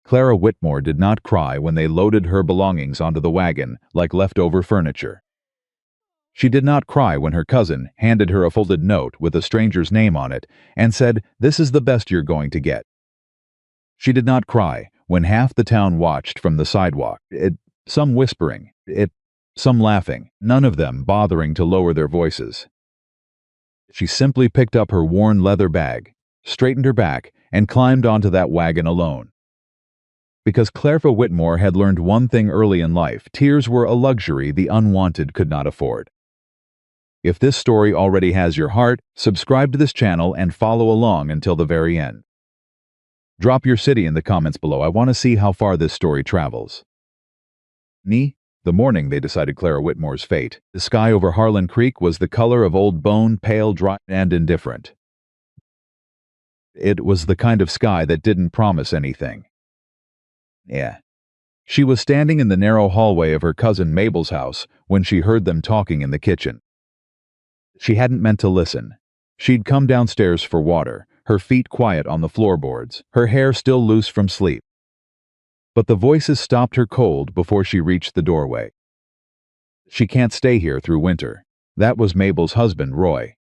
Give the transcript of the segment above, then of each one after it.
Clara Whitmore did not cry when they loaded her belongings onto the wagon like leftover furniture. She did not cry when her cousin handed her a folded note with a stranger's name on it and said, "This is the best you're going to get." She did not cry when half the town watched from the sidewalk, some whispering, some laughing, none of them bothering to lower their voices. She simply picked up her worn leather bag, straightened her back, and climbed onto that wagon alone. Because Clara Whitmore had learned one thing early in life: tears were a luxury the unwanted could not afford. If this story already has your heart, subscribe to this channel and follow along until the very end. Drop your city in the comments below. I want to see how far this story travels. The morning they decided Clara Whitmore's fate, the sky over Harlan Creek was the color of old bone, pale, dry, and indifferent. It was the kind of sky that didn't promise anything. She was standing in the narrow hallway of her cousin Mabel's house when she heard them talking in the kitchen. She hadn't meant to listen. She'd come downstairs for water, her feet quiet on the floorboards, her hair still loose from sleep. But the voices stopped her cold before she reached the doorway. "She can't stay here through winter." That was Mabel's husband, Roy.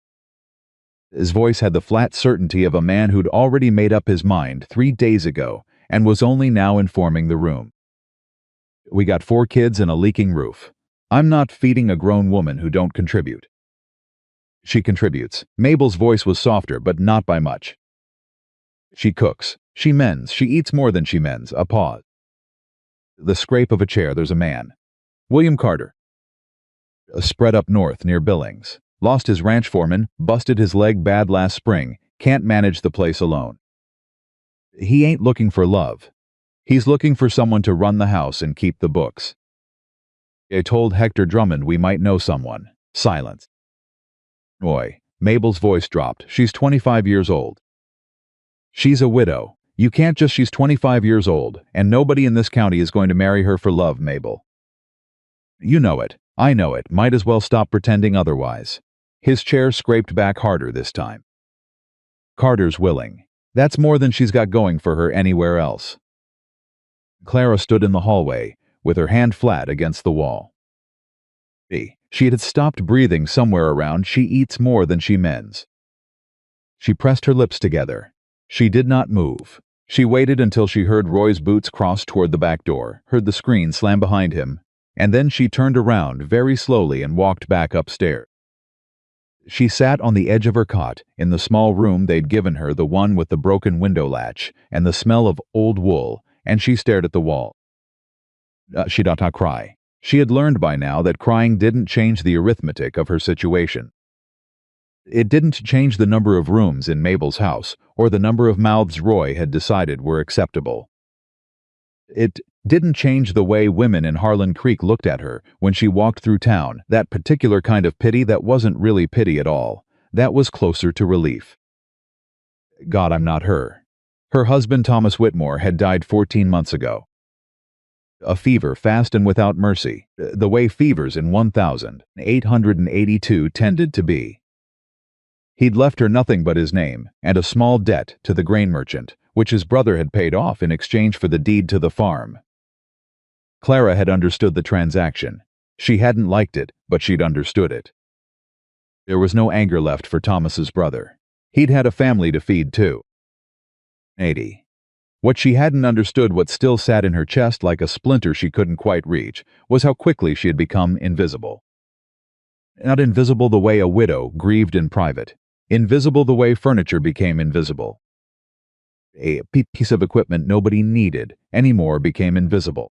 His voice had the flat certainty of a man who'd already made up his mind 3 days ago and was only now informing the room. "We got 4 kids and a leaking roof. I'm not feeding a grown woman who don't contribute." "She contributes." Mabel's voice was softer, but not by much. "She cooks. She mends. She eats more than she mends." A pause. The scrape of a chair. "There's a man. William Carter. Spread up north near Billings. Lost his ranch foreman, busted his leg bad last spring, can't manage the place alone. He ain't looking for love. He's looking for someone to run the house and keep the books. I told Hector Drummond we might know someone." Silence. "Roy." Mabel's voice dropped. "She's 25 years old. She's a widow. You can't just. She's 25 years old, and nobody in this county is going to marry her for love, Mabel. You know it. I know it. Might as well stop pretending otherwise." His chair scraped back harder this time. "Carter's willing. That's more than she's got going for her anywhere else." Clara stood in the hallway, with her hand flat against the wall. She had stopped breathing somewhere around "she eats more than she mends." She pressed her lips together. She did not move. She waited until she heard Roy's boots cross toward the back door, heard the screen slam behind him, and then she turned around very slowly and walked back upstairs. She sat on the edge of her cot in the small room they'd given her, the one with the broken window latch and the smell of old wool, and she stared at the wall. She did not cry. She had learned by now that crying didn't change the arithmetic of her situation. It didn't change the number of rooms in Mabel's house or the number of mouths Roy had decided were acceptable. It didn't change the way women in Harlan Creek looked at her when she walked through town, that particular kind of pity that wasn't really pity at all, that was closer to relief. God, I'm not her. Her husband, Thomas Whitmore, had died 14 months ago. A fever, fast and without mercy, the way fevers in 1882 tended to be. He'd left her nothing but his name and a small debt to the grain merchant, which his brother had paid off in exchange for the deed to the farm. Clara had understood the transaction. She hadn't liked it, but she'd understood it. There was no anger left for Thomas's brother. He'd had a family to feed too. 80. What she hadn't understood, what still sat in her chest like a splinter she couldn't quite reach, was how quickly she had become invisible. Not invisible the way a widow grieved in private. Invisible the way furniture became invisible. A piece of equipment nobody needed anymore became invisible.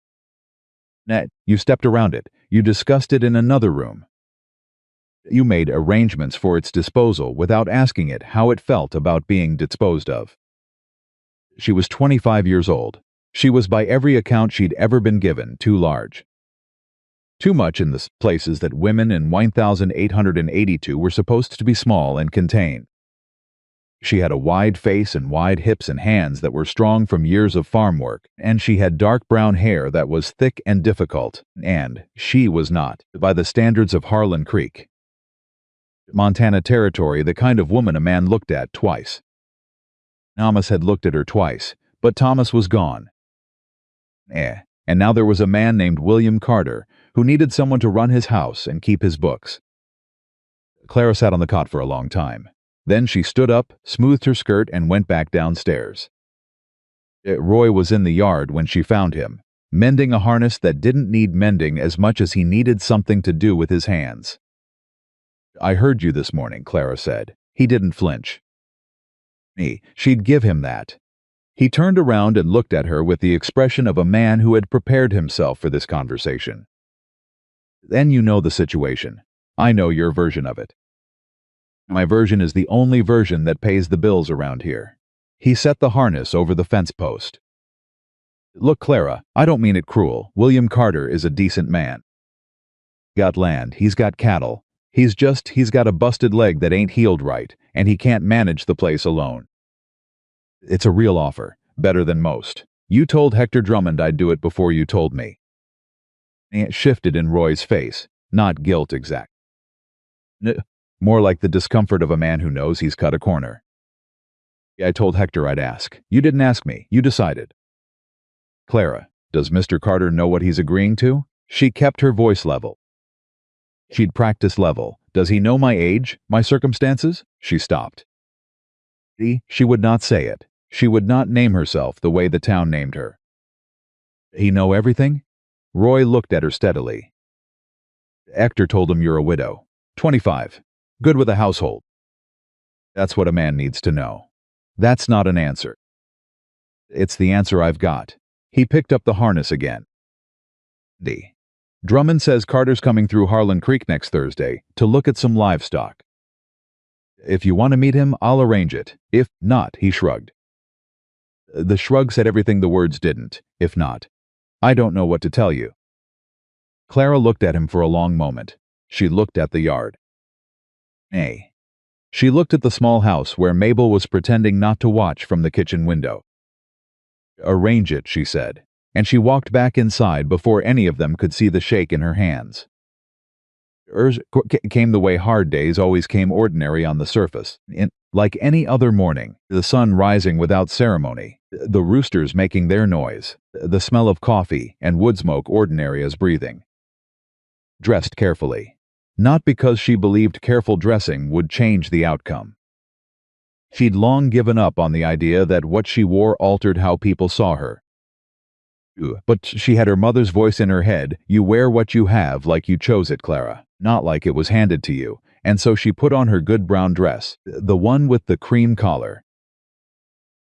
You stepped around it. You discussed it in another room. You made arrangements for its disposal without asking it how it felt about being disposed of. She was 25 years old. She was, by every account she'd ever been given, too large. Too much in the places that women in 1882 were supposed to be small and contained. She had a wide face and wide hips and hands that were strong from years of farm work, and she had dark brown hair that was thick and difficult, and she was not, by the standards of Harlan Creek, Montana Territory, the kind of woman a man looked at twice. Thomas had looked at her twice, but Thomas was gone. And now there was a man named William Carter who needed someone to run his house and keep his books. Clara sat on the cot for a long time. Then she stood up, smoothed her skirt, and went back downstairs. Roy was in the yard when she found him, mending a harness that didn't need mending as much as he needed something to do with his hands. "I heard you this morning," Clara said. He didn't flinch. She'd give him that. He turned around and looked at her with the expression of a man who had prepared himself for this conversation. "Then you know the situation. I know your version of it. My version is the only version that pays the bills around here." He set the harness over the fence post. "Look, Clara, I don't mean it cruel. William Carter is a decent man. Got land, he's got cattle. He's got a busted leg that ain't healed right, and he can't manage the place alone. It's a real offer, better than most. You told Hector Drummond I'd do it before you told me." It shifted in Roy's face, not guilt exact. More like the discomfort of a man who knows he's cut a corner. "I told Hector I'd ask. You didn't ask me. You decided." "Clara, does Mr. Carter know what he's agreeing to?" She kept her voice level. She'd practiced level. "Does he know my age, my circumstances?" She stopped. She would not say it. She would not name herself the way the town named her. "He know everything?" Roy looked at her steadily. "Hector told him you're a widow. 25. Good with a household. That's what a man needs to know." "That's not an answer." "It's the answer I've got." He picked up the harness again. "Drummond says Carter's coming through Harlan Creek next Thursday to look at some livestock. If you want to meet him, I'll arrange it. If not," he shrugged. The shrug said everything the words didn't. "If not, I don't know what to tell you." Clara looked at him for a long moment. She looked at the yard. She looked at the small house where Mabel was pretending not to watch from the kitchen window. "Arrange it," she said, and she walked back inside before any of them could see the shake in her hands. Came the way hard days always came ordinary on the surface. Like any other morning, the sun rising without ceremony, the roosters making their noise, the smell of coffee and wood smoke ordinary as breathing. Dressed carefully. Not because she believed careful dressing would change the outcome. She'd long given up on the idea that what she wore altered how people saw her. But she had her mother's voice in her head, "You wear what you have like you chose it, Clara, not like it was handed to you," and so she put on her good brown dress, the one with the cream collar.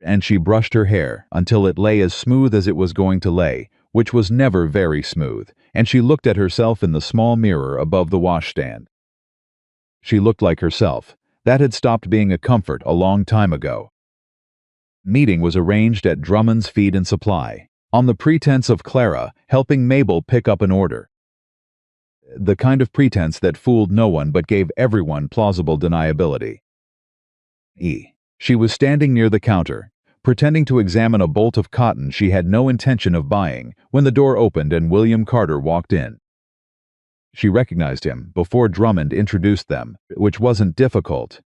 And she brushed her hair until it lay as smooth as it was going to lay, which was never very smooth, and she looked at herself in the small mirror above the washstand. She looked like herself. That had stopped being a comfort a long time ago. Meeting was arranged at Drummond's Feed and Supply, on the pretense of Clara helping Mabel pick up an order. The kind of pretense that fooled no one but gave everyone plausible deniability. She was standing near the counter, pretending to examine a bolt of cotton she had no intention of buying, when the door opened and William Carter walked in. She recognized him before Drummond introduced them, which wasn't difficult,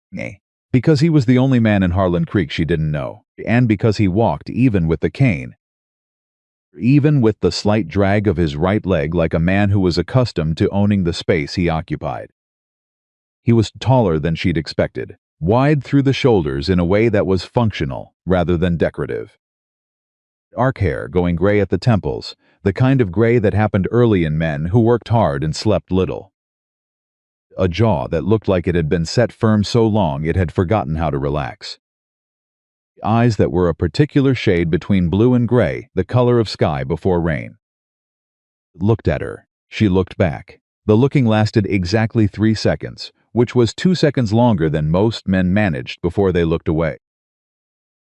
because he was the only man in Harlan Creek she didn't know, and because he walked even with the cane. Even with the slight drag of his right leg, like a man who was accustomed to owning the space he occupied. He was taller than she'd expected, wide through the shoulders in a way that was functional rather than decorative. Dark hair going gray at the temples, the kind of gray that happened early in men who worked hard and slept little. A jaw that looked like it had been set firm so long it had forgotten how to relax. Eyes that were a particular shade between blue and gray, the color of sky before rain. Looked at her. She looked back. The looking lasted exactly 3 seconds, which was 2 seconds longer than most men managed before they looked away.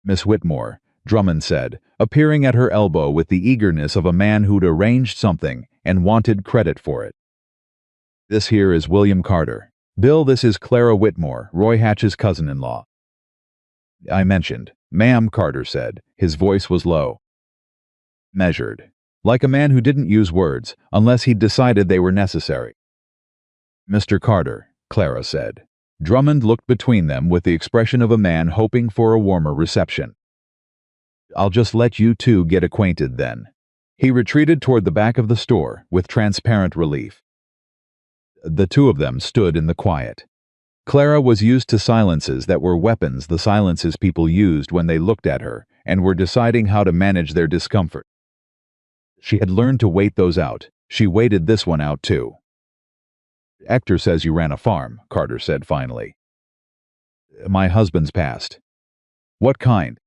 "Miss Whitmore," Drummond said, appearing at her elbow with the eagerness of a man who'd arranged something and wanted credit for it. "This here is William Carter. Bill, this is Clara Whitmore, Roy Hatch's cousin-in-law." "I mentioned." "Ma'am," Carter said. His voice was low. Measured. Like a man who didn't use words unless he'd decided they were necessary. "Mr. Carter," Clara said. Drummond looked between them with the expression of a man hoping for a warmer reception. "I'll just let you two get acquainted then." He retreated toward the back of the store with transparent relief. The two of them stood in the quiet. Clara was used to silences that were weapons, the silences people used when they looked at her and were deciding how to manage their discomfort. She had learned to wait those out. She waited this one out too. "Hector says you ran a farm," Carter said finally. "My husband's passed." "What kind?"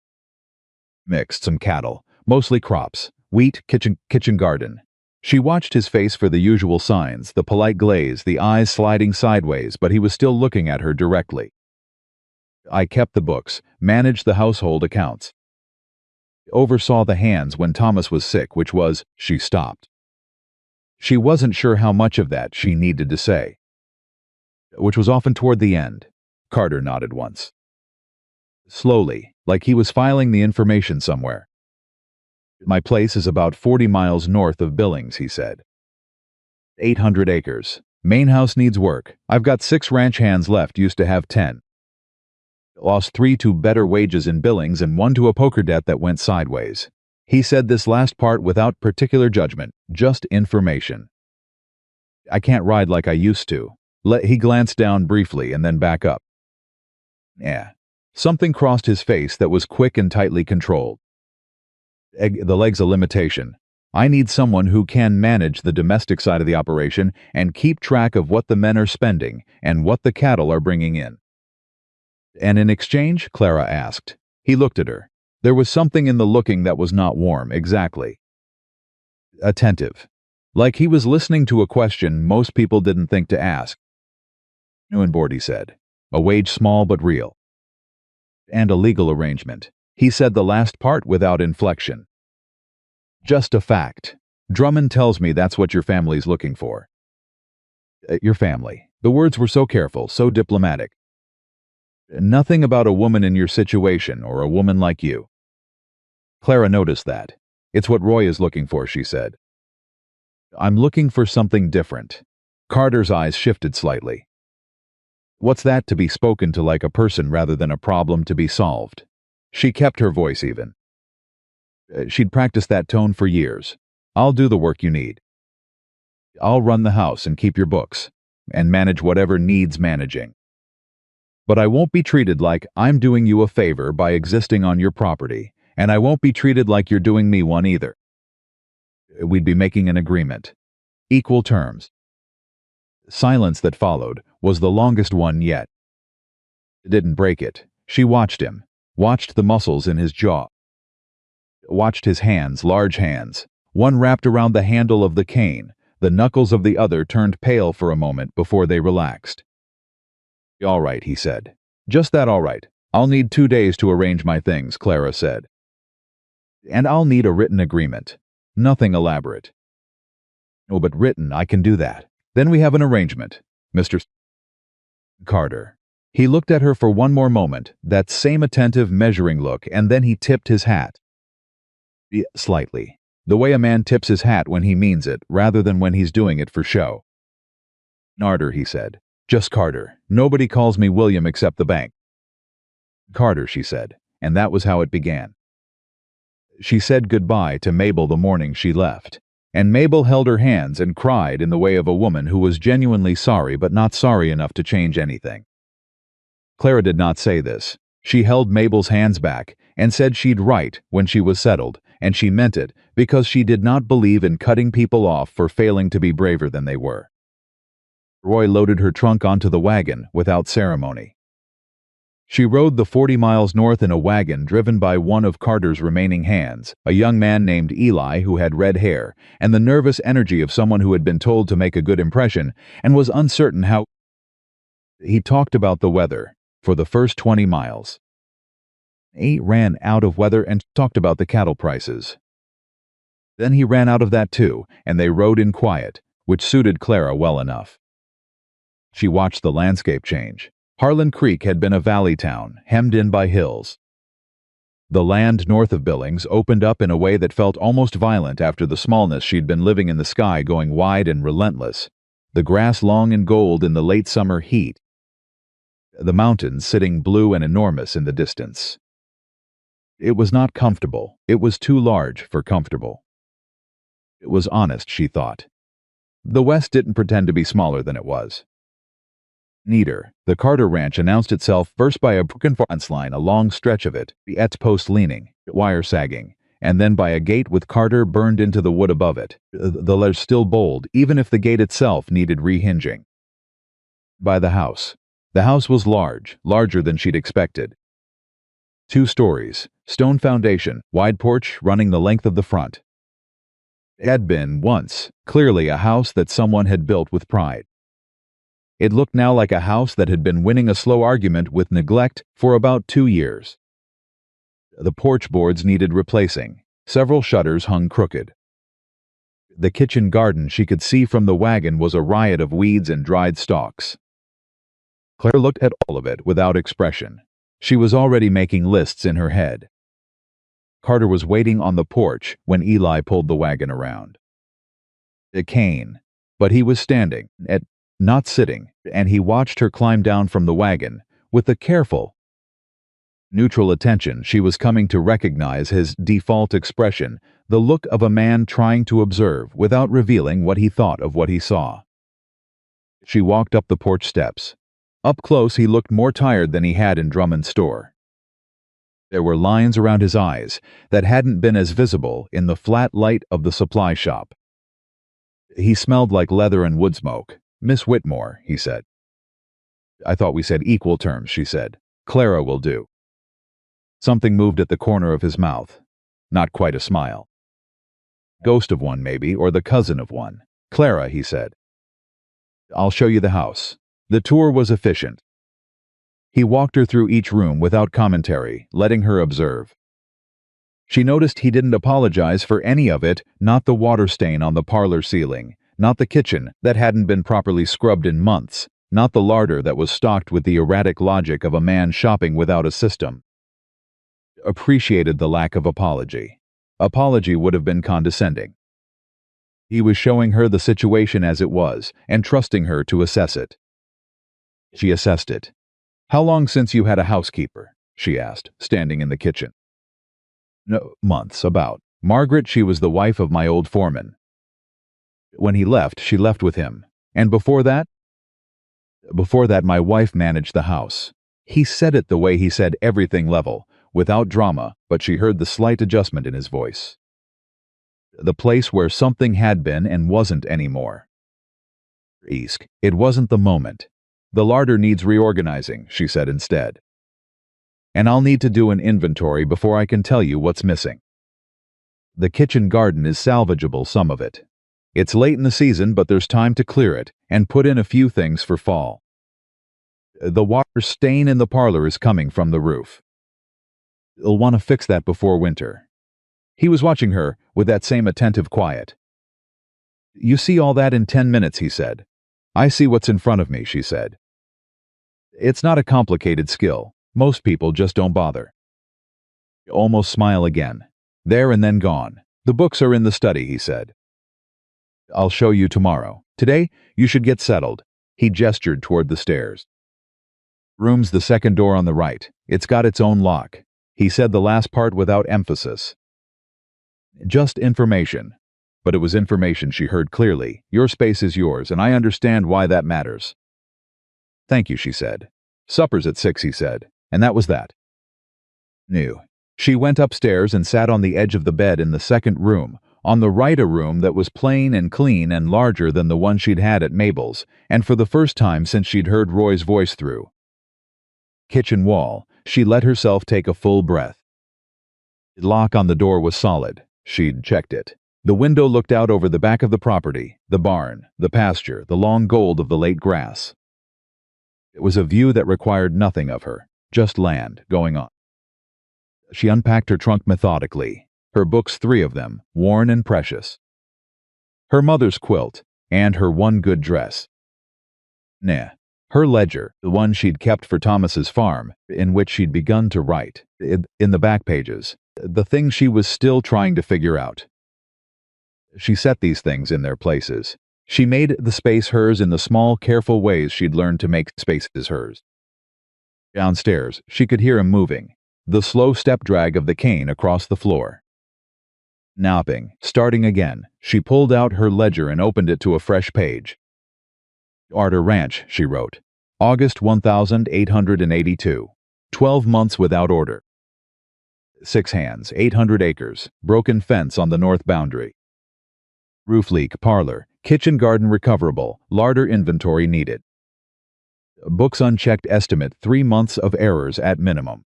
"Mixed, some cattle, mostly crops, wheat, kitchen garden." She watched his face for the usual signs, the polite glaze, the eyes sliding sideways, but he was still looking at her directly. "I kept the books, managed the household accounts. Oversaw the hands when Thomas was sick, which was—" She stopped. She wasn't sure how much of that she needed to say. "Which was often toward the end." Carter nodded once. Slowly, like he was filing the information somewhere. "My place is about 40 miles north of Billings," he said. 800 acres. Main house needs work. I've got 6 ranch hands left, used to have 10. Lost 3 to better wages in Billings and 1 to a poker debt that went sideways." He said this last part without particular judgment, just information. "I can't ride like I used to." He glanced down briefly and then back up. "Yeah." Something crossed his face that was quick and tightly controlled. "The leg's a limitation. I need someone who can manage the domestic side of the operation and keep track of what the men are spending and what the cattle are bringing in." "And in exchange?" Clara asked. He looked at her. There was something in the looking that was not warm, exactly. Attentive. Like he was listening to a question most people didn't think to ask. "New and board," he said. "A wage small but real. And a legal arrangement." He said the last part without inflection. "Just a fact. Drummond tells me that's what your family's looking for." Your family." The words were so careful, so diplomatic. "Nothing about a woman in your situation or a woman like you." Clara noticed that. "It's what Roy is looking for," she said. "I'm looking for something different." Carter's eyes shifted slightly. "What's that, to be spoken to like a person rather than a problem to be solved?" She kept her voice even. She'd practiced that tone for years. "I'll do the work you need. I'll run the house and keep your books, and manage whatever needs managing. But I won't be treated like I'm doing you a favor by existing on your property, and I won't be treated like you're doing me one either. We'd be making an agreement. Equal terms." Silence that followed was the longest one yet. It didn't break it. She watched him, watched the muscles in his jaw, watched his hands, large hands, one wrapped around the handle of the cane. The knuckles of the other turned pale for a moment before they relaxed. "All right," he said. "Just that all right. I'll need 2 days to arrange my things," Clara said. "And I'll need a written agreement. Nothing elaborate." "Oh, but written, I can do that. Then we have an arrangement, Mr. Carter." He looked at her for one more moment, that same attentive, measuring look, and then he tipped his hat. Slightly. The way a man tips his hat when he means it, rather than when he's doing it for show. "Carter," he said. "Just Carter. Nobody calls me William except the bank." "Carter," she said, and that was how it began. She said goodbye to Mabel the morning she left, and Mabel held her hands and cried in the way of a woman who was genuinely sorry but not sorry enough to change anything. Clara did not say this. She held Mabel's hands back and said she'd write when she was settled, and she meant it because she did not believe in cutting people off for failing to be braver than they were. Roy loaded her trunk onto the wagon without ceremony. She rode the 40 miles north in a wagon driven by one of Carter's remaining hands, a young man named Eli who had red hair, and the nervous energy of someone who had been told to make a good impression and was uncertain how. He talked about the weather for the first 20 miles. He ran out of weather and talked about the cattle prices. Then he ran out of that too, and they rode in quiet, which suited Clara well enough. She watched the landscape change. Harlan Creek had been a valley town, hemmed in by hills. The land north of Billings opened up in a way that felt almost violent after the smallness she'd been living in, the sky going wide and relentless, the grass long and gold in the late summer heat, the mountains sitting blue and enormous in the distance. It was not comfortable. It was too large for comfortable. It was honest, she thought. The West didn't pretend to be smaller than it was. Neater, the Carter Ranch announced itself first by a broken fence line, a long stretch of it, the post leaning, wire sagging, and then by a gate with Carter burned into the wood above it, the letters still bold, even if the gate itself needed rehinging. By the house. The house was large, larger than she'd expected. 2 stories, stone foundation, wide porch running the length of the front. It had been, once, clearly a house that someone had built with pride. It looked now like a house that had been winning a slow argument with neglect for about 2 years. The porch boards needed replacing. Several shutters hung crooked. The kitchen garden she could see from the wagon was a riot of weeds and dried stalks. Claire looked at all of it without expression. She was already making lists in her head. Carter was waiting on the porch when Eli pulled the wagon around. A cane, but he was standing, not sitting, and he watched her climb down from the wagon with the careful, neutral attention she was coming to recognize his default expression, the look of a man trying to observe without revealing what he thought of what he saw. She walked up the porch steps. Up close he looked more tired than he had in Drummond's store. There were lines around his eyes that hadn't been as visible in the flat light of the supply shop. He smelled like leather and wood smoke. "Miss Whitmore," he said. "I thought we said equal terms," she said. "Clara will do." Something moved at the corner of his mouth. Not quite a smile. Ghost of one, maybe, or the cousin of one. "Clara," he said. "I'll show you the house." The tour was efficient. He walked her through each room without commentary, letting her observe. She noticed he didn't apologize for any of it, not the water stain on the parlor ceiling, not the kitchen that hadn't been properly scrubbed in months, not the larder that was stocked with the erratic logic of a man shopping without a system. Appreciated the lack of apology. Apology would have been condescending. He was showing her the situation as it was, and trusting her to assess it. She assessed it. "How long since you had a housekeeper?" she asked, standing in the kitchen. "No, months, about. Margaret, she was the wife of my old foreman. When he left, she left with him. And before that? Before that, my wife managed the house." He said it the way he said everything, level, without drama, but she heard the slight adjustment in his voice. The place where something had been and wasn't anymore. East. It wasn't the moment. "The larder needs reorganizing," she said instead. "And I'll need to do an inventory before I can tell you what's missing. The kitchen garden is salvageable, some of it. It's late in the season, but there's time to clear it and put in a few things for fall. The water stain in the parlor is coming from the roof. You'll want to fix that before winter." He was watching her with that same attentive quiet. "You see all that in 10 minutes, he said. "I see what's in front of me," she said. "It's not a complicated skill. Most people just don't bother." Almost smile again. "There and then gone. The books are in the study," he said. "I'll show you tomorrow. Today, you should get settled." He gestured toward the stairs. "Room's the second door on the right. It's got its own lock." He said the last part without emphasis. "Just information." But it was information she heard clearly. "Your space is yours, and I understand why that matters." "Thank you," she said. "Supper's at 6, he said, and that was that." New. She went upstairs and sat on the edge of the bed in the second room, on the right a room that was plain and clean and larger than the one she'd had at Mabel's, and for the first time since she'd heard Roy's voice through. Kitchen wall. She let herself take a full breath. The lock on the door was solid. She'd checked it. The window looked out over the back of the property, the barn, the pasture, the long gold of the late grass. It was a view that required nothing of her, just land going on. She unpacked her trunk methodically, her books, 3 of them, worn and precious. Her mother's quilt, and her one good dress. Her ledger, the one she'd kept for Thomas's farm, in which she'd begun to write, in the back pages, the thing she was still trying to figure out. She set these things in their places. She made the space hers in the small, careful ways she'd learned to make spaces hers. Downstairs, she could hear him moving, the slow step drag of the cane across the floor. Napping. Starting again, she pulled out her ledger and opened it to a fresh page. Arter Ranch, she wrote. August 1882. 12 months without order. 6 hands, 800 acres, broken fence on the north boundary. Roof leak, parlor, kitchen garden recoverable, larder inventory needed. Books unchecked estimate 3 months of errors at minimum.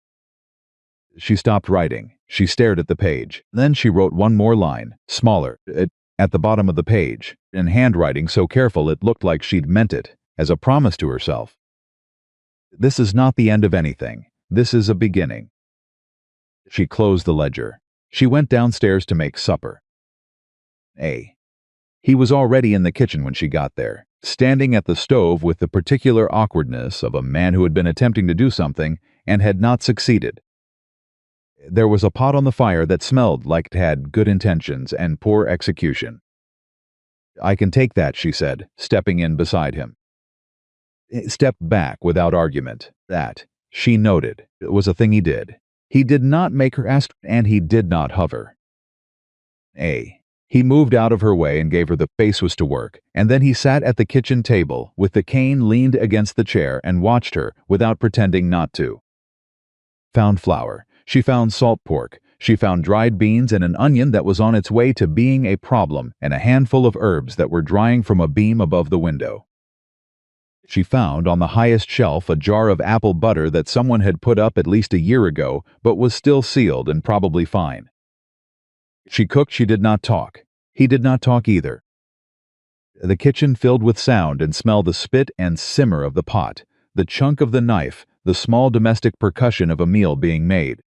She stopped writing. She stared at the page. Then she wrote one more line, smaller, at the bottom of the page, in handwriting so careful it looked like she'd meant it, as a promise to herself. This is not the end of anything. This is a beginning. She closed the ledger. She went downstairs to make supper. He was already in the kitchen when she got there, standing at the stove with the particular awkwardness of a man who had been attempting to do something and had not succeeded. There was a pot on the fire that smelled like it had good intentions and poor execution. "I can take that," she said, stepping in beside him. Stepped back without argument. That, she noted, was a thing he did. He did not make her ask, and he did not hover. He moved out of her way and gave her the face was to work, and then he sat at the kitchen table with the cane leaned against the chair and watched her without pretending not to. Found flour. She found salt pork. She found dried beans and an onion that was on its way to being a problem, and a handful of herbs that were drying from a beam above the window. She found on the highest shelf a jar of apple butter that someone had put up at least a year ago, but was still sealed and probably fine. She cooked. She did not talk. He did not talk either. The kitchen filled with sound and smell, the spit and simmer of the pot, the chunk of the knife, the small domestic percussion of a meal being made.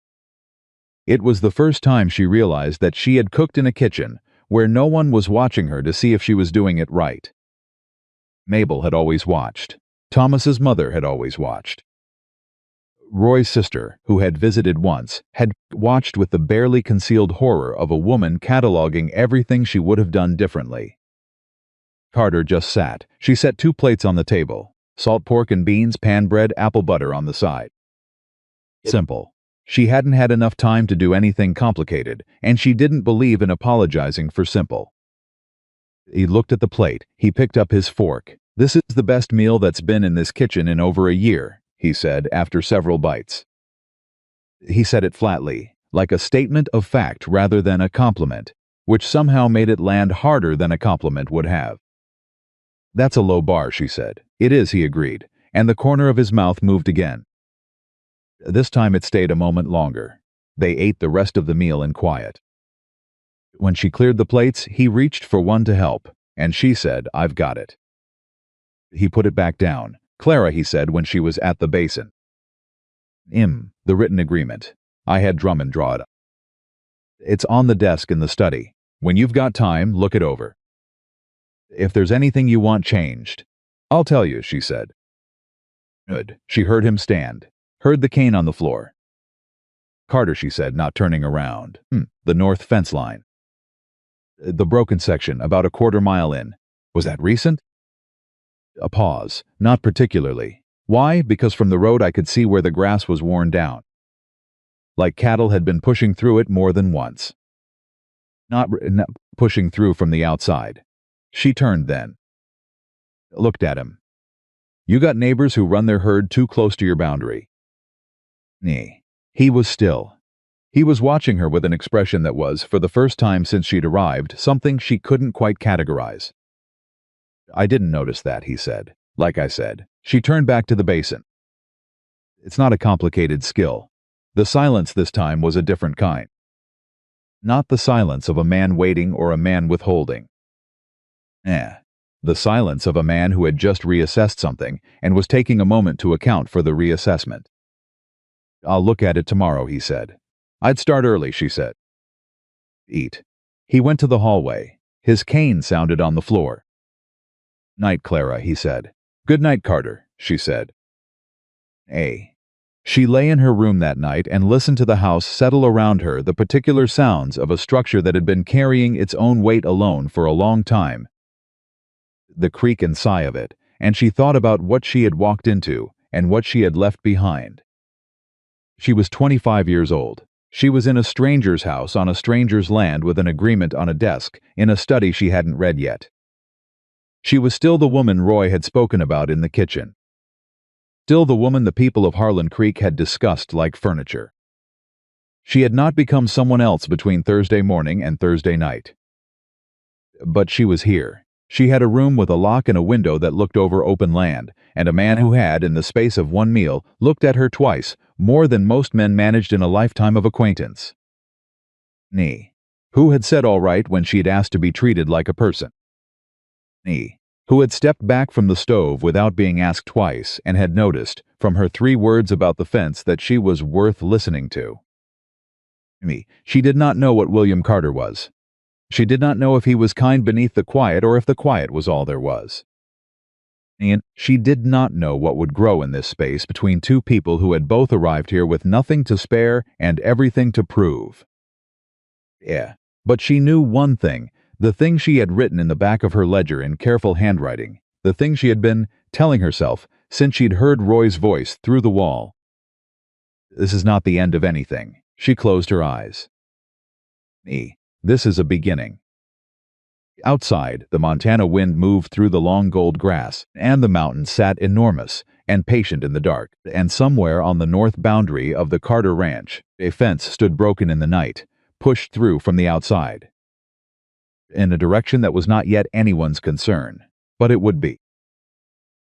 It was the first time she realized that she had cooked in a kitchen where no one was watching her to see if she was doing it right. Mabel had always watched. Thomas's mother had always watched. Roy's sister, who had visited once, had watched with the barely concealed horror of a woman cataloging everything she would have done differently. Carter just sat. She set 2 plates on the table, salt pork and beans, pan bread, apple butter on the side. Simple. She hadn't had enough time to do anything complicated, and she didn't believe in apologizing for simple. He looked at the plate. He picked up his fork. "This is the best meal that's been in this kitchen in over a year," he said after several bites. He said it flatly, like a statement of fact rather than a compliment, which somehow made it land harder than a compliment would have. "That's a low bar," she said. "It is," he agreed, and the corner of his mouth moved again. This time it stayed a moment longer. They ate the rest of the meal in quiet. When she cleared the plates, he reached for one to help, and she said, "I've got it." He put it back down. "Clara," he said when she was at the basin. The written agreement. I had Drummond draw it up. It's on the desk in the study. When you've got time, look it over. If there's anything you want changed, I'll tell you," she said. Good. She heard him stand. Heard the cane on the floor. "Carter," she said, not turning around. The north fence line. The broken section, about a quarter mile in. Was that recent?" A pause. "Not particularly." "Why?" "Because from the road I could see where the grass was worn down. Like cattle had been pushing through it more than once. Not pushing through from the outside." She turned then. Looked at him. "You got neighbors who run their herd too close to your boundary." He was still. He was watching her with an expression that was, for the first time since she'd arrived, something she couldn't quite categorize. "I didn't notice that," he said. "Like I said." She turned back to the basin. "It's not a complicated skill." The silence this time was a different kind. Not the silence of a man waiting or a man withholding. The silence of a man who had just reassessed something and was taking a moment to account for the reassessment. "I'll look at it tomorrow," he said. "I'd start early," she said. Eat. He went to the hallway. His cane sounded on the floor. "Night, Clara," he said. "Good night, Carter," she said. She lay in her room that night and listened to the house settle around her, the particular sounds of a structure that had been carrying its own weight alone for a long time. The creak and sigh of it, and she thought about what she had walked into and what she had left behind. She was 25 years old. She was in a stranger's house on a stranger's land with an agreement on a desk, in a study she hadn't read yet. She was still the woman Roy had spoken about in the kitchen. Still the woman the people of Harlan Creek had discussed like furniture. She had not become someone else between Thursday morning and Thursday night. But she was here. She had a room with a lock and a window that looked over open land, and a man who had, in the space of one meal, looked at her twice, more than most men managed in a lifetime of acquaintance. Nee, who had said all right when she'd asked to be treated like a person. Nee, who had stepped back from the stove without being asked twice and had noticed, from her 3 words about the fence, that she was worth listening to. Me, she did not know what William Carter was. She did not know if he was kind beneath the quiet or if the quiet was all there was. And she did not know what would grow in this space between 2 people who had both arrived here with nothing to spare and everything to prove. Yeah, but she knew one thing, the thing she had written in the back of her ledger in careful handwriting, the thing she had been telling herself since she'd heard Roy's voice through the wall. This is not the end of anything. She closed her eyes. This is a beginning. Outside, the Montana wind moved through the long gold grass, and the mountains sat enormous and patient in the dark, and somewhere on the north boundary of the Carter Ranch, a fence stood broken in the night, pushed through from the outside, in a direction that was not yet anyone's concern, but it would be.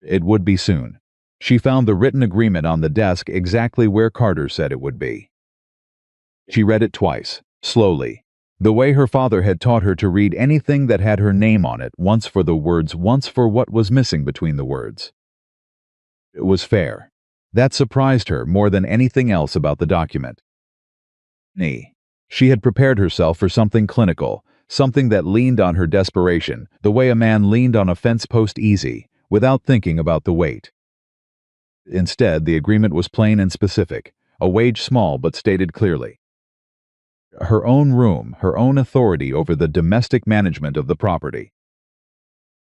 It would be soon. She found the written agreement on the desk exactly where Carter said it would be. She read it twice, slowly, the way her father had taught her to read anything that had her name on it, once for the words, once for what was missing between the words. It was fair. That surprised her more than anything else about the document. She had prepared herself for something clinical, something that leaned on her desperation, the way a man leaned on a fence post easy, without thinking about the weight. Instead, the agreement was plain and specific, a wage small but stated clearly. Her own room, her own authority over the domestic management of the property.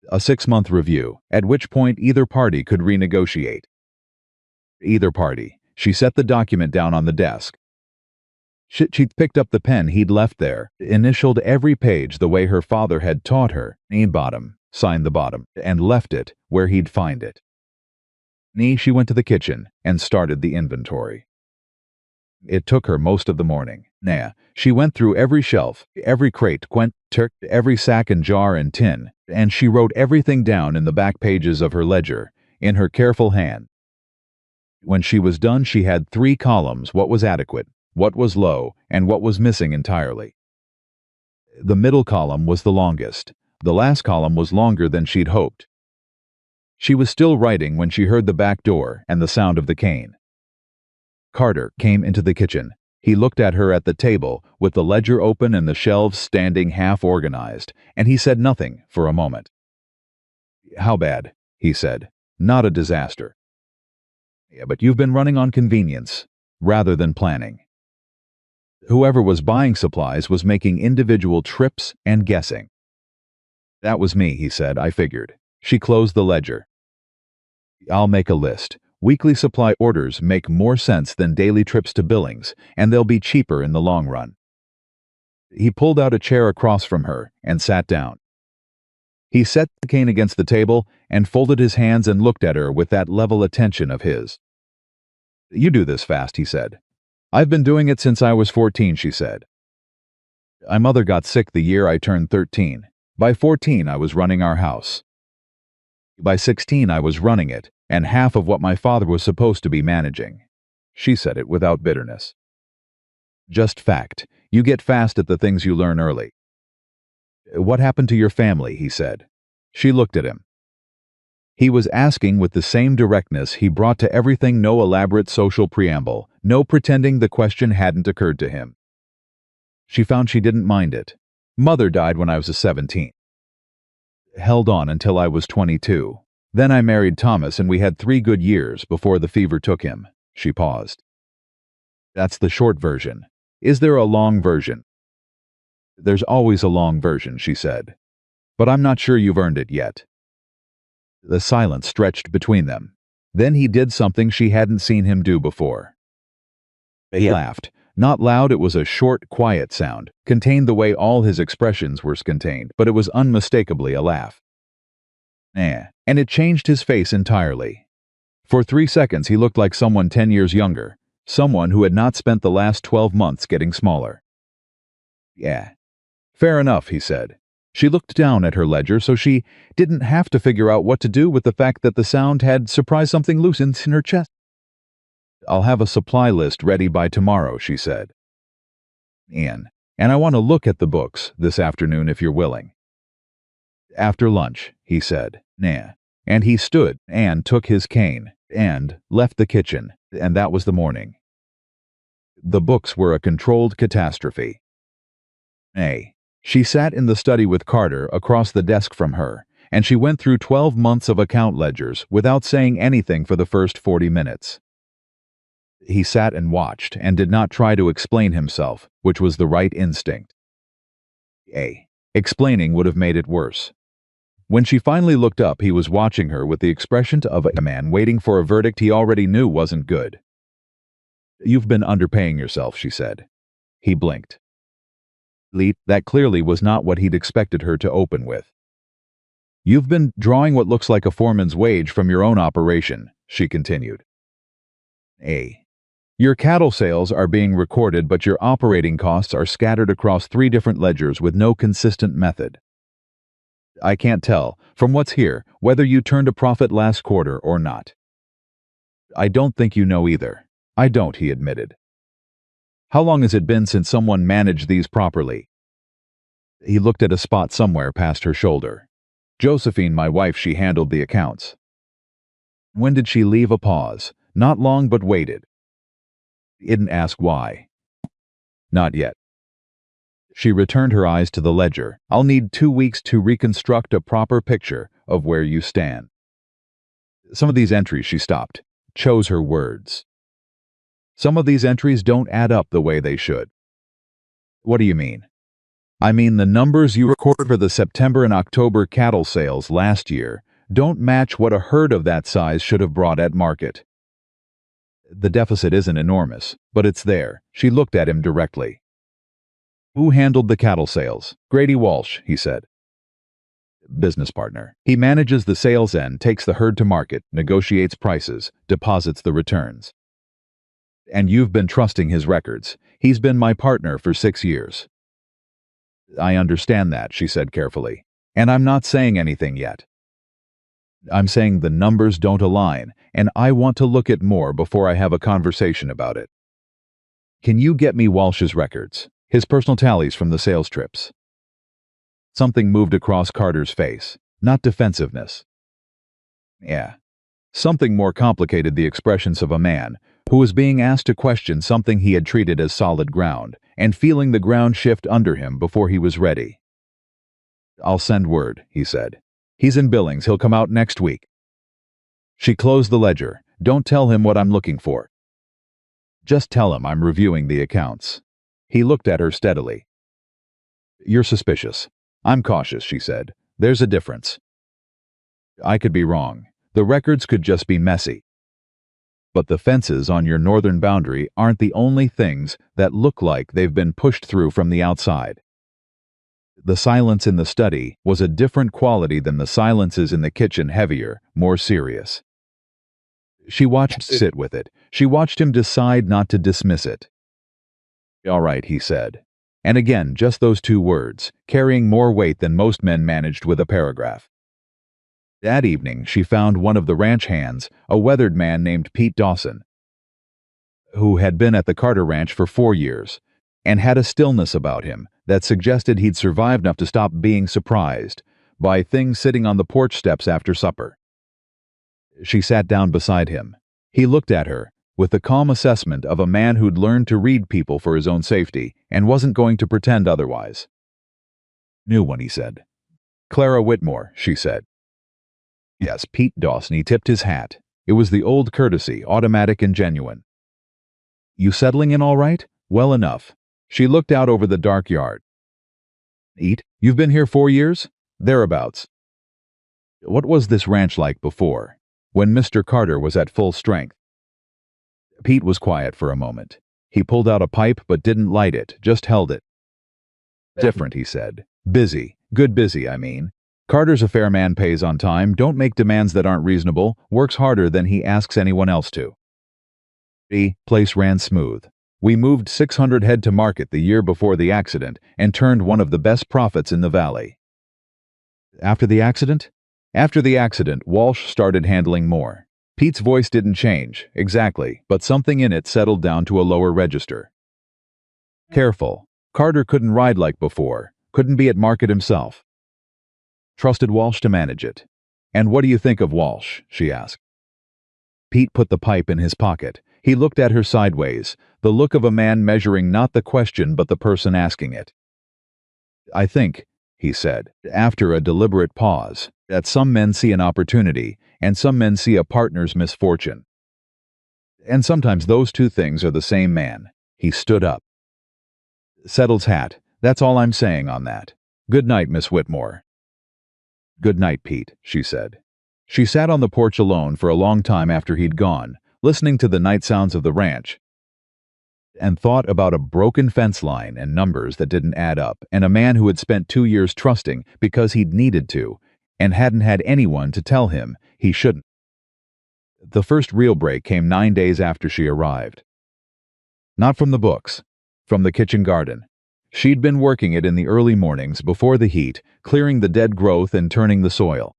A 6-month review, at which point either party could renegotiate. Either party. She set the document down on the desk. She picked up the pen he'd left there, initialed every page the way her father had taught her, bottom, signed the bottom, and left it where he'd find it. She went to the kitchen and started the inventory. It took her most of the morning. She went through every shelf, every crate, every sack and jar and tin, and she wrote everything down in the back pages of her ledger, in her careful hand. When she was done, she had 3 columns: what was adequate, what was low, and what was missing entirely. The middle column was the longest. The last column was longer than she'd hoped. She was still writing when she heard the back door and the sound of the cane. Carter came into the kitchen. He looked at her at the table, with the ledger open and the shelves standing half-organized, and he said nothing for a moment. "How bad?" he said. "Not a disaster." "Yeah, but you've been running on convenience, rather than planning." Whoever was buying supplies was making individual trips and guessing. "That was me," he said. "I figured." She closed the ledger. "I'll make a list. Weekly supply orders make more sense than daily trips to Billings, and they'll be cheaper in the long run." He pulled out a chair across from her and sat down. He set the cane against the table and folded his hands and looked at her with that level attention of his. "You do this fast," he said. "I've been doing it since I was 14, she said. "My mother got sick the year I turned 13. By 14, I was running our house. By 16, I was running it, and half of what my father was supposed to be managing." She said it without bitterness. "Just fact. You get fast at the things you learn early." "What happened to your family?" he said. She looked at him. He was asking with the same directness he brought to everything, no elaborate social preamble, no pretending the question hadn't occurred to him. She found she didn't mind it. "Mother died when I was 17. Held on until I was 22. Then I married Thomas and we had 3 good years before the fever took him." She paused. "That's the short version. Is there a long version?" "There's always a long version," she said. "But I'm not sure you've earned it yet." The silence stretched between them. Then he did something she hadn't seen him do before. He laughed, Not loud, it was a short, quiet sound, contained the way all his expressions were contained, but it was unmistakably a laugh. And it changed his face entirely. For 3 seconds he looked like someone 10 years younger, someone who had not spent the last 12 months getting smaller. Yeah. Fair enough, he said. She looked down at her ledger so she didn't have to figure out what to do with the fact that the sound had surprised something loosened in her chest. I'll have a supply list ready by tomorrow, she said. And I want to look at the books this afternoon if you're willing. After lunch, he said. And he stood and took his cane and left the kitchen, and that was the morning. The books were a controlled catastrophe. She sat in the study with Carter across the desk from her, and she went through 12 months of account ledgers without saying anything for the first 40 minutes. He sat and watched and did not try to explain himself, which was the right instinct. Explaining would have made it worse. When she finally looked up, he was watching her with the expression of a man waiting for a verdict he already knew wasn't good. You've been underpaying yourself, she said. He blinked. That clearly was not what he'd expected her to open with. You've been drawing what looks like a foreman's wage from your own operation, she continued. Your cattle sales are being recorded, but your operating costs are scattered across 3 different ledgers with no consistent method. I can't tell, from what's here, whether you turned a profit last quarter or not. I don't think you know either. I don't, he admitted. How long has it been since someone managed these properly? He looked at a spot somewhere past her shoulder. Josephine, my wife, she handled the accounts. When did she leave? A pause. Not long, but waited. He didn't ask why. Not yet. She returned her eyes to the ledger. I'll need 2 weeks to reconstruct a proper picture of where you stand. Some of these entries, she stopped, chose her words. Some of these entries don't add up the way they should. What do you mean? I mean the numbers you recorded for the September and October cattle sales last year don't match what a herd of that size should have brought at market. The deficit isn't enormous, but it's there. She looked at him directly. Who handled the cattle sales? Grady Walsh, he said. Business partner. He manages the sales end, takes the herd to market, negotiates prices, deposits the returns. And you've been trusting his records. He's been my partner for 6 years. I understand that, she said carefully. And I'm not saying anything yet. I'm saying the numbers don't align, and I want to look at more before I have a conversation about it. Can you get me Walsh's records? His personal tallies from the sales trips. Something moved across Carter's face, not defensiveness. Something more complicated, the expressions of a man who was being asked to question something he had treated as solid ground, and feeling the ground shift under him before he was ready. I'll send word, he said. He's in Billings, he'll come out next week. She closed the ledger. Don't tell him what I'm looking for. Just tell him I'm reviewing the accounts. He looked at her steadily. You're suspicious. I'm cautious, she said. There's a difference. I could be wrong. The records could just be messy. But the fences on your northern boundary aren't the only things that look like they've been pushed through from the outside. The silence in the study was a different quality than the silences in the kitchen, heavier, more serious. She watched him sit with it. She watched him decide not to dismiss it. All right, he said. And again, just those 2 words, carrying more weight than most men managed with a paragraph. That evening, she found one of the ranch hands, a weathered man named Pete Dawson, who had been at the Carter Ranch for 4 years, and had a stillness about him that suggested he'd survived enough to stop being surprised by things sitting on the porch steps after supper. She sat down beside him. He looked at her with the calm assessment of a man who'd learned to read people for his own safety and wasn't going to pretend otherwise. New one, he said. Clara Whitmore, she said. Yes, Pete Dawson. He tipped his hat. It was the old courtesy, automatic and genuine. You settling in all right? Well enough. She looked out over the dark yard. Eat? You've been here 4 years? Thereabouts. What was this ranch like before, when Mr. Carter was at full strength? Pete was quiet for a moment. He pulled out a pipe but didn't light it, just held it. Different, he said. Busy. Good busy, I mean. Carter's a fair man, pays on time, don't make demands that aren't reasonable, works harder than he asks anyone else to. The place ran smooth. We moved 600 head to market the year before the accident and turned one of the best profits in the valley. After the accident? After the accident, Walsh started handling more. Pete's voice didn't change, exactly, but something in it settled down to a lower register. Careful. Carter couldn't ride like before, couldn't be at market himself. Trusted Walsh to manage it. And what do you think of Walsh? She asked. Pete put the pipe in his pocket. He looked at her sideways, the look of a man measuring not the question but the person asking it. I think, he said, after a deliberate pause, that some men see an opportunity, and some men see a partner's misfortune. And sometimes those two things are the same man. He stood up. Settles hat. That's all I'm saying on that. Good night, Miss Whitmore. Good night, Pete, she said. She sat on the porch alone for a long time after he'd gone, listening to the night sounds of the ranch, and thought about a broken fence line and numbers that didn't add up, and a man who had spent 2 years trusting because he'd needed to, and hadn't had anyone to tell him he shouldn't. The first real break came 9 days after she arrived. Not from the books, from the kitchen garden. She'd been working it in the early mornings before the heat, clearing the dead growth and turning the soil.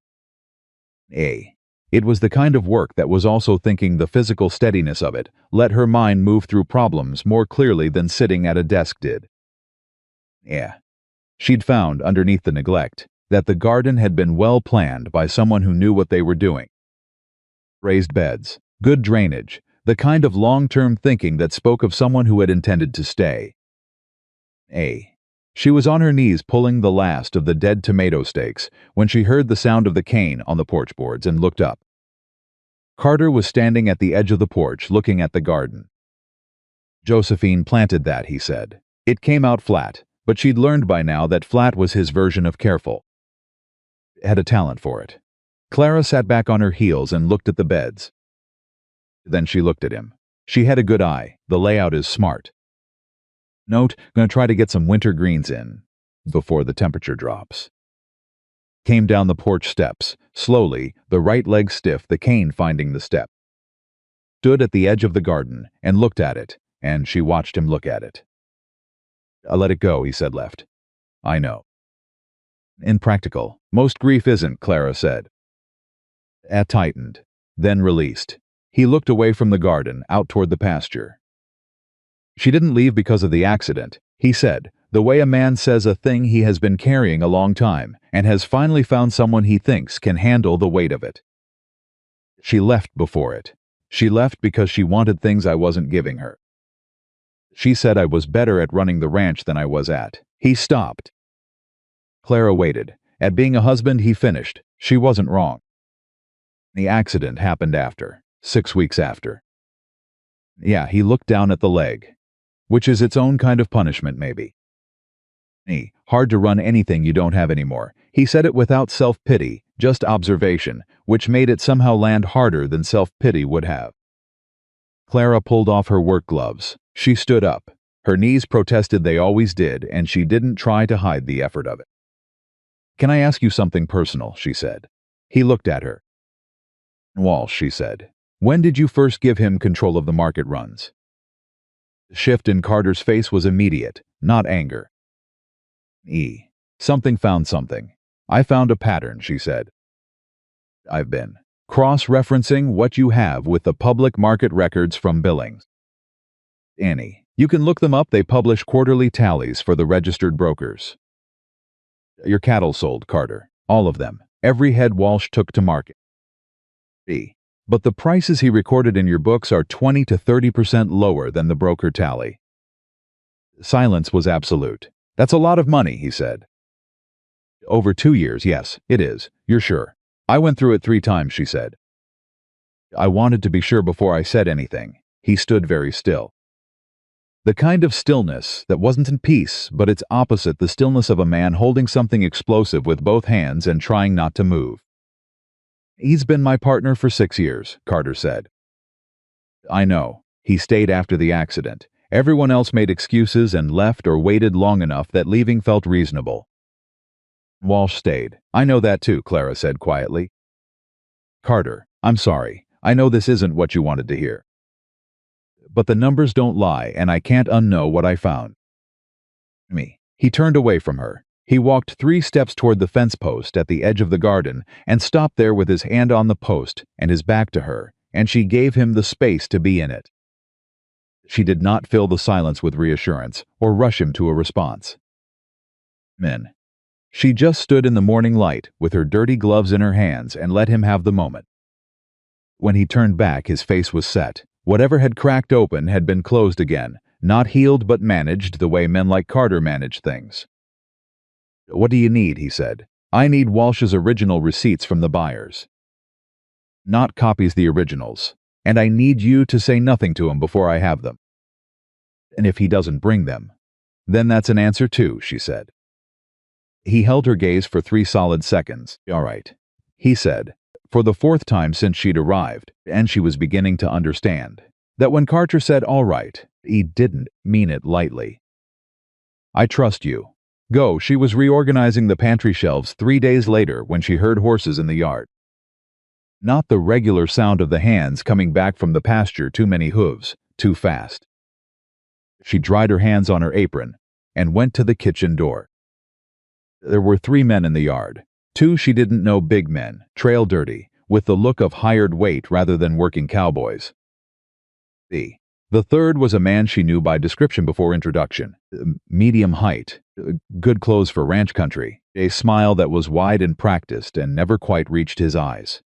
It was the kind of work that was also thinking the physical steadiness of it let her mind move through problems more clearly than sitting at a desk did. She'd found, underneath the neglect, that the garden had been well planned by someone who knew what they were doing. Raised beds, good drainage, the kind of long-term thinking that spoke of someone who had intended to stay. She was on her knees pulling the last of the dead tomato stakes when she heard the sound of the cane on the porch boards and looked up. Carter was standing at the edge of the porch looking at the garden. Josephine planted that, he said. It came out flat, but she'd learned by now that flat was his version of careful. Had a talent for it. Clara sat back on her heels and looked at the beds. Then she looked at him. She had a good eye. The layout is smart. Note, gonna try to get some winter greens in before the temperature drops. Came down the porch steps, slowly, the right leg stiff, the cane finding the step. Stood at the edge of the garden and looked at it, and she watched him look at it. I let it go, he said, left. I know. Impractical. Most grief isn't, Clara said. Tightened, then released. He looked away from the garden, out toward the pasture. She didn't leave because of the accident, he said, the way a man says a thing he has been carrying a long time and has finally found someone he thinks can handle the weight of it. She left before it. She left because she wanted things I wasn't giving her. She said I was better at running the ranch than I was at. He stopped. Clara waited. At being a husband, he finished. She wasn't wrong. The accident happened after, 6 weeks after. He looked down at the leg. Which is its own kind of punishment, maybe. Hard to run anything you don't have anymore. He said it without self-pity, just observation, which made it somehow land harder than self-pity would have. Clara pulled off her work gloves. She stood up. Her knees protested, they always did, and she didn't try to hide the effort of it. Can I ask you something personal, she said. He looked at her. Walsh, she said. When did you first give him control of the market runs? The shift in Carter's face was immediate, not anger. Something found something. I found a pattern, she said. I've been cross-referencing what you have with the public market records from Billings. Annie, you can look them up, they publish quarterly tallies for the registered brokers. Your cattle sold, Carter. All of them. Every head Walsh took to market. But the prices he recorded in your books are 20 to 30% lower than the broker tally. Silence was absolute. That's a lot of money, he said. Over 2 years, yes, it is. You're sure? I went through it 3 times, she said. I wanted to be sure before I said anything. He stood very still. The kind of stillness that wasn't in peace, but its opposite, the stillness of a man holding something explosive with both hands and trying not to move. He's been my partner for 6 years, Carter said. I know. He stayed after the accident, Everyone else made excuses and left or waited long enough that leaving felt reasonable. Walsh stayed. "I know that too," Clara said quietly. "Carter, I'm sorry. I know this isn't what you wanted to hear. But the numbers don't lie, and I can't unknow what I found." Me. He turned away from her. He walked 3 steps toward the fence post at the edge of the garden and stopped there with his hand on the post and his back to her, and she gave him the space to be in it. She did not fill the silence with reassurance or rush him to a response. Men. She just stood in the morning light with her dirty gloves in her hands and let him have the moment. When he turned back, his face was set. Whatever had cracked open had been closed again, not healed but managed the way men like Carter managed things. "What do you need?" he said. "I need Walsh's original receipts from the buyers. Not copies, the originals. And I need you to say nothing to him before I have them." "And if he doesn't bring them?" "Then that's an answer too," she said. He held her gaze for 3 solid seconds. "All right," he said, for the 4th time since she'd arrived, and she was beginning to understand that when Carter said "all right," he didn't mean it lightly. "I trust you. Go." She was reorganizing the pantry shelves 3 days later when she heard horses in the yard. Not the regular sound of the hands coming back from the pasture, too many hooves, too fast. She dried her hands on her apron and went to the kitchen door. There were 3 men in the yard. 2 she didn't know, big men, trail dirty, with the look of hired weight rather than working cowboys. The 3rd was a man she knew by description before introduction. Medium height, good clothes for ranch country, a smile that was wide and practiced and never quite reached his eyes.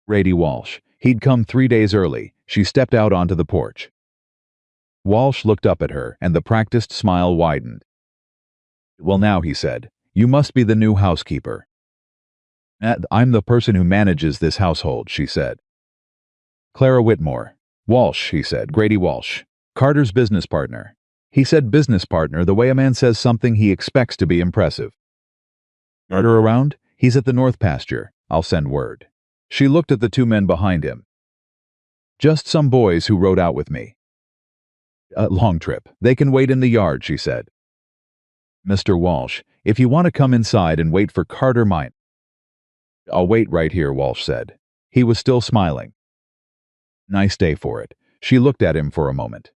Grady Walsh. He'd come 3 days early. She stepped out onto the porch. Walsh looked up at her, and the practiced smile widened. "Well now," he said, "you must be the new housekeeper." "I'm the person who manages this household," she said. "Clara Whitmore." "Walsh," he said. "Grady Walsh. Carter's business partner." He said business partner the way a man says something he expects to be impressive. "Carter around?" "He's at the north pasture. I'll send word." She looked at the 2 men behind him. "Just some boys who rode out with me. A long trip. They can wait in the yard," she said. "Mr. Walsh, if you want to come inside and wait for Carter, mine." "I'll wait right here," Walsh said. He was still smiling. "Nice day for it." She looked at him for a moment.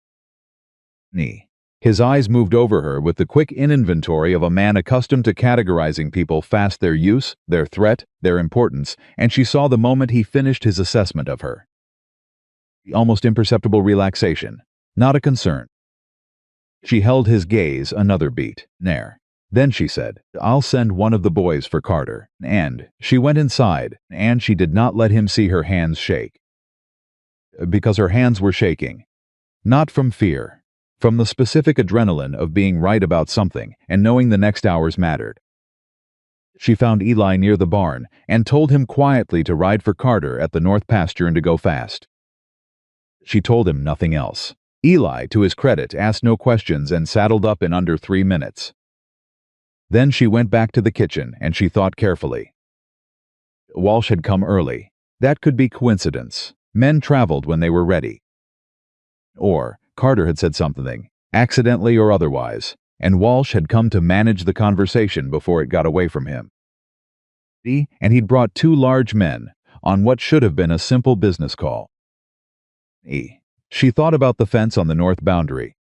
His eyes moved over her with the quick inventory of a man accustomed to categorizing people fast, their use, their threat, their importance, and she saw the moment he finished his assessment of her. The almost imperceptible relaxation, not a concern. She held his gaze another beat. "Nair." Then she said, "I'll send one of the boys for Carter." And she went inside, and she did not let him see her hands shake. Because her hands were shaking. Not from fear. From the specific adrenaline of being right about something and knowing the next hours mattered. She found Eli near the barn and told him quietly to ride for Carter at the north pasture and to go fast. She told him nothing else. Eli, to his credit, asked no questions and saddled up in under 3 minutes. Then she went back to the kitchen and she thought carefully. Walsh had come early. That could be coincidence. Men traveled when they were ready. Or Carter had said something, accidentally or otherwise, and Walsh had come to manage the conversation before it got away from him. And he'd brought 2 large men on what should have been a simple business call. She thought about the fence on the north boundary.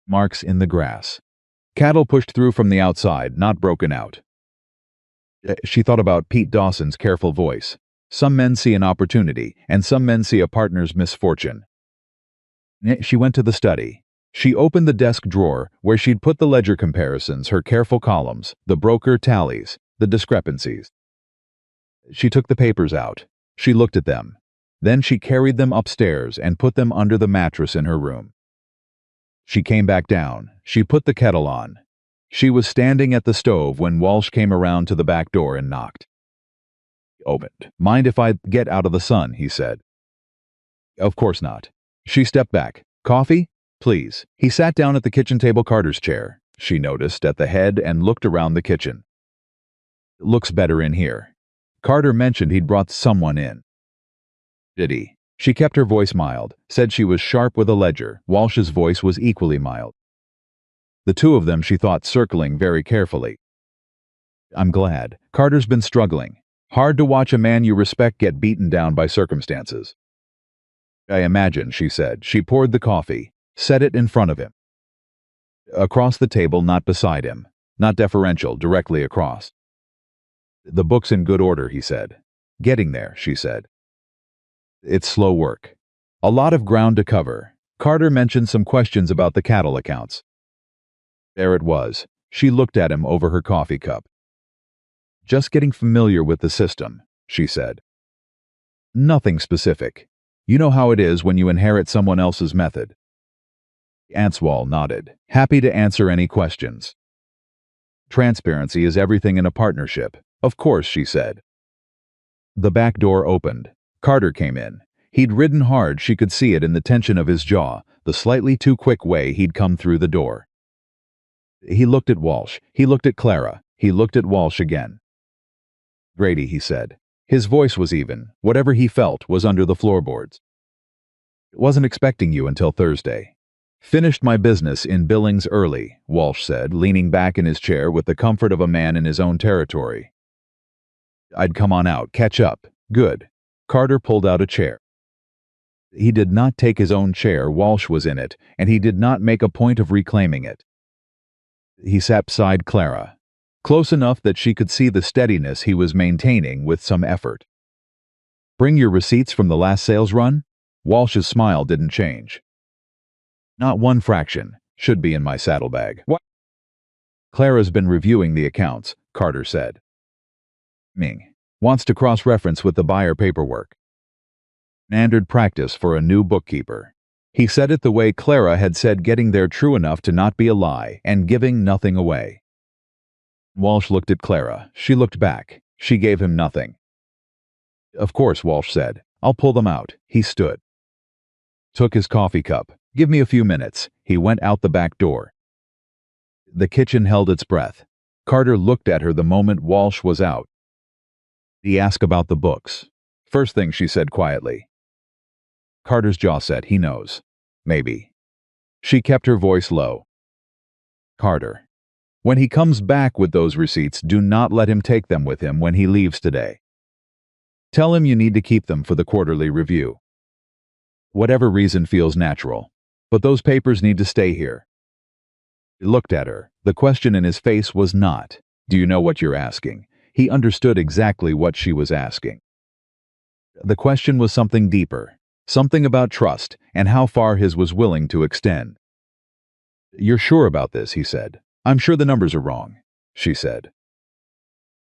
Marks in the grass. Cattle pushed through from the outside, not broken out. She thought about Pete Dawson's careful voice. Some men see an opportunity, and some men see a partner's misfortune. She went to the study. She opened the desk drawer where she'd put the ledger comparisons, her careful columns, the broker tallies, the discrepancies. She took the papers out. She looked at them. Then she carried them upstairs and put them under the mattress in her room. She came back down. She put the kettle on. She was standing at the stove when Walsh came around to the back door and knocked. Opened. "Mind if I get out of the sun?" he said. "Of course not." She stepped back. "Coffee? Please." He sat down at the kitchen table, Carter's chair. She noticed at the head and looked around the kitchen. "Looks better in here." Carter mentioned he'd brought someone in. "Did he?" She kept her voice mild, said she was sharp with a ledger. Walsh's voice was equally mild. The two of them she thought circling very carefully. I'm glad. Carter's been struggling. Hard to watch a man you respect get beaten down by circumstances. I imagine, she said. She poured the coffee, set it in front of him. Across the table, not beside him. Not deferential, directly across. The book's in good order, he said. Getting there, she said. It's slow work. A lot of ground to cover. Carter mentioned some questions about the cattle accounts. There it was. She looked at him over her coffee cup. Just getting familiar with the system, she said. Nothing specific. You know how it is when you inherit someone else's method. Answell nodded, happy to answer any questions. Transparency is everything in a partnership. Of course, she said. The back door opened. Carter came in. He'd ridden hard, she could see it in the tension of his jaw, the slightly too quick way he'd come through the door. He looked at Walsh. He looked at Clara. He looked at Walsh again. Grady, he said. His voice was even. Whatever he felt was under the floorboards. Wasn't expecting you until Thursday. Finished my business in Billings early, Walsh said, leaning back in his chair with the comfort of a man in his own territory. I'd come on out, catch up. Good. Carter pulled out a chair. He did not take his own chair, Walsh was in it, and he did not make a point of reclaiming it. He sat beside Clara, close enough that she could see the steadiness he was maintaining with some effort. Bring your receipts from the last sales run? Walsh's smile didn't change. Not one fraction. Should be in my saddlebag. What? Clara's been reviewing the accounts, Carter said. Ming wants to cross-reference with the buyer paperwork. Standard practice for a new bookkeeper. He said it the way Clara had said, getting there true enough to not be a lie and giving nothing away. Walsh looked at Clara. She looked back. She gave him nothing. Of course, Walsh said. I'll pull them out. He stood. Took his coffee cup. Give me a few minutes. He went out the back door. The kitchen held its breath. Carter looked at her the moment Walsh was out. He asked about the books. First thing, she said quietly. Carter's jaw set. He knows. Maybe. She kept her voice low. Carter. When he comes back with those receipts, do not let him take them with him when he leaves today. Tell him you need to keep them for the quarterly review. Whatever reason feels natural. But those papers need to stay here. He looked at her. The question in his face was not, do you know what you're asking? He understood exactly what she was asking. The question was something deeper, something about trust and how far his was willing to extend. You're sure about this, he said. I'm sure the numbers are wrong, she said.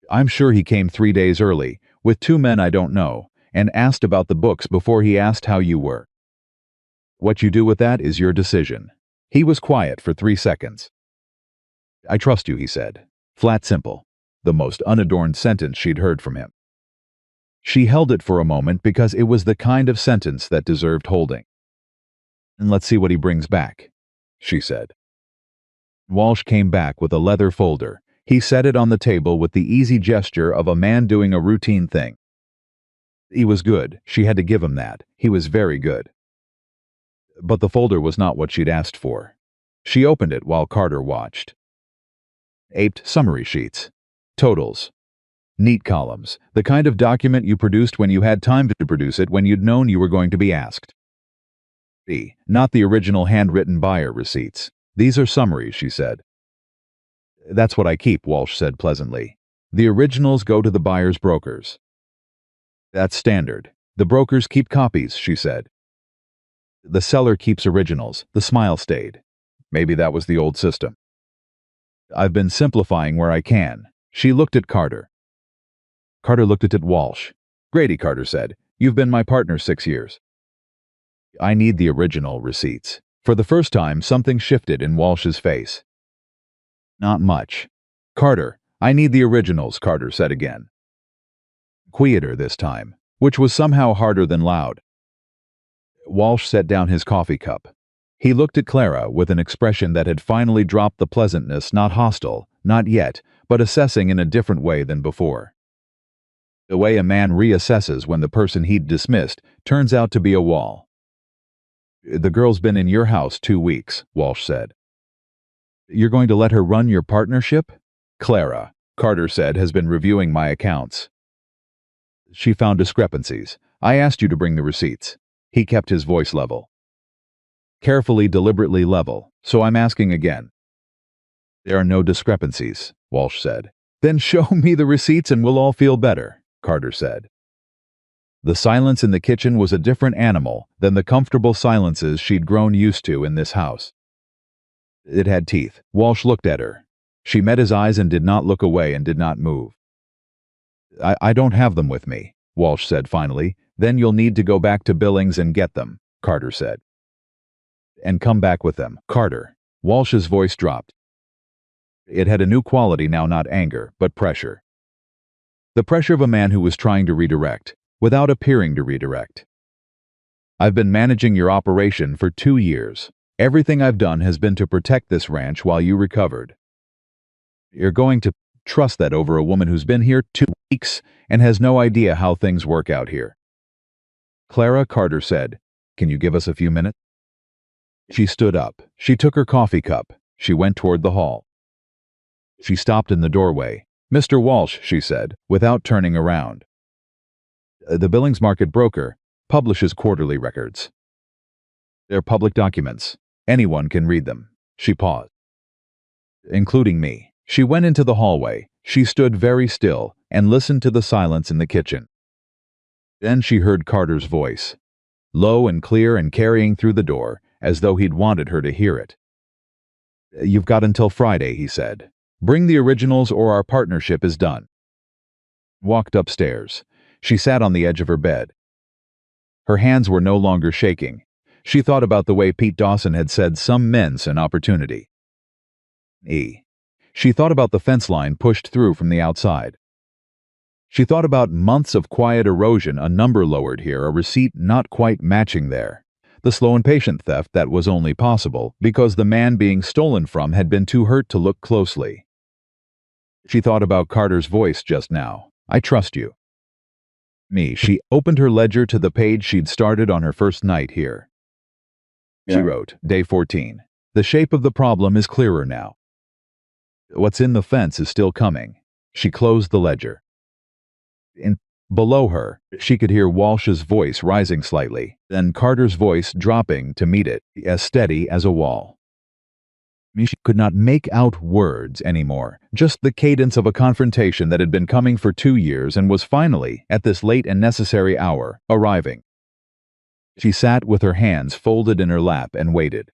I'm sure he came 3 days early, with 2 men I don't know, and asked about the books before he asked how you were. What you do with that is your decision. He was quiet for 3 seconds. I trust you, he said. Flat simple. The most unadorned sentence she'd heard from him. She held it for a moment because it was the kind of sentence that deserved holding. And let's see what he brings back, she said. Walsh came back with a leather folder. He set it on the table with the easy gesture of a man doing a routine thing. He was good. She had to give him that. He was very good. But the folder was not what she'd asked for. She opened it while Carter watched. Aped summary sheets. Totals. Neat columns. The kind of document you produced when you had time to produce it, when you'd known you were going to be asked. B. Not the original handwritten buyer receipts. These are summaries, she said. That's what I keep, Walsh said pleasantly. The originals go to the buyer's brokers. That's standard. The brokers keep copies, she said. The seller keeps originals. The smile stayed. Maybe that was the old system. I've been simplifying where I can. She looked at Carter. Carter looked at Walsh. Grady, Carter said, you've been my partner 6 years. I need the original receipts. For the first time, something shifted in Walsh's face. Not much. Carter, I need the originals, Carter said again. Quieter this time, which was somehow harder than loud. Walsh set down his coffee cup. He looked at Clara with an expression that had finally dropped the pleasantness, not hostile, not yet, but assessing in a different way than before. The way a man reassesses when the person he'd dismissed turns out to be a wall. The girl's been in your house 2 weeks, Walsh said. You're going to let her run your partnership? Clara, Carter said, has been reviewing my accounts. She found discrepancies. I asked you to bring the receipts. He kept his voice level. Carefully, deliberately level, so I'm asking again. There are no discrepancies, Walsh said. Then show me the receipts and we'll all feel better, Carter said. The silence in the kitchen was a different animal than the comfortable silences she'd grown used to in this house. It had teeth. Walsh looked at her. She met his eyes and did not look away and did not move. I don't have them with me, Walsh said finally. Then you'll need to go back to Billings and get them, Carter said. And come back with them, Carter. Walsh's voice dropped. It had a new quality now, not anger, but pressure. The pressure of a man who was trying to redirect, without appearing to redirect. I've been managing your operation for 2 years. Everything I've done has been to protect this ranch while you recovered. You're going to trust that over a woman who's been here 2 weeks and has no idea how things work out here. Clara, Carter said, can you give us a few minutes? She stood up. She took her coffee cup. She went toward the hall. She stopped in the doorway. Mr. Walsh, she said, without turning around. The Billings Market broker publishes quarterly records. They're public documents. Anyone can read them. She paused. Including me. She went into the hallway. She stood very still and listened to the silence in the kitchen. Then she heard Carter's voice, low and clear and carrying through the door, as though he'd wanted her to hear it. You've got until Friday, he said. Bring the originals or our partnership is done. Walked upstairs. She sat on the edge of her bed. Her hands were no longer shaking. She thought about the way Pete Dawson had said some men's an opportunity. She thought about the fence line pushed through from the outside. She thought about months of quiet erosion, a number lowered here, a receipt not quite matching there. The slow and patient theft that was only possible because the man being stolen from had been too hurt to look closely. She thought about Carter's voice just now. I trust you. She opened her ledger to the page she'd started on her first night here. She wrote, Day 14. The shape of the problem is clearer now. What's in the fence is still coming. She closed the ledger. Below her, she could hear Walsh's voice rising slightly, then Carter's voice dropping to meet it, as steady as a wall. She could not make out words anymore, just the cadence of a confrontation that had been coming for 2 years and was finally, at this late and necessary hour, arriving. She sat with her hands folded in her lap and waited.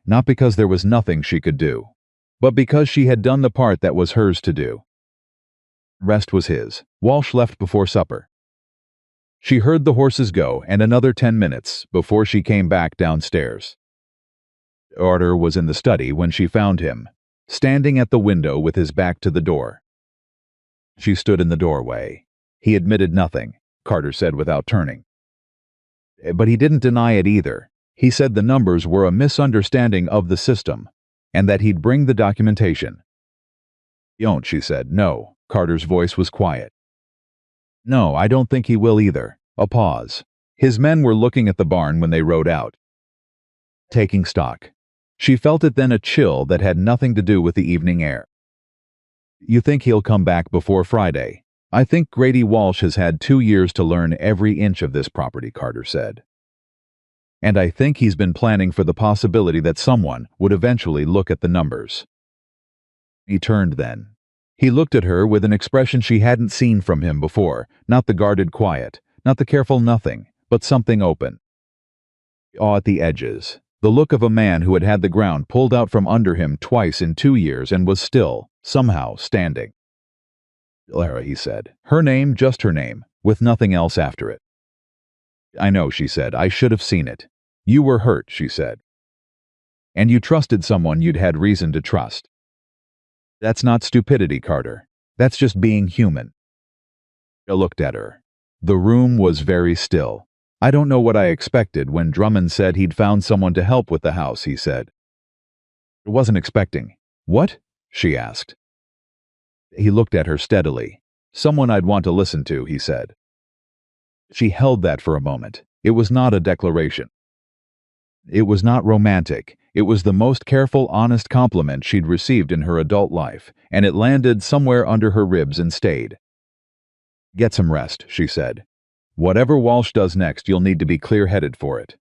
Not because there was nothing she could do, but because she had done the part that was hers to do. Rest was his. Walsh left before supper. She heard the horses go and another 10 minutes before she came back downstairs. Carter was in the study when she found him, standing at the window with his back to the door. She stood in the doorway. He admitted nothing, Carter said without turning. But he didn't deny it either. He said the numbers were a misunderstanding of the system, and that he'd bring the documentation. Don't, she said. No. Carter's voice was quiet. No, I don't think he will either. A pause. His men were looking at the barn when they rode out. Taking stock. She felt it then, a chill that had nothing to do with the evening air. You think he'll come back before Friday? I think Grady Walsh has had 2 years to learn every inch of this property, Carter said. And I think he's been planning for the possibility that someone would eventually look at the numbers. He turned then. He looked at her with an expression she hadn't seen from him before, not the guarded quiet, not the careful nothing, but something open. Awe at the edges, the look of a man who had had the ground pulled out from under him twice in 2 years and was still, somehow, standing. Clara, he said. Her name, just her name, with nothing else after it. I know, she said. I should have seen it. You were hurt, she said. And you trusted someone you'd had reason to trust. That's not stupidity, Carter. That's just being human. I looked at her. The room was very still. I don't know what I expected when Drummond said he'd found someone to help with the house, he said. I wasn't expecting. What? She asked. He looked at her steadily. Someone I'd want to listen to, he said. She held that for a moment. It was not a declaration. It was not romantic. It was the most careful, honest compliment she'd received in her adult life, and it landed somewhere under her ribs and stayed. Get some rest, she said. Whatever Walsh does next, you'll need to be clear-headed for it.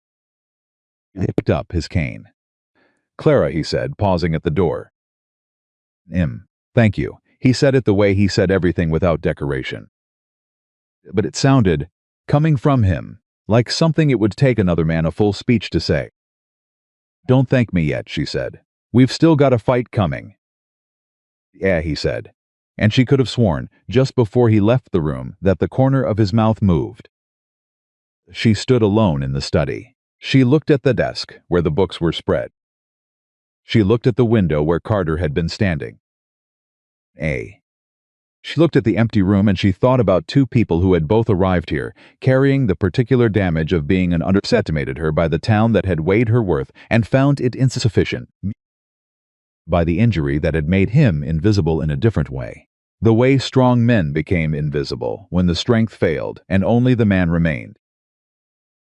He picked up his cane. Clara, he said, pausing at the door. Thank you. He said it the way he said everything without decoration. But it sounded, coming from him, like something it would take another man a full speech to say. Don't thank me yet, she said. We've still got a fight coming. Yeah, he said. And she could have sworn, just before he left the room, that the corner of his mouth moved. She stood alone in the study. She looked at the desk, where the books were spread. She looked at the window where Carter had been standing. She looked at the empty room and she thought about two people who had both arrived here, carrying the particular damage of being underestimated her by the town that had weighed her worth and found it insufficient, by the injury that had made him invisible in a different way. The way strong men became invisible when the strength failed and only the man remained.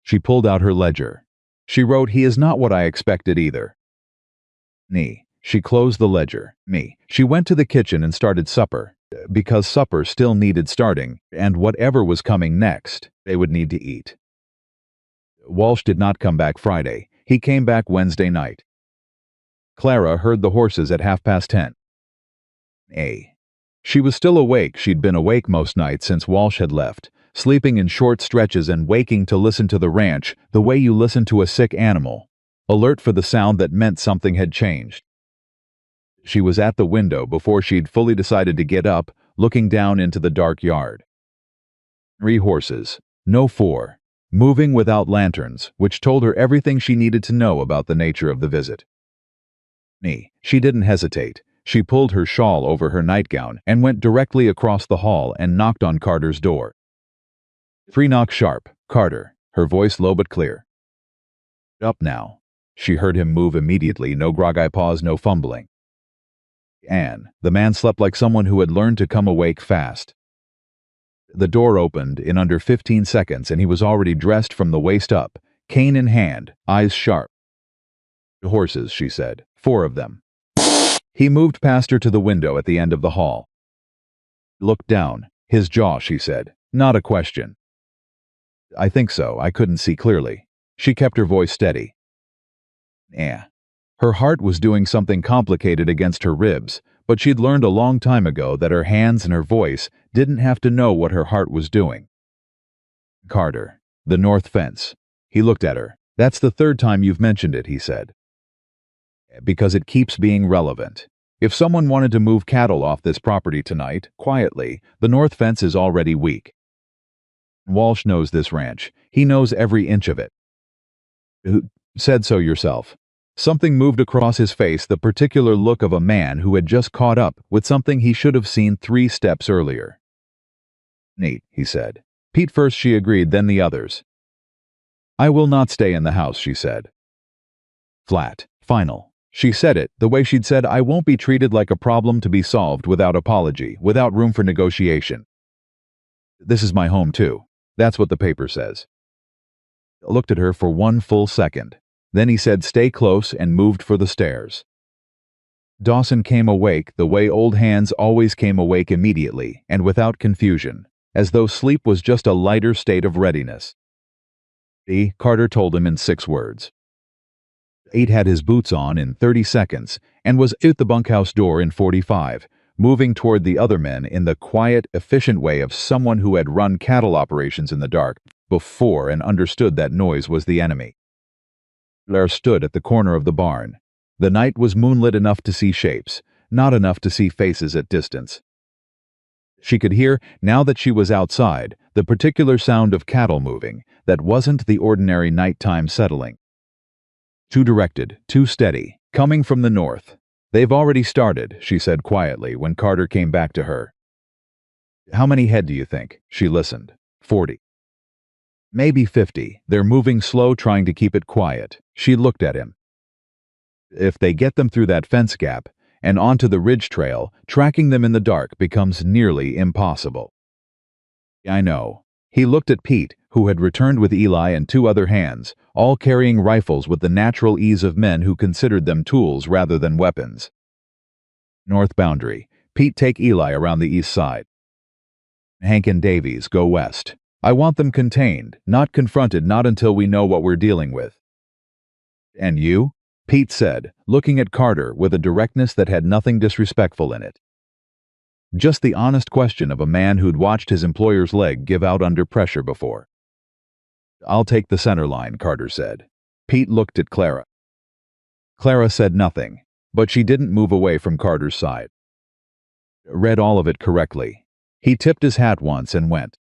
She pulled out her ledger. She wrote, "He is not what I expected either." She closed the ledger. She went to the kitchen and started supper, because supper still needed starting, and whatever was coming next, they would need to eat. Walsh did not come back Friday. He came back Wednesday night. Clara heard the horses at 10:30. She was still awake. She'd been awake most nights since Walsh had left, sleeping in short stretches and waking to listen to the ranch the way you listen to a sick animal, alert for the sound that meant something had changed. She was at the window before she'd fully decided to get up, looking down into the dark yard. 3 horses, no 4, moving without lanterns, which told her everything she needed to know about the nature of the visit. She didn't hesitate. She pulled her shawl over her nightgown and went directly across the hall and knocked on Carter's door. 3 knocks sharp. Carter, her voice low but clear. Up now. She heard him move immediately, no groggy pause, no fumbling. The man slept like someone who had learned to come awake fast. The door opened in under 15 seconds and he was already dressed from the waist up, cane in hand, eyes sharp. Horses, she said, 4 of them. He moved past her to the window at the end of the hall. Looked down, his jaw, she said, not a question. I think so, I couldn't see clearly. She kept her voice steady. Her heart was doing something complicated against her ribs, but she'd learned a long time ago that her hands and her voice didn't have to know what her heart was doing. Carter, the north fence. He looked at her. That's the 3rd time you've mentioned it, he said. Because it keeps being relevant. If someone wanted to move cattle off this property tonight, quietly, the north fence is already weak. Walsh knows this ranch. He knows every inch of it. Who said so yourself? Something moved across his face, the particular look of a man who had just caught up with something he should have seen 3 steps earlier. Neat, he said. Pete first, she agreed, then the others. I will not stay in the house, she said. Flat, final. She said it the way she'd said, I won't be treated like a problem to be solved without apology, without room for negotiation. This is my home too. That's what the paper says. Looked at her for 1 full second. Then he said, stay close, and moved for the stairs. Dawson came awake the way old hands always came awake immediately and without confusion, as though sleep was just a lighter state of readiness. Carter told him in 6 words. 8 had his boots on in 30 seconds and was at the bunkhouse door in 45, moving toward the other men in the quiet, efficient way of someone who had run cattle operations in the dark before and understood that noise was the enemy. Blair stood at the corner of the barn. The night was moonlit enough to see shapes, not enough to see faces at distance. She could hear, now that she was outside, the particular sound of cattle moving that wasn't the ordinary nighttime settling. Too directed, too steady, coming from the north. They've already started, she said quietly when Carter came back to her. How many head do you think? She listened. 40. Maybe 50. They're moving slow, trying to keep it quiet. She looked at him. If they get them through that fence gap, and onto the ridge trail, tracking them in the dark becomes nearly impossible. I know. He looked at Pete, who had returned with Eli and 2 other hands, all carrying rifles with the natural ease of men who considered them tools rather than weapons. North boundary. Pete, take Eli around the east side. Hank and Davies, go west. I want them contained, not confronted, not until we know what we're dealing with. And you? Pete said, looking at Carter with a directness that had nothing disrespectful in it. Just the honest question of a man who'd watched his employer's leg give out under pressure before. I'll take the center line, Carter said. Pete looked at Clara. Clara said nothing, but she didn't move away from Carter's side. Read all of it correctly. He tipped his hat once and went.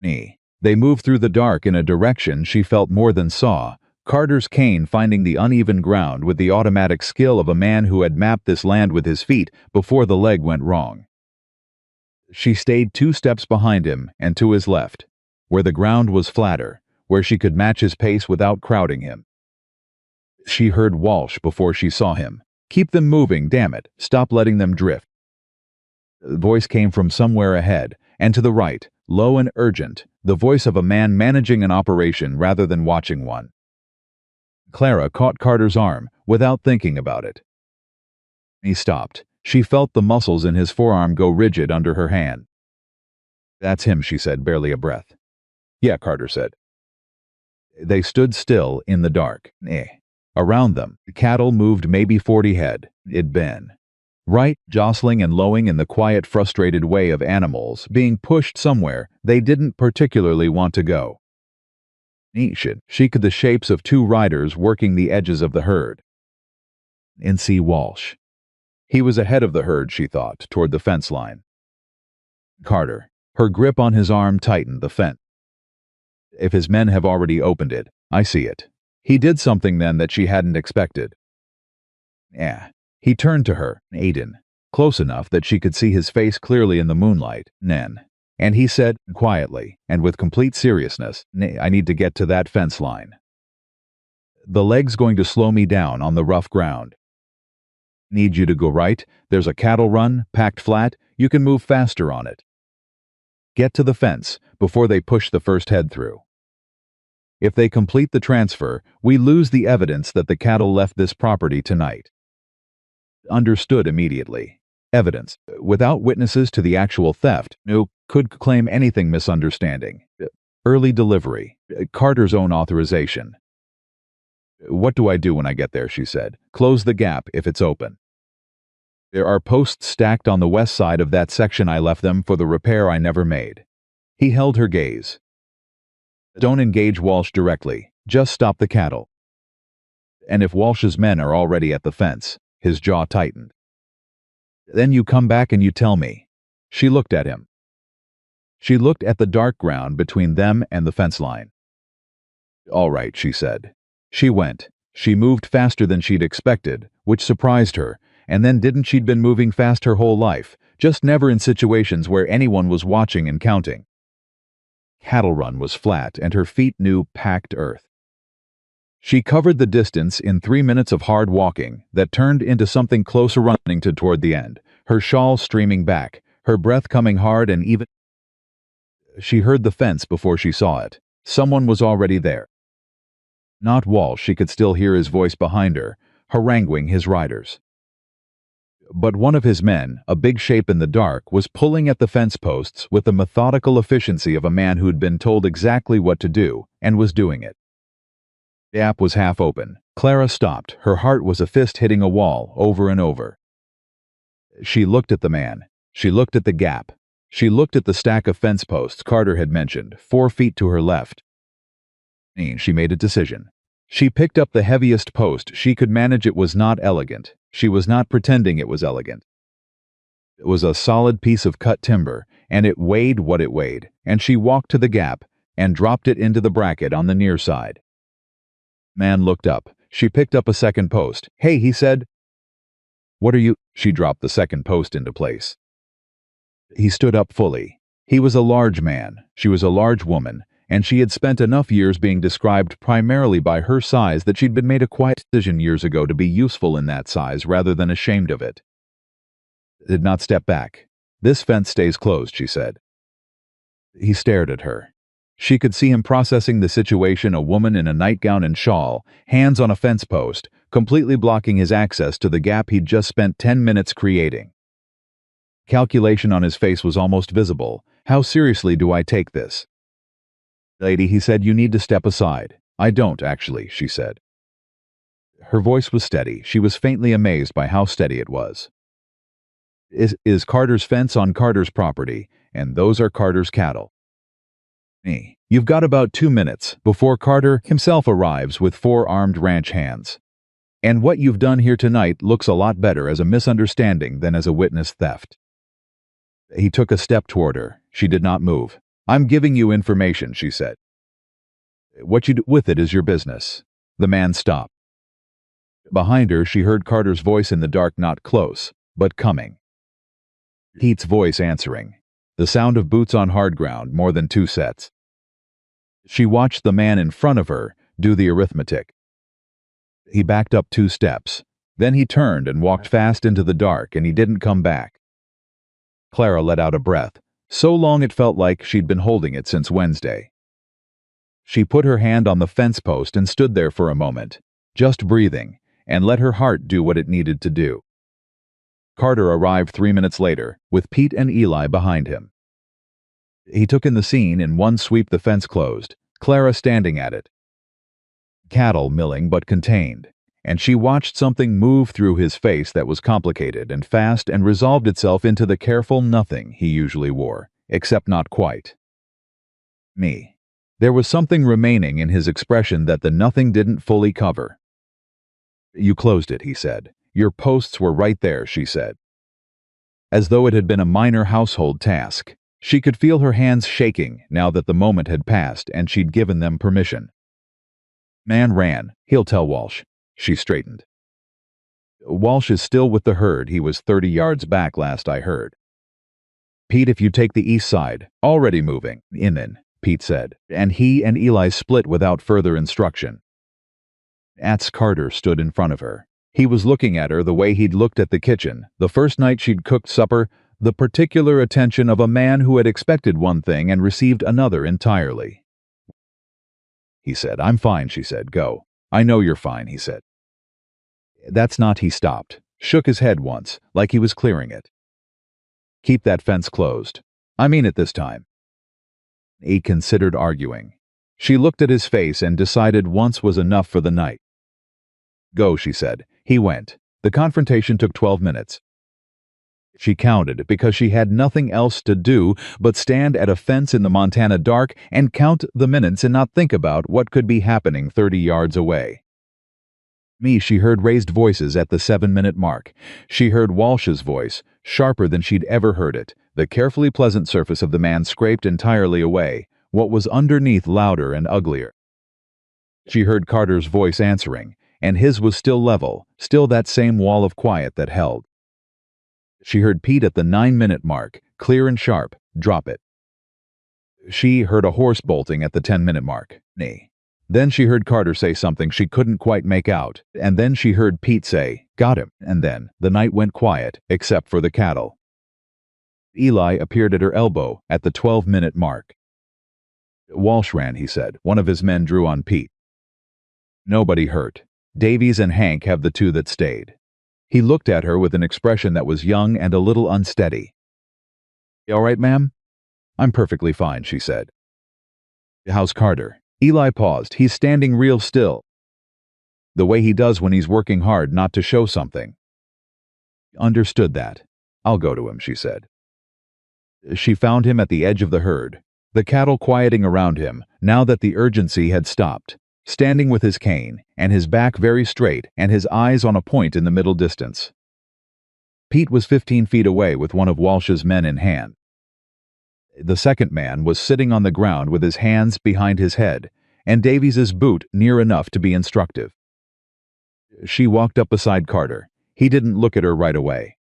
They moved through the dark in a direction she felt more than saw, Carter's cane finding the uneven ground with the automatic skill of a man who had mapped this land with his feet before the leg went wrong. She stayed 2 steps behind him and to his left, where the ground was flatter, where she could match his pace without crowding him. She heard Walsh before she saw him. Keep them moving, damn it, stop letting them drift. The voice came from somewhere ahead, and to the right, low and urgent, the voice of a man managing an operation rather than watching one. Clara caught Carter's arm, without thinking about it. He stopped. She felt the muscles in his forearm go rigid under her hand. That's him, she said, barely a breath. Yeah, Carter said. They stood still in the dark. Around them, cattle moved maybe 40 head. It'd been. Right, jostling and lowing in the quiet, frustrated way of animals, being pushed somewhere they didn't particularly want to go. She could the shapes of 2 riders working the edges of the herd. N.C. Walsh. He was ahead of the herd, she thought, toward the fence line. Carter. Her grip on his arm tightened the fence. If his men have already opened it, I see it. He did something then that she hadn't expected. He turned to her, Aiden, close enough that she could see his face clearly in the moonlight, Nen. And he said, quietly, and with complete seriousness, I need to get to that fence line. The leg's going to slow me down on the rough ground. Need you to go right. There's a cattle run, packed flat. You can move faster on it. Get to the fence before they push the first head through. If they complete the transfer, we lose the evidence that the cattle left this property tonight. Understood immediately. Evidence, without witnesses to the actual theft, no could claim anything misunderstanding. Early delivery, Carter's own authorization. What do I do when I get there, she said. Close the gap if it's open. There are posts stacked on the west side of that section. I left them for the repair I never made. He held her gaze. Don't engage Walsh directly, just stop the cattle. And if Walsh's men are already at the fence, his jaw tightened. Then you come back and you tell me. She looked at him. She looked at the dark ground between them and the fence line. All right, she said. She went. She moved faster than she'd expected, which surprised her, and then didn't she'd been moving fast her whole life, just never in situations where anyone was watching and counting. Cattle run was flat, and her feet knew packed earth. She covered the distance in 3 minutes of hard walking that turned into something closer running to toward the end, her shawl streaming back, her breath coming hard and even. She heard the fence before she saw it. Someone was already there. Not Walsh, she could still hear his voice behind her, haranguing his riders. But one of his men, a big shape in the dark, was pulling at the fence posts with the methodical efficiency of a man who'd been told exactly what to do, and was doing it. The gap was half open. Clara stopped. Her heart was a fist hitting a wall, over and over. She looked at the man. She looked at the gap. She looked at the stack of fence posts Carter had mentioned, 4 feet to her left. She made a decision. She picked up the heaviest post she could manage. It was not elegant. She was not pretending it was elegant. It was a solid piece of cut timber, and it weighed what it weighed, and she walked to the gap and dropped it into the bracket on the near side. Man looked up. She picked up a second post. Hey, he said. What are you? She dropped the second post into place. He stood up fully. He was a large man. She was a large woman, and she had spent enough years being described primarily by her size that she'd been made a quiet decision years ago to be useful in that size rather than ashamed of it. Did not step back. "This fence stays closed," she said. He stared at her. She could see him processing the situation, a woman in a nightgown and shawl, hands on a fence post, completely blocking his access to the gap he'd just spent 10 minutes creating. Calculation on his face was almost visible. "How seriously do I take this?" "Lady," he said, "you need to step aside." "I don't, actually," she said. Her voice was steady. She was faintly amazed by how steady it was. Is Carter's fence on Carter's property, and those are Carter's cattle. You've got about 2 minutes before Carter himself arrives with 4 armed ranch hands. And what you've done here tonight looks a lot better as a misunderstanding than as a witness theft." He took a step toward her. She did not move. "I'm giving you information," she said. "What you do with it is your business." The man stopped. Behind her, she heard Carter's voice in the dark, not close, but coming. Pete's voice answering. The sound of boots on hard ground, more than 2 sets. She watched the man in front of her do the arithmetic. He backed up 2 steps. Then he turned and walked fast into the dark, and he didn't come back. Clara let out a breath. So long it felt like she'd been holding it since Wednesday. She put her hand on the fence post and stood there for a moment, just breathing, and let her heart do what it needed to do. Carter arrived 3 minutes later, with Pete and Eli behind him. He took in the scene in one sweep. The fence closed, Clara standing at it. Cattle milling but contained, and she watched something move through his face that was complicated and fast and resolved itself into the careful nothing he usually wore, except not quite. Me. There was something remaining in his expression that the nothing didn't fully cover. "You closed it," he said. "Your posts were right there," she said. As though it had been a minor household task, she could feel her hands shaking now that the moment had passed and she'd given them permission. "Man ran. He'll tell Walsh." She straightened. "Walsh is still with the herd. He was 30 yards back last I heard." "Pete, if you take the east side, already moving." "In," Pete said, and he and Eli split without further instruction. Carter stood in front of her. He was looking at her the way he'd looked at the kitchen, the first night she'd cooked supper, the particular attention of a man who had expected one thing and received another entirely. He said, "I'm fine," she said. "Go." "I know you're fine," he said. "That's not." He stopped, shook his head once, like he was clearing it. "Keep that fence closed. I mean it this time." He considered arguing. She looked at his face and decided once was enough for the night. "Go," she said. He went. The confrontation took 12 minutes. She counted because she had nothing else to do but stand at a fence in the Montana dark and count the minutes and not think about what could be happening 30 yards away. She heard raised voices at the 7-minute mark. She heard Walsh's voice, sharper than she'd ever heard it. The carefully pleasant surface of the man scraped entirely away, what was underneath louder and uglier. She heard Carter's voice answering, and his was still level, still that same wall of quiet that held. She heard Pete at the 9-minute mark, clear and sharp, drop it. She heard a horse bolting at the 10-minute mark. Then she heard Carter say something she couldn't quite make out, and then she heard Pete say, "Got him," and then the night went quiet, except for the cattle. Eli appeared at her elbow at the 12-minute mark. "Walsh ran," he said. One of his men drew on Pete. "Nobody hurt. Davies and Hank have the 2 that stayed." He looked at her with an expression that was young and a little unsteady. "You all right, ma'am?" "I'm perfectly fine," she said. "How's Carter?" Eli paused. "He's standing real still. The way he does when he's working hard not to show something." "Understood that. I'll go to him," she said. She found him at the edge of the herd, the cattle quieting around him now that the urgency had stopped, standing with his cane and his back very straight and his eyes on a point in the middle distance. Pete was 15 feet away with one of Walsh's men in hand. The second man was sitting on the ground with his hands behind his head, and Davies's boot near enough to be instructive. She walked up beside Carter. He didn't look at her right away.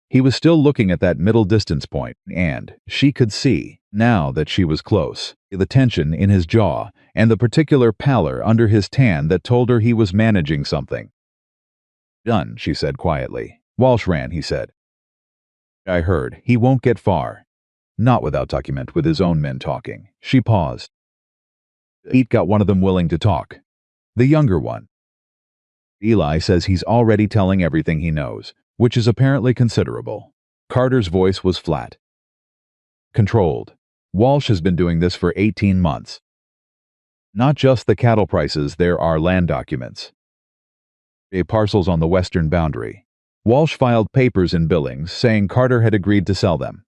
He was still looking at that middle distance point, and she could see Now that she was close, the tension in his jaw and the particular pallor under his tan that told her he was managing something. "Done," she said quietly. "Walsh ran," he said. "I heard. He won't get far." "Not without document, with his own men talking." She paused. "Pete got one of them willing to talk. The younger one. Eli says he's already telling everything he knows, which is apparently considerable." Carter's voice was flat. "Controlled. Walsh has been doing this for 18 months. Not just the cattle prices, there are land documents. Parcels on the western boundary. Walsh filed papers in Billings saying Carter had agreed to sell them.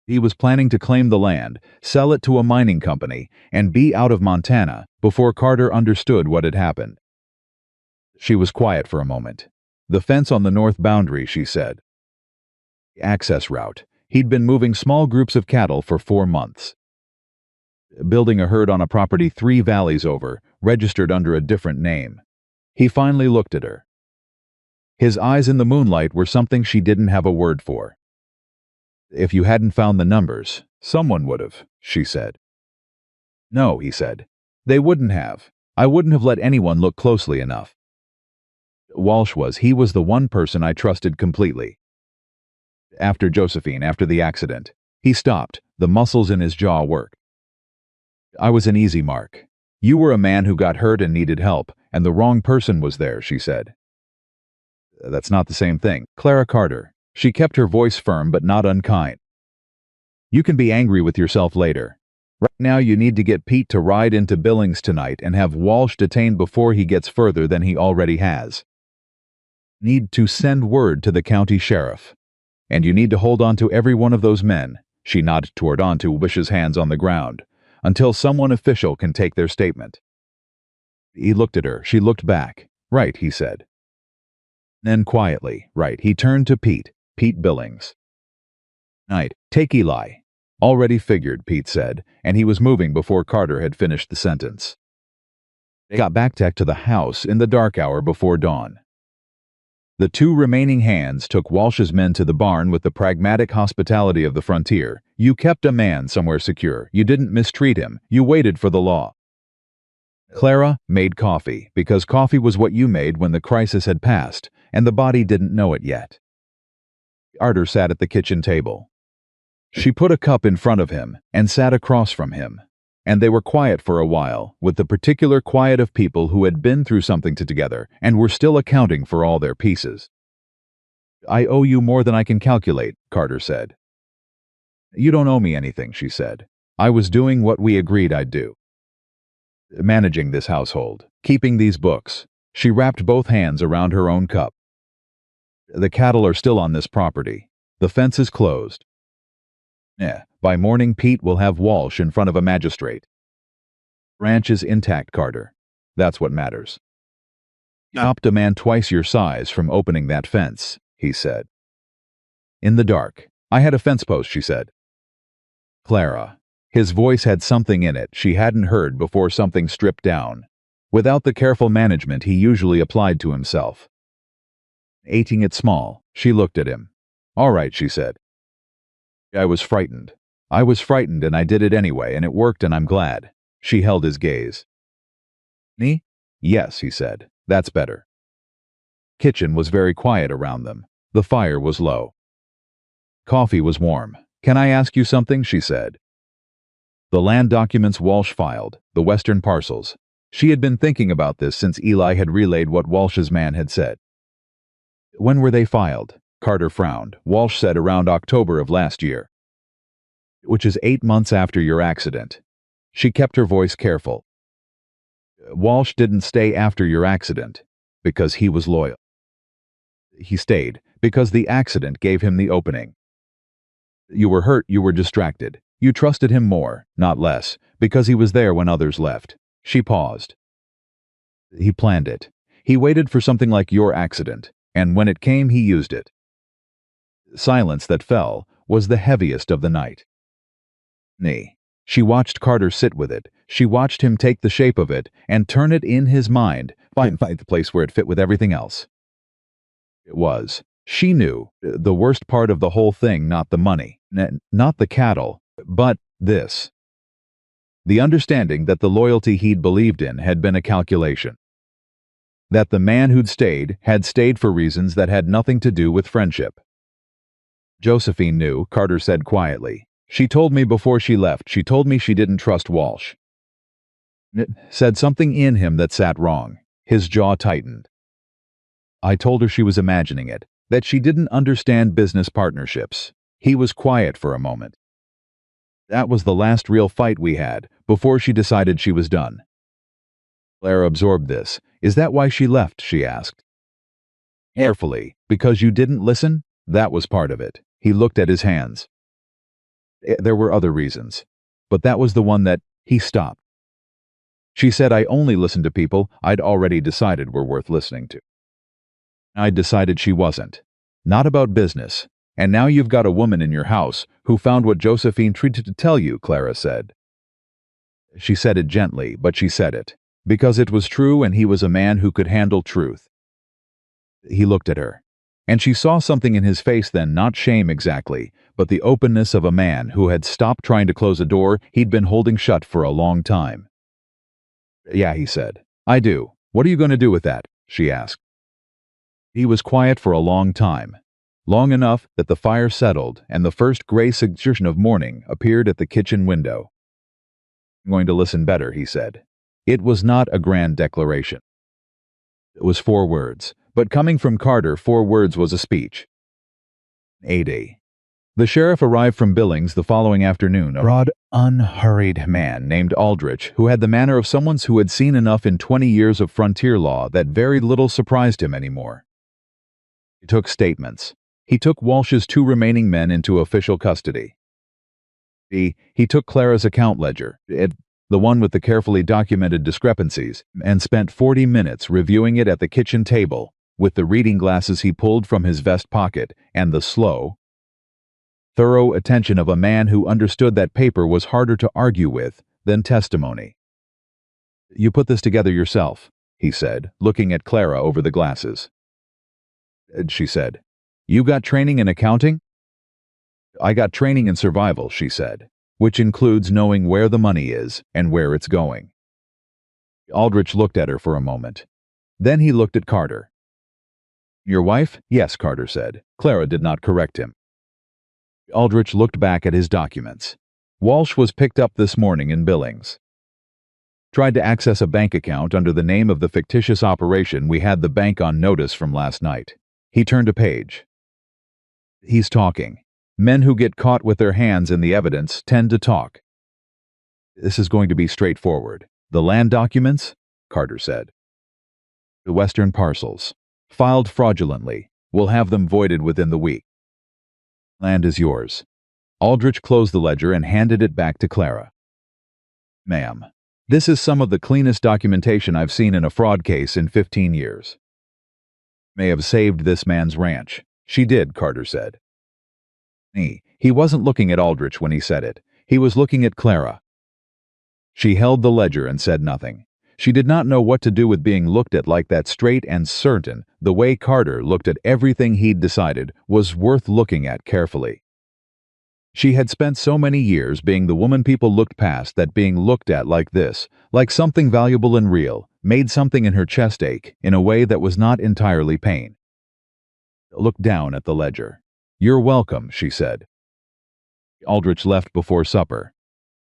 He was planning to claim the land, sell it to a mining company, and be out of Montana before Carter understood what had happened." She was quiet for a moment. "The fence on the north boundary," she said. "Access route. He'd been moving small groups of cattle for 4 months. Building a herd on a property 3 valleys over, registered under a different name." He finally looked at her. His eyes in the moonlight were something she didn't have a word for. "If you hadn't found the numbers, someone would have," she said. "No," he said. "They wouldn't have. I wouldn't have let anyone look closely enough. Walsh was. He was the one person I trusted completely. After Josephine, after the accident." He stopped, the muscles in his jaw worked. "I was an easy mark. You were a man who got hurt and needed help, and the wrong person was there," she said. "That's not the same thing. Clara Carter." She kept her voice firm but not unkind. "You can be angry with yourself later. Right now you need to get Pete to ride into Billings tonight and have Walsh detained before he gets further than he already has. Need to send word to the county sheriff. And you need to hold on to every one of those men," she nodded toward onto Wish's hands on the ground, "until someone official can take their statement." He looked at her. She looked back. "Right," he said. Then quietly, "Right." He turned to Pete Billings. "Night. Take Eli." "Already figured," Pete said, and he was moving before Carter had finished the sentence. They got back to the house in the dark hour before dawn. The 2 remaining hands took Walsh's men to the barn with the pragmatic hospitality of the frontier. You kept a man somewhere secure. You didn't mistreat him. You waited for the law. Clara made coffee, because coffee was what you made when the crisis had passed, and the body didn't know it yet. Carter sat at the kitchen table. She put a cup in front of him and sat across from him, and they were quiet for a while, with the particular quiet of people who had been through something together and were still accounting for all their pieces. "I owe you more than I can calculate," Carter said. "You don't owe me anything," she said. "I was doing what we agreed I'd do. Managing this household, keeping these books." She wrapped both hands around her own cup. "The cattle are still on this property. The fence is closed. By morning Pete will have Walsh in front of a magistrate. Ranch is intact, Carter. That's what matters. Stopped a man twice your size from opening that fence," he said. "In the dark. I had a fence post," she said. "Clara." His voice had something in it she hadn't heard before, something stripped down, without the careful management he usually applied to himself. Eating it small, she looked at him. "All right," she said. I was frightened and I did it anyway, and it worked and I'm glad." She held his gaze. "Me?" "Yes," he said. "That's better." Kitchen was very quiet around them. The fire was low. Coffee was warm. "Can I ask you something?" she said. The land documents Walsh filed, the western parcels. She had been thinking about this since Eli had relayed what Walsh's man had said. "When were they filed?" Carter frowned. "Walsh said around October of last year. Which is 8 months after your accident." She kept her voice careful. "Walsh didn't stay after your accident because he was loyal. He stayed because the accident gave him the opening. You were hurt, you were distracted. You trusted him more, not less, because he was there when others left." She paused. "He planned it. He waited for something like your accident, and when it came he used it." Silence that fell was the heaviest of the night. She watched Carter sit with it. She watched him take the shape of it and turn it in his mind, find the place where it fit with everything else. It was, she knew, the worst part of the whole thing, not the money, not the cattle, But this. The understanding that the loyalty he'd believed in had been a calculation. That the man who'd stayed had stayed for reasons that had nothing to do with friendship. Josephine knew, Carter said quietly. She told me before she left. She told me she didn't trust Walsh. It said something in him that sat wrong. His jaw tightened. I told her she was imagining it, that she didn't understand business partnerships. He was quiet for a moment. That was the last real fight we had, before she decided she was done. Claire absorbed this. Is that why she left? She asked. Carefully. Because you didn't listen? That was part of it. He looked at his hands. There were other reasons. But that was the one that he stopped. She said I only listened to people I'd already decided were worth listening to. I'd decided she wasn't. Not about business. And now you've got a woman in your house who found what Josephine tried to tell you, Clara said. She said it gently, but she said it. Because it was true and he was a man who could handle truth. He looked at her. And she saw something in his face then, not shame exactly, but the openness of a man who had stopped trying to close a door he'd been holding shut for a long time. Yeah, he said. I do. What are you going to do with that? She asked. He was quiet for a long time. Long enough that the fire settled and the first gray suggestion of morning appeared at the kitchen window. I'm going to listen better, he said. It was not a grand declaration. It was 4 words, but coming from Carter, 4 words was a speech. A. The sheriff arrived from Billings the following afternoon, a broad, unhurried man named Aldrich, who had the manner of someone who had seen enough in 20 years of frontier law that very little surprised him anymore. He took statements. He took Walsh's 2 remaining men into official custody. He took Clara's account ledger, the one with the carefully documented discrepancies, and spent 40 minutes reviewing it at the kitchen table, with the reading glasses he pulled from his vest pocket and the slow, thorough attention of a man who understood that paper was harder to argue with than testimony. You put this together yourself, he said, looking at Clara over the glasses. She said, You got training in accounting? I got training in survival, she said, which includes knowing where the money is and where it's going. Aldrich looked at her for a moment. Then he looked at Carter. Your wife? Yes, Carter said. Clara did not correct him. Aldrich looked back at his documents. Walsh was picked up this morning in Billings. Tried to access a bank account under the name of the fictitious operation we had the bank on notice from last night. He turned a page. He's talking. Men who get caught with their hands in the evidence tend to talk. This is going to be straightforward. The land documents? Carter said. The western parcels. Filed fraudulently. We'll have them voided within the week. Land is yours. Aldrich closed the ledger and handed it back to Clara. Ma'am, this is some of the cleanest documentation I've seen in a fraud case in 15 years. May have saved this man's ranch. She did, Carter said. He wasn't looking at Aldrich when he said it. He was looking at Clara. She held the ledger and said nothing. She did not know what to do with being looked at like that, straight and certain. The way Carter looked at everything he'd decided was worth looking at carefully. She had spent so many years being the woman people looked past that being looked at like this, like something valuable and real, made something in her chest ache in a way that was not entirely pain. Looked down at the ledger. You're welcome, she said. Aldrich left before supper.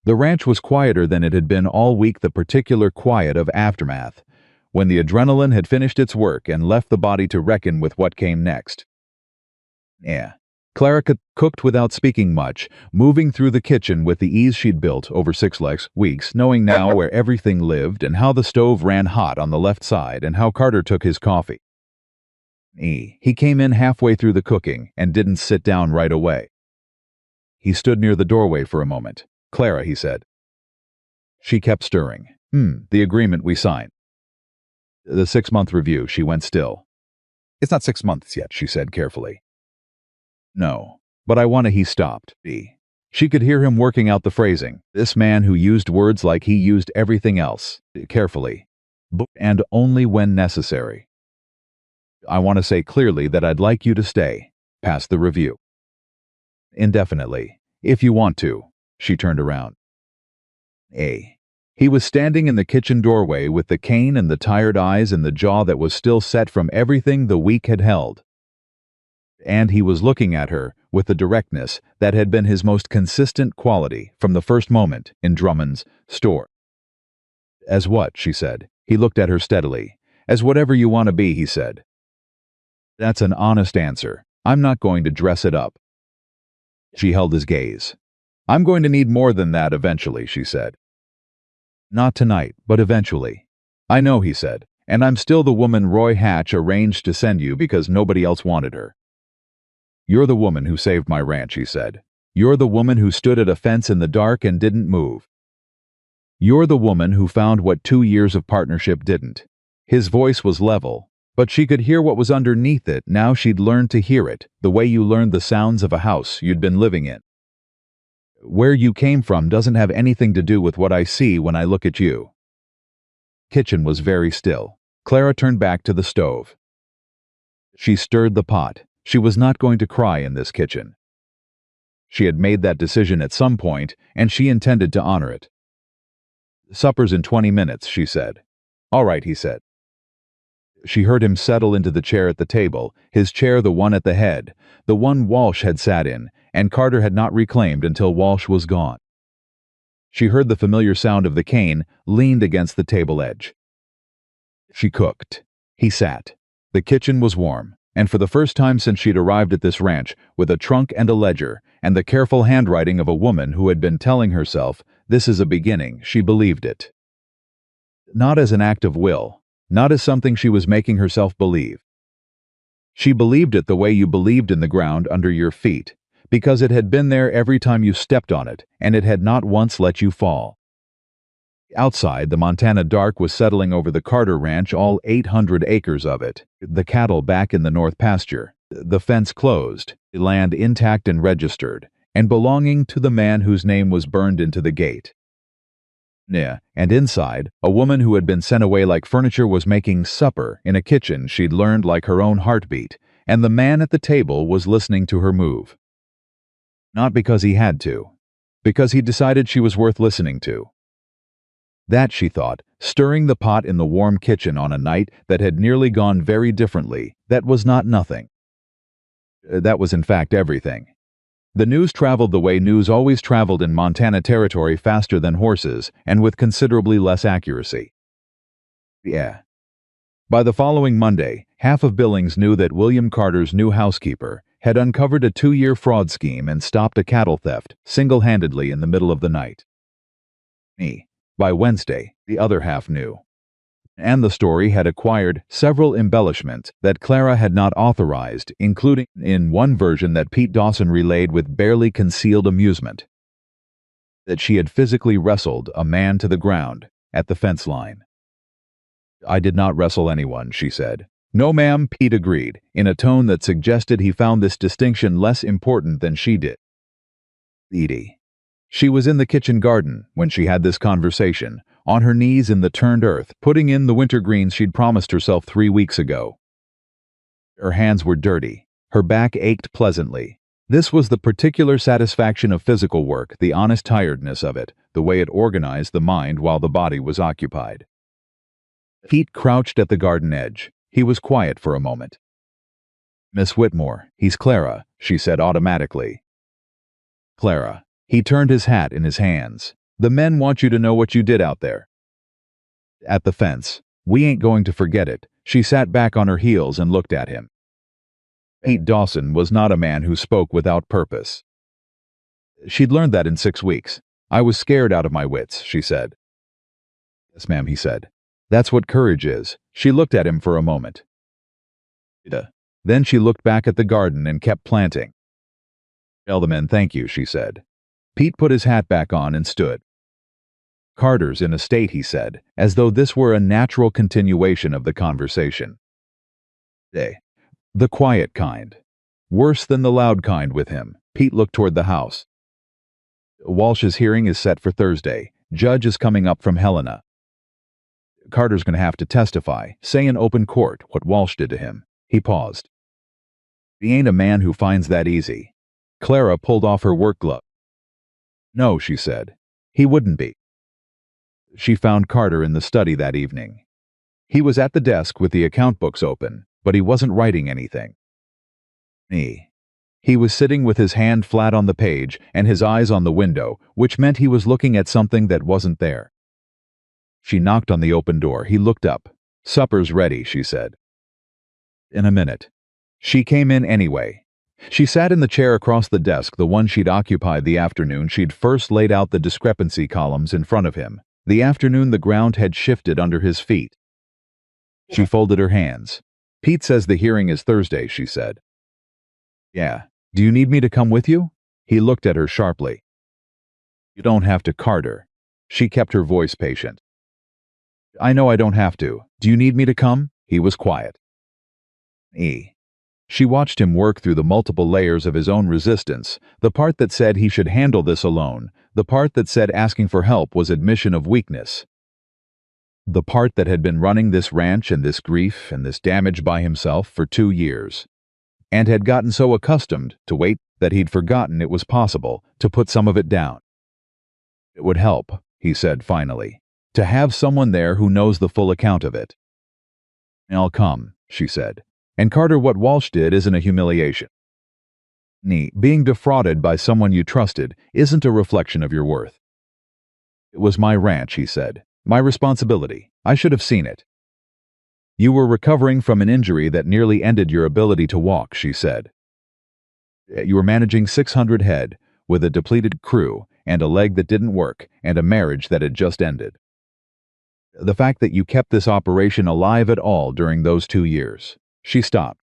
The ranch was quieter than it had been all week, the particular quiet of aftermath, when the adrenaline had finished its work and left the body to reckon with what came next. Clara cooked without speaking much, moving through the kitchen with the ease she'd built over 6 weeks, knowing now where everything lived and how the stove ran hot on the left side and how Carter took his coffee. He came in halfway through the cooking and didn't sit down right away. He stood near the doorway for a moment. Clara, he said. She kept stirring. The agreement we signed. The 6-month review, she went still. It's not 6 months yet, she said carefully. No, but I want to. He stopped. She could hear him working out the phrasing. This man who used words like he used everything else, carefully, and only when necessary. I want to say clearly that I'd like you to stay, past the review. Indefinitely, if you want to. She turned around. He was standing in the kitchen doorway with the cane and the tired eyes and the jaw that was still set from everything the week had held. And he was looking at her with the directness that had been his most consistent quality from the first moment in Drummond's store. "As what?" she said. He looked at her steadily. "As whatever you want to be," he said. "That's an honest answer. I'm not going to dress it up." She held his gaze. "I'm going to need more than that eventually," she said. "Not tonight, but eventually." "I know," he said, "and I'm still the woman Roy Hatch arranged to send you because nobody else wanted her." "You're the woman who saved my ranch," he said. "You're the woman who stood at a fence in the dark and didn't move. You're the woman who found what 2 years of partnership didn't." His voice was level, but she could hear what was underneath it now she'd learned to hear it, the way you learned the sounds of a house you'd been living in. "Where you came from doesn't have anything to do with what I see when I look at you." Kitchen was very still. Clara turned back to the stove. She stirred the pot. She was not going to cry in this kitchen. She had made that decision at some point, and she intended to honor it. "Supper's in 20 minutes, she said. "All right," he said. She heard him settle into the chair at the table, his chair the one at the head, the one Walsh had sat in, and Carter had not reclaimed until Walsh was gone. She heard the familiar sound of the cane leaned against the table edge. She cooked. He sat. The kitchen was warm, and for the first time since she'd arrived at this ranch, with a trunk and a ledger, and the careful handwriting of a woman who had been telling herself, "This is a beginning," she believed it. Not as an act of will, not as something she was making herself believe. She believed it the way you believed in the ground under your feet, because it had been there every time you stepped on it, and it had not once let you fall. Outside, the Montana dark was settling over the Carter Ranch, all 800 acres of it, the cattle back in the north pasture, the fence closed, the land intact and registered, and belonging to the man whose name was burned into the gate. And inside, a woman who had been sent away like furniture was making supper in a kitchen she'd learned like her own heartbeat, and the man at the table was listening to her move. Not because he had to, because he decided she was worth listening to. That, she thought, stirring the pot in the warm kitchen on a night that had nearly gone very differently, that was not nothing. That was in fact everything. The news traveled the way news always traveled in Montana territory, faster than horses and with considerably less accuracy. By the following Monday, half of Billings knew that William Carter's new housekeeper had uncovered a 2-year fraud scheme and stopped a cattle theft single-handedly in the middle of the night. By Wednesday, the other half knew. And the story had acquired several embellishments that Clara had not authorized, including in one version that Pete Dawson relayed with barely concealed amusement, that she had physically wrestled a man to the ground at the fence line. "I did not wrestle anyone," she said. "No, ma'am," Pete agreed, in a tone that suggested he found this distinction less important than she did. Edie. She was in the kitchen garden when she had this conversation, on her knees in the turned earth, putting in the wintergreens she'd promised herself 3 weeks ago. Her hands were dirty. Her back ached pleasantly. This was the particular satisfaction of physical work, the honest tiredness of it, the way it organized the mind while the body was occupied. Pete crouched at the garden edge. He was quiet for a moment. "Miss Whitmore, he's Clara," she said automatically. "Clara." He turned his hat in his hands. "The men want you to know what you did out there at the fence. We ain't going to forget it." She sat back on her heels and looked at him. Pete Dawson was not a man who spoke without purpose. She'd learned that in 6 weeks. "I was scared out of my wits," she said. "Yes, ma'am," he said. "That's what courage is." She looked at him for a moment. Then she looked back at the garden and kept planting. "Tell the men thank you," she said. Pete put his hat back on and stood. "Carter's in a state," he said, as though this were a natural continuation of the conversation. The quiet kind. Worse than the loud kind with him." Pete looked toward the house. "Walsh's hearing is set for Thursday. Judge is coming up from Helena. Carter's going to have to testify, say in open court, what Walsh did to him." He paused. "He ain't a man who finds that easy." Clara pulled off her work glove. No, she said. He wouldn't be. She found Carter in the study that evening. He was at the desk with the account books open, but he wasn't writing anything. He was sitting with his hand flat on the page and his eyes on the window, which meant he was looking at something that wasn't there. She knocked on the open door. He looked up. "Supper's ready," she said. "In a minute." She came in anyway. She sat in the chair across the desk, the one she'd occupied the afternoon she'd first laid out the discrepancy columns in front of him, the afternoon the ground had shifted under his feet. She folded her hands. "Pete says the hearing is Thursday," she said. "Yeah. Do you need me to come with you?" He looked at her sharply. "You don't have to, Carter." She kept her voice patient. "I know I don't have to. Do you need me to come?" He was quiet. She watched him work through the multiple layers of his own resistance, the part that said he should handle this alone, the part that said asking for help was admission of weakness, the part that had been running this ranch and this grief and this damage by himself for 2 years, and had gotten so accustomed to wait that he'd forgotten it was possible to put some of it down. "It would help," he said finally, "to have someone there who knows the full account of it." "I'll come," she said. "And Carter, what Walsh did isn't a humiliation. Being defrauded by someone you trusted isn't a reflection of your worth." "It was my ranch," he said. "My responsibility. I should have seen it." "You were recovering from an injury that nearly ended your ability to walk," she said. "You were managing 600 head, with a depleted crew, and a leg that didn't work, and a marriage that had just ended. The fact that you kept this operation alive at all during those 2 years." She stopped.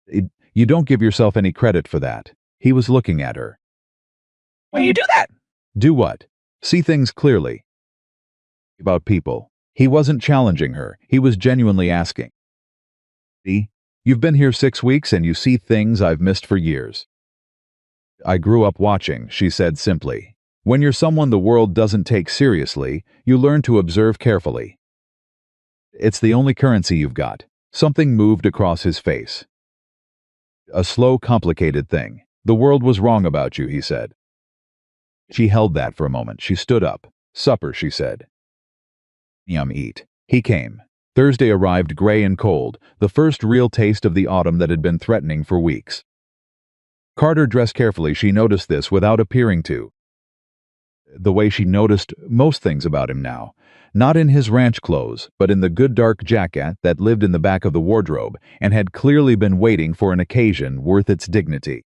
"You don't give yourself any credit for that." He was looking at her. "Why do you do that?" "Do what?" "See things clearly." "About people." He wasn't challenging her. He was genuinely asking. "See? You've been here 6 weeks and you see things I've missed for years." "I grew up watching," she said simply. "When you're someone the world doesn't take seriously, you learn to observe carefully. It's the only currency you've got." Something moved across his face. "A slow, complicated thing. The world was wrong about you," he said. She held that for a moment. She stood up. "Supper," she said. Eat." He came. Thursday arrived gray and cold, the first real taste of the autumn that had been threatening for weeks. Carter dressed carefully. She noticed this without appearing to. The way she noticed most things about him now. Not in his ranch clothes, but in the good dark jacket that lived in the back of the wardrobe and had clearly been waiting for an occasion worth its dignity.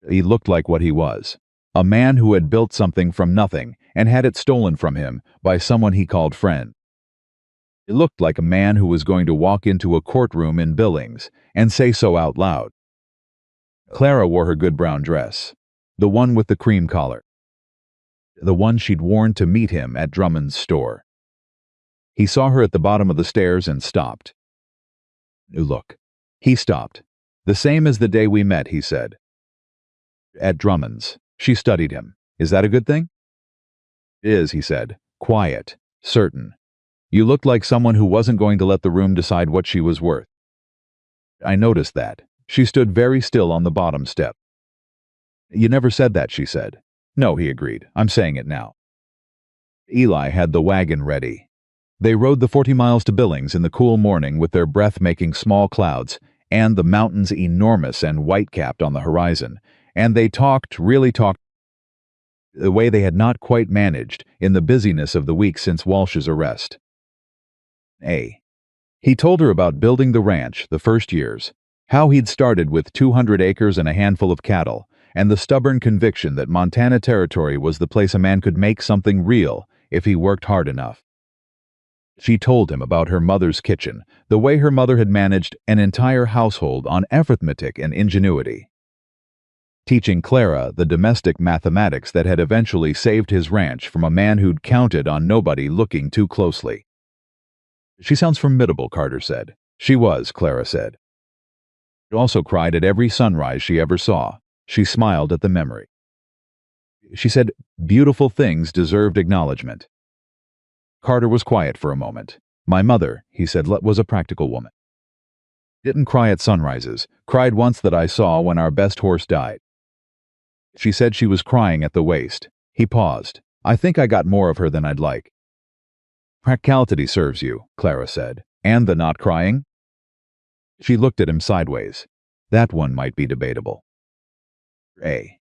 He looked like what he was. A man who had built something from nothing and had it stolen from him by someone he called friend. He looked like a man who was going to walk into a courtroom in Billings and say so out loud. Clara wore her good brown dress, the one with the cream collar. The one she'd worn to meet him at Drummond's store. He saw her at the bottom of the stairs and stopped. "Look." He stopped. "The same as the day we met," he said. "At Drummond's." She studied him. "Is that a good thing?" "It is," he said. "Quiet. Certain. You looked like someone who wasn't going to let the room decide what she was worth." "I noticed that." She stood very still on the bottom step. "You never said that," she said. "No," he agreed. "I'm saying it now." Eli had the wagon ready. They rode the 40 miles to Billings in the cool morning with their breath-making small clouds and the mountains enormous and white-capped on the horizon, and they really talked, the way they had not quite managed in the busyness of the week since Walsh's arrest. He told her about building the ranch the first years, how he'd started with 200 acres and a handful of cattle, and the stubborn conviction that Montana Territory was the place a man could make something real if he worked hard enough. She told him about her mother's kitchen, the way her mother had managed an entire household on arithmetic and ingenuity, teaching Clara the domestic mathematics that had eventually saved his ranch from a man who'd counted on nobody looking too closely. "She sounds formidable," Carter said. "She was," Clara said. She also cried at every sunrise she ever saw. She smiled at the memory. She said beautiful things deserved acknowledgement. Carter was quiet for a moment. "My mother," he said, "was a practical woman. Didn't cry at sunrises. Cried once that I saw when our best horse died. She said she was crying at the waist. He paused. I think I got more of her than I'd like. Practicality serves you, Clara said. And the not crying? She looked at him sideways. That one might be debatable. A.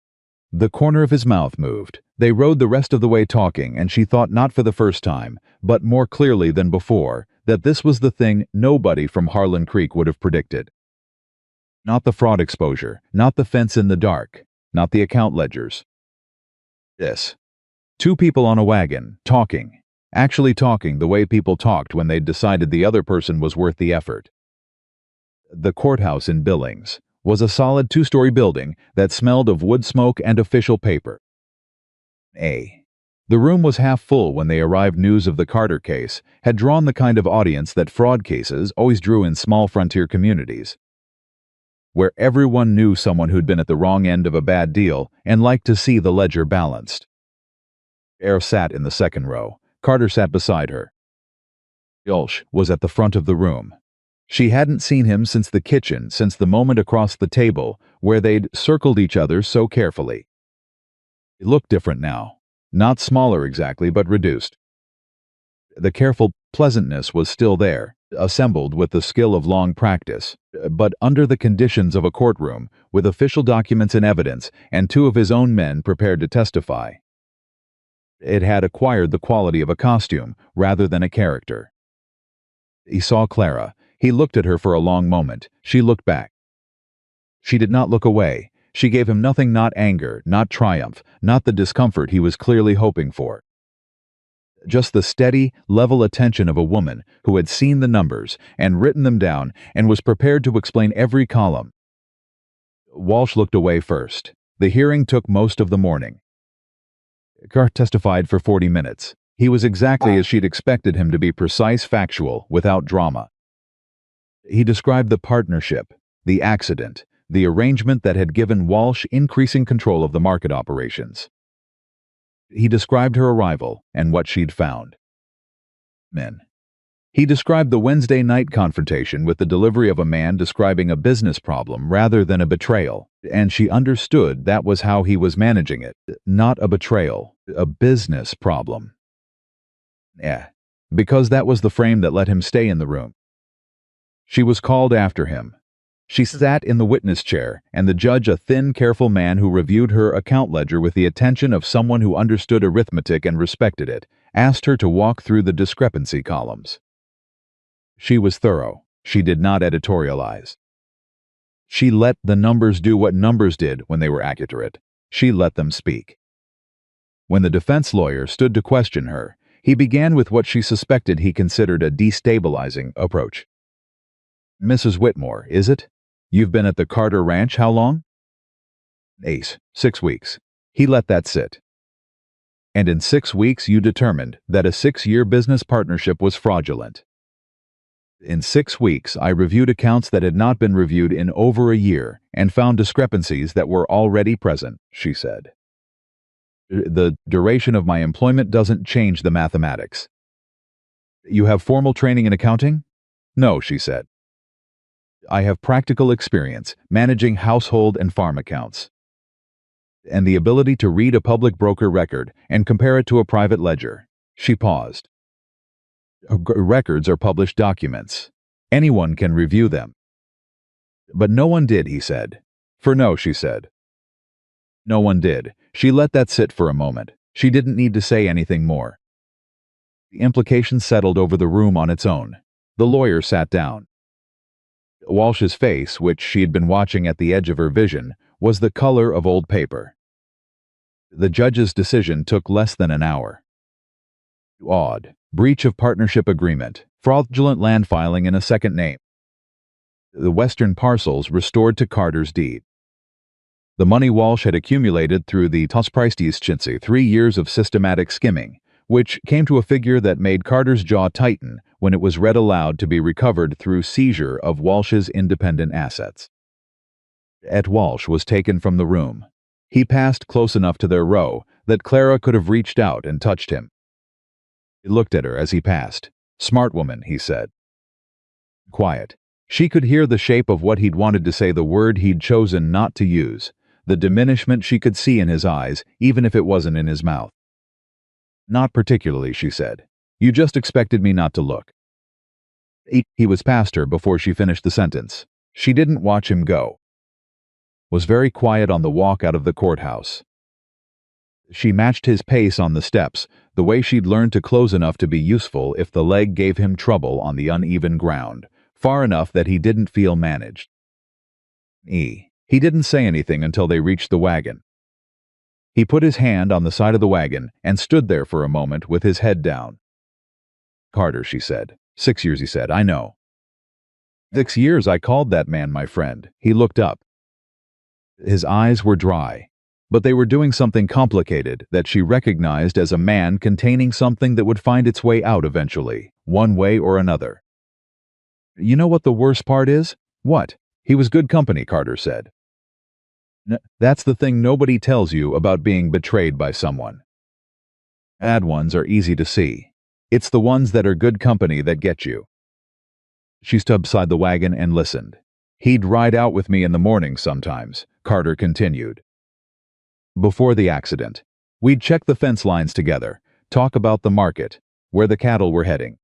The corner of his mouth moved. They rode the rest of the way talking, and she thought not for the first time, but more clearly than before, that this was the thing nobody from Harlan Creek would have predicted. Not the fraud exposure, not the fence in the dark, not the account ledgers. This. Two people on a wagon, talking. Actually talking the way people talked when they'd decided the other person was worth the effort. The courthouse in Billings was a solid two-story building that smelled of wood smoke and official paper. A. The room was half full when they arrived. News of the Carter case had drawn the kind of audience that fraud cases always drew in small frontier communities, where everyone knew someone who'd been at the wrong end of a bad deal and liked to see the ledger balanced. Air sat in the second row. Carter sat beside her. Walsh was at the front of the room. She hadn't seen him since the kitchen, since the moment across the table where they'd circled each other so carefully. He looked different now. Not smaller exactly, but reduced. The careful pleasantness was still there, assembled with the skill of long practice, but under the conditions of a courtroom, with official documents and evidence, and two of his own men prepared to testify. It had acquired the quality of a costume rather than a character. He saw Clara. He looked at her for a long moment. She looked back. She did not look away. She gave him nothing, not anger, not triumph, not the discomfort he was clearly hoping for. Just the steady, level attention of a woman who had seen the numbers and written them down and was prepared to explain every column. Walsh looked away first. The hearing took most of the morning. Carr testified for 40 minutes. He was exactly as she'd expected him to be, precise, factual, without drama. He described the partnership, the accident, the arrangement that had given Walsh increasing control of the market operations. He described her arrival and what she'd found. Men. He described the Wednesday night confrontation with the delivery of a man describing a business problem rather than a betrayal, and she understood that was how he was managing it. Not a betrayal, a business problem. Because that was the frame that let him stay in the room. She was called after him. She sat in the witness chair, and the judge, a thin, careful man who reviewed her account ledger with the attention of someone who understood arithmetic and respected it, asked her to walk through the discrepancy columns. She was thorough. She did not editorialize. She let the numbers do what numbers did when they were accurate. She let them speak. When the defense lawyer stood to question her, he began with what she suspected he considered a destabilizing approach. Mrs. Whitmore, is it? You've been at the Carter Ranch how long? 6 weeks. He let that sit. And in 6 weeks you determined that a 6-year business partnership was fraudulent. In 6 weeks I reviewed accounts that had not been reviewed in over a year and found discrepancies that were already present, she said. The duration of my employment doesn't change the mathematics. You have formal training in accounting? No, she said. I have practical experience managing household and farm accounts, and the ability to read a public broker record and compare it to a private ledger. She paused. Records are published documents. Anyone can review them. But no one did, he said. For no, she said. No one did. She let that sit for a moment. She didn't need to say anything more. The implication settled over the room on its own. The lawyer sat down. Walsh's face, which she had been watching at the edge of her vision, was the color of old paper. The judge's decision took less than an hour. Odd. Breach of partnership agreement. Fraudulent land filing in a second name. The western parcels restored to Carter's deed. The money Walsh had accumulated through the Tospreistischinsy 3 years of systematic skimming, which came to a figure that made Carter's jaw tighten when it was read aloud to be recovered through seizure of Walsh's independent assets. Walsh was taken from the room. He passed close enough to their row that Clara could have reached out and touched him. He looked at her as he passed. Smart woman, he said. Quiet. She could hear the shape of what he'd wanted to say, the word he'd chosen not to use. the diminishment she could see in his eyes, even if it wasn't in his mouth. "Not particularly," she said. "You just expected me not to look." He was past her before she finished the sentence. She didn't watch him go. Was very quiet on the walk out of the courthouse. She matched his pace on the steps, the way she'd learned to close enough to be useful if the leg gave him trouble on the uneven ground, far enough that he didn't feel managed. He didn't say anything until they reached the wagon. He put his hand on the side of the wagon and stood there for a moment with his head down. "Carter," she said. 6 years, he said. "I know." 6 years I called that man my friend. He looked up. His eyes were dry, but they were doing something complicated that she recognized as a man containing something that would find its way out eventually, one way or another. "You know what the worst part is?" "What?" "He was good company," Carter said. That's the thing nobody tells you about being betrayed by someone. Bad ones are easy to see. It's the ones that are good company that get you." She stood beside the wagon and listened. "He'd ride out with me in the morning sometimes," Carter continued. "Before the accident, we'd check the fence lines together, talk about the market, where the cattle were heading.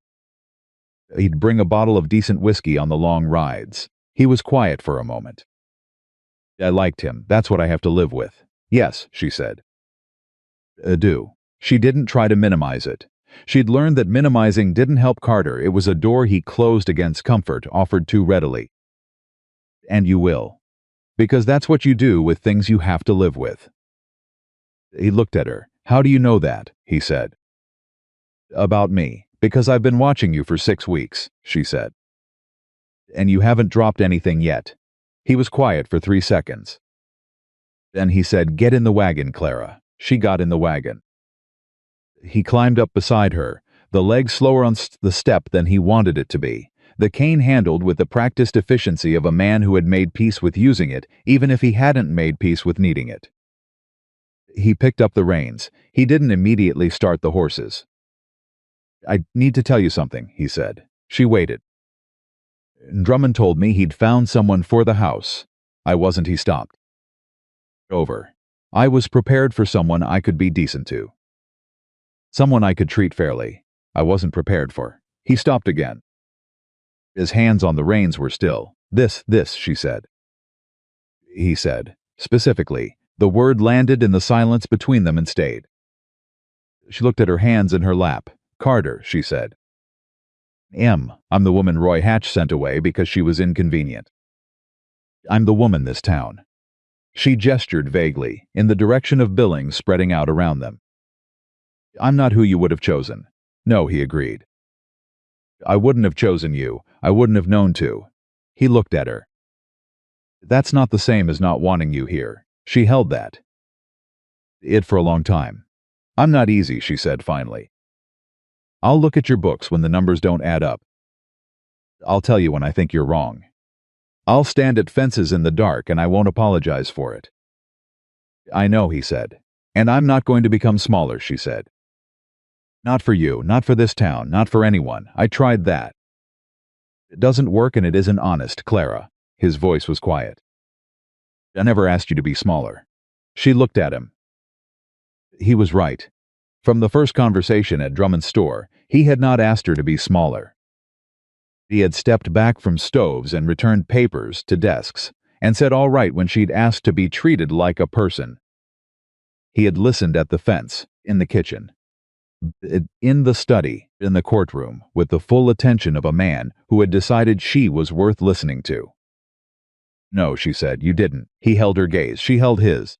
He'd bring a bottle of decent whiskey on the long rides." He was quiet for a moment. "I liked him. That's what I have to live with." "Yes," she said. Do. She didn't try to minimize it. She'd learned that minimizing didn't help Carter. It was a door he closed against comfort offered too readily. "And you will. Because that's what you do with things you have to live with." He looked at her. "How do you know that?" he said. "About me. Because I've been watching you for 6 weeks," she said. "And you haven't dropped anything yet." He was quiet for 3 seconds. Then he said, "Get in the wagon, Clara." She got in the wagon. He climbed up beside her, the leg slower on the step than he wanted it to be, the cane handled with the practiced efficiency of a man who had made peace with using it, even if he hadn't made peace with needing it. He picked up the reins. He didn't immediately start the horses. "I need to tell you something," he said. She waited. "Drummond told me he'd found someone for the house. I wasn't," he stopped. "Over. I was prepared for someone I could be decent to. Someone I could treat fairly. I wasn't prepared for." He stopped again. His hands on the reins were still. This, she said. He said, specifically. The word landed in the silence between them and stayed. She looked at her hands in her lap. "Carter," she said. I'm the woman Roy Hatch sent away because she was inconvenient. I'm the woman this town." She gestured vaguely, in the direction of buildings spreading out around them. "I'm not who you would have chosen." "No," he agreed. "I wouldn't have chosen you. I wouldn't have known to." He looked at her. "That's not the same as not wanting you here." She held that. It for a long time. "I'm not easy," she said finally. "I'll look at your books when the numbers don't add up. I'll tell you when I think you're wrong. I'll stand at fences in the dark and I won't apologize for it." "I know," he said. "And I'm not going to become smaller," she said. "Not for you, not for this town, not for anyone. I tried that." "It doesn't work and it isn't honest, Clara." His voice was quiet. "I never asked you to be smaller." She looked at him. He was right. From the first conversation at Drummond's store, he had not asked her to be smaller. He had stepped back from stoves and returned papers to desks, and said all right when she'd asked to be treated like a person. He had listened at the fence, in the kitchen, in the study, in the courtroom, with the full attention of a man who had decided she was worth listening to. "No," she said, "you didn't." He held her gaze. She held his.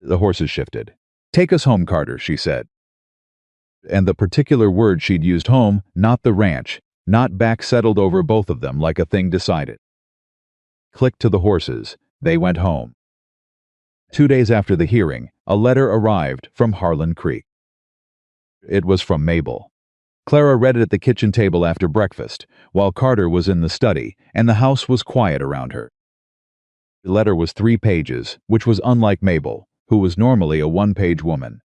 The horses shifted. "Take us home, Carter," she said. And the particular word she'd used, home, not the ranch, not back, settled over both of them like a thing decided. Clicked to the horses. They went home. 2 days after the hearing, a letter arrived from Harlan Creek. It was from Mabel. Clara read it at the kitchen table after breakfast, while Carter was in the study, and the house was quiet around her. The letter was 3 pages, which was unlike Mabel, who was normally a 1-page woman.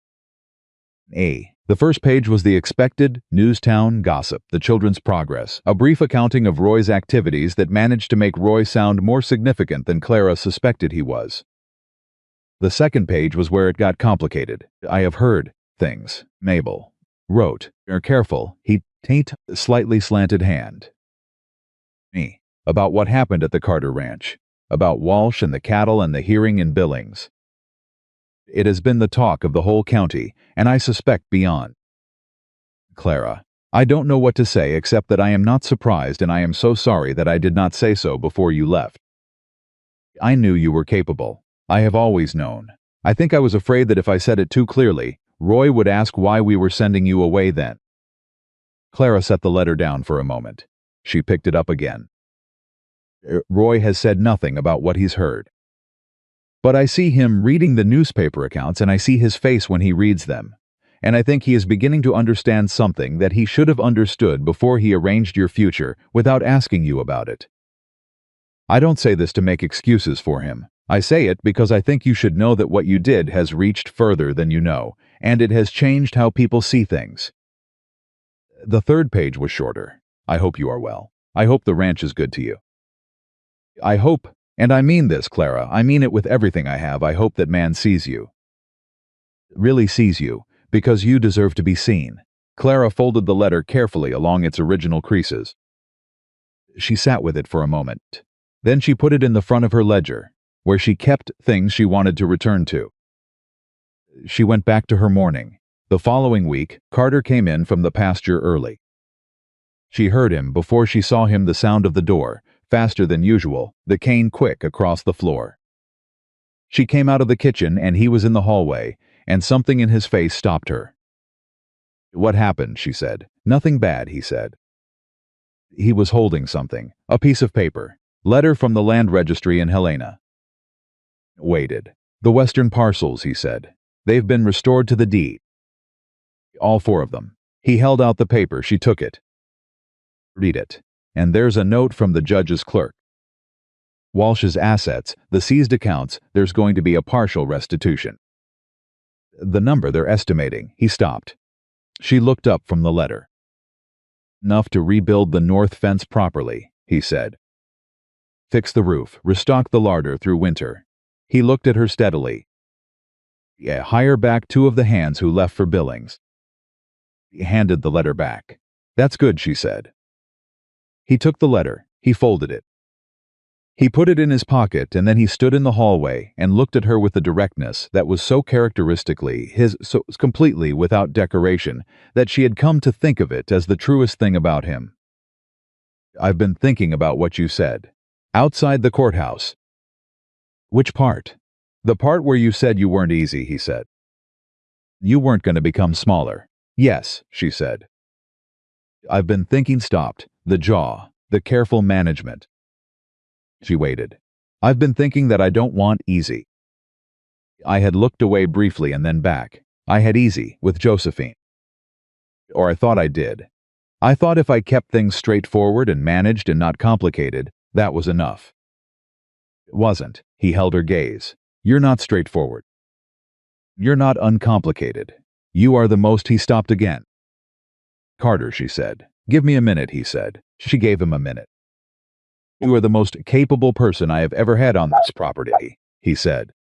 The first page was the expected Newstown gossip, the children's progress, a brief accounting of Roy's activities that managed to make Roy sound more significant than Clara suspected he was. The second page was where it got complicated. I have heard things, Mabel wrote. Are careful, he taint slightly slanted hand. Me. About what happened at the Carter Ranch. About Walsh and the cattle and the hearing in Billings. It has been the talk of the whole county, and I suspect beyond. Clara. I don't know what to say except that I am not surprised and I am so sorry that I did not say so before you left. I knew you were capable. I have always known. I think I was afraid that if I said it too clearly, Roy would ask why we were sending you away then. Clara set the letter down for a moment. She picked it up again. Roy has said nothing about what he's heard. But I see him reading the newspaper accounts and I see his face when he reads them. And I think he is beginning to understand something that he should have understood before he arranged your future without asking you about it. I don't say this to make excuses for him. I say it because I think you should know that what you did has reached further than you know, and it has changed how people see things. The third page was shorter. I hope you are well. I hope the ranch is good to you. I hope, and I mean this, Clara, I mean it with everything I have, I hope that man sees you. Really sees you, because you deserve to be seen. Clara folded the letter carefully along its original creases. She sat with it for a moment. Then she put it in the front of her ledger, where she kept things she wanted to return to. She went back to her mourning. The following week, Carter came in from the pasture early. She heard him before she saw him, the sound of the door, faster than usual, the cane quick across the floor. She came out of the kitchen and he was in the hallway, and something in his face stopped her. What happened? She said. Nothing bad, he said. He was holding something, a piece of paper, letter from the land registry in Helena. Waited. The western parcels, he said. They've been restored to the deed. All 4 of them. He held out the paper. She took it. Read it. And there's a note from the judge's clerk. Walsh's assets, the seized accounts, there's going to be a partial restitution. The number they're estimating. He stopped. She looked up from the letter. Enough to rebuild the north fence properly, he said. Fix the roof, restock the larder through winter. He looked at her steadily. Yeah, hire back 2 of the hands who left for Billings. He handed the letter back. That's good, she said. He took the letter. He folded it. He put it in his pocket, and then he stood in the hallway and looked at her with the directness that was so characteristically his, so completely without decoration, that she had come to think of it as the truest thing about him. I've been thinking about what you said. Outside the courthouse. Which part? The part where you said you weren't easy, he said. You weren't going to become smaller. Yes, she said. I've been thinking, stopped, the jaw, the careful management. She waited. I've been thinking that I don't want easy. I had looked away briefly and then back. I had easy with Josephine. Or I thought I did. I thought if I kept things straightforward and managed and not complicated, that was enough. It wasn't. He held her gaze. You're not straightforward. You're not uncomplicated. You are the most. He stopped again. Carter, she said. Give me a minute, he said. She gave him a minute. You are the most capable person I have ever had on this property, he said.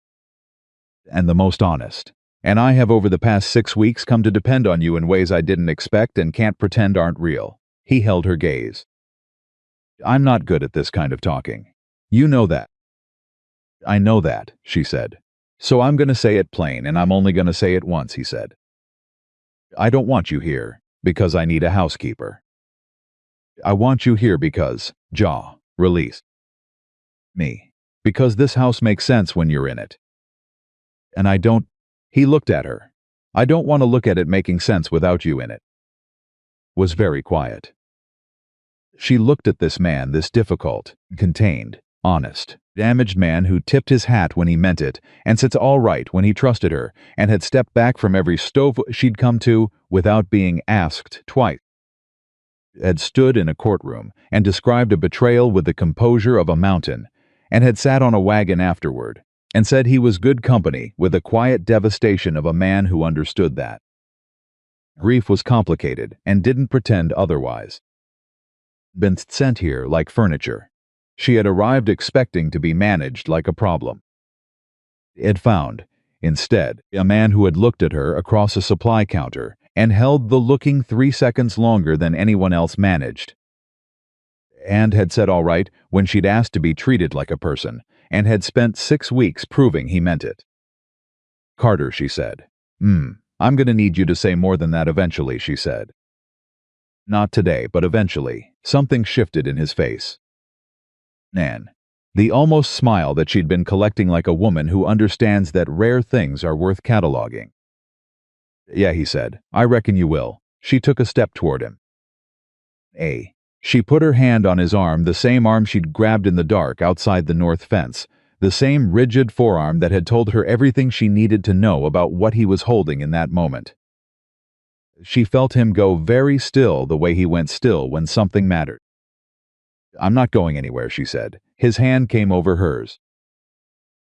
And the most honest. And I have over the past 6 weeks come to depend on you in ways I didn't expect and can't pretend aren't real. He held her gaze. I'm not good at this kind of talking. You know that. I know that, she said. So I'm going to say it plain, and I'm only going to say it once, he said. I don't want you here because I need a housekeeper. I want you here because, jaw, release. Me. Because this house makes sense when you're in it. And I don't. He looked at her. I don't want to look at it making sense without you in it. Was very quiet. She looked at this man, this difficult, contained, honest, damaged man who tipped his hat when he meant it and said all right when he trusted her and had stepped back from every stove she'd come to without being asked twice. Had stood in a courtroom and described a betrayal with the composure of a mountain, and had sat on a wagon afterward and said he was good company with the quiet devastation of a man who understood that. Grief was complicated and didn't pretend otherwise. Been sent here like furniture. She had arrived expecting to be managed like a problem. It found, instead, a man who had looked at her across a supply counter and held the looking 3 seconds longer than anyone else managed, and had said all right when she'd asked to be treated like a person, and had spent 6 weeks proving he meant it. Carter, she said. I'm gonna need you to say more than that eventually, she said. Not today, but eventually. Something shifted in his face. Nan. The almost smile that she'd been collecting like a woman who understands that rare things are worth cataloging. Yeah, he said. I reckon you will. She took a step toward him. She put her hand on his arm, the same arm she'd grabbed in the dark outside the north fence, the same rigid forearm that had told her everything she needed to know about what he was holding in that moment. She felt him go very still the way he went still when something mattered. I'm not going anywhere, she said. His hand came over hers.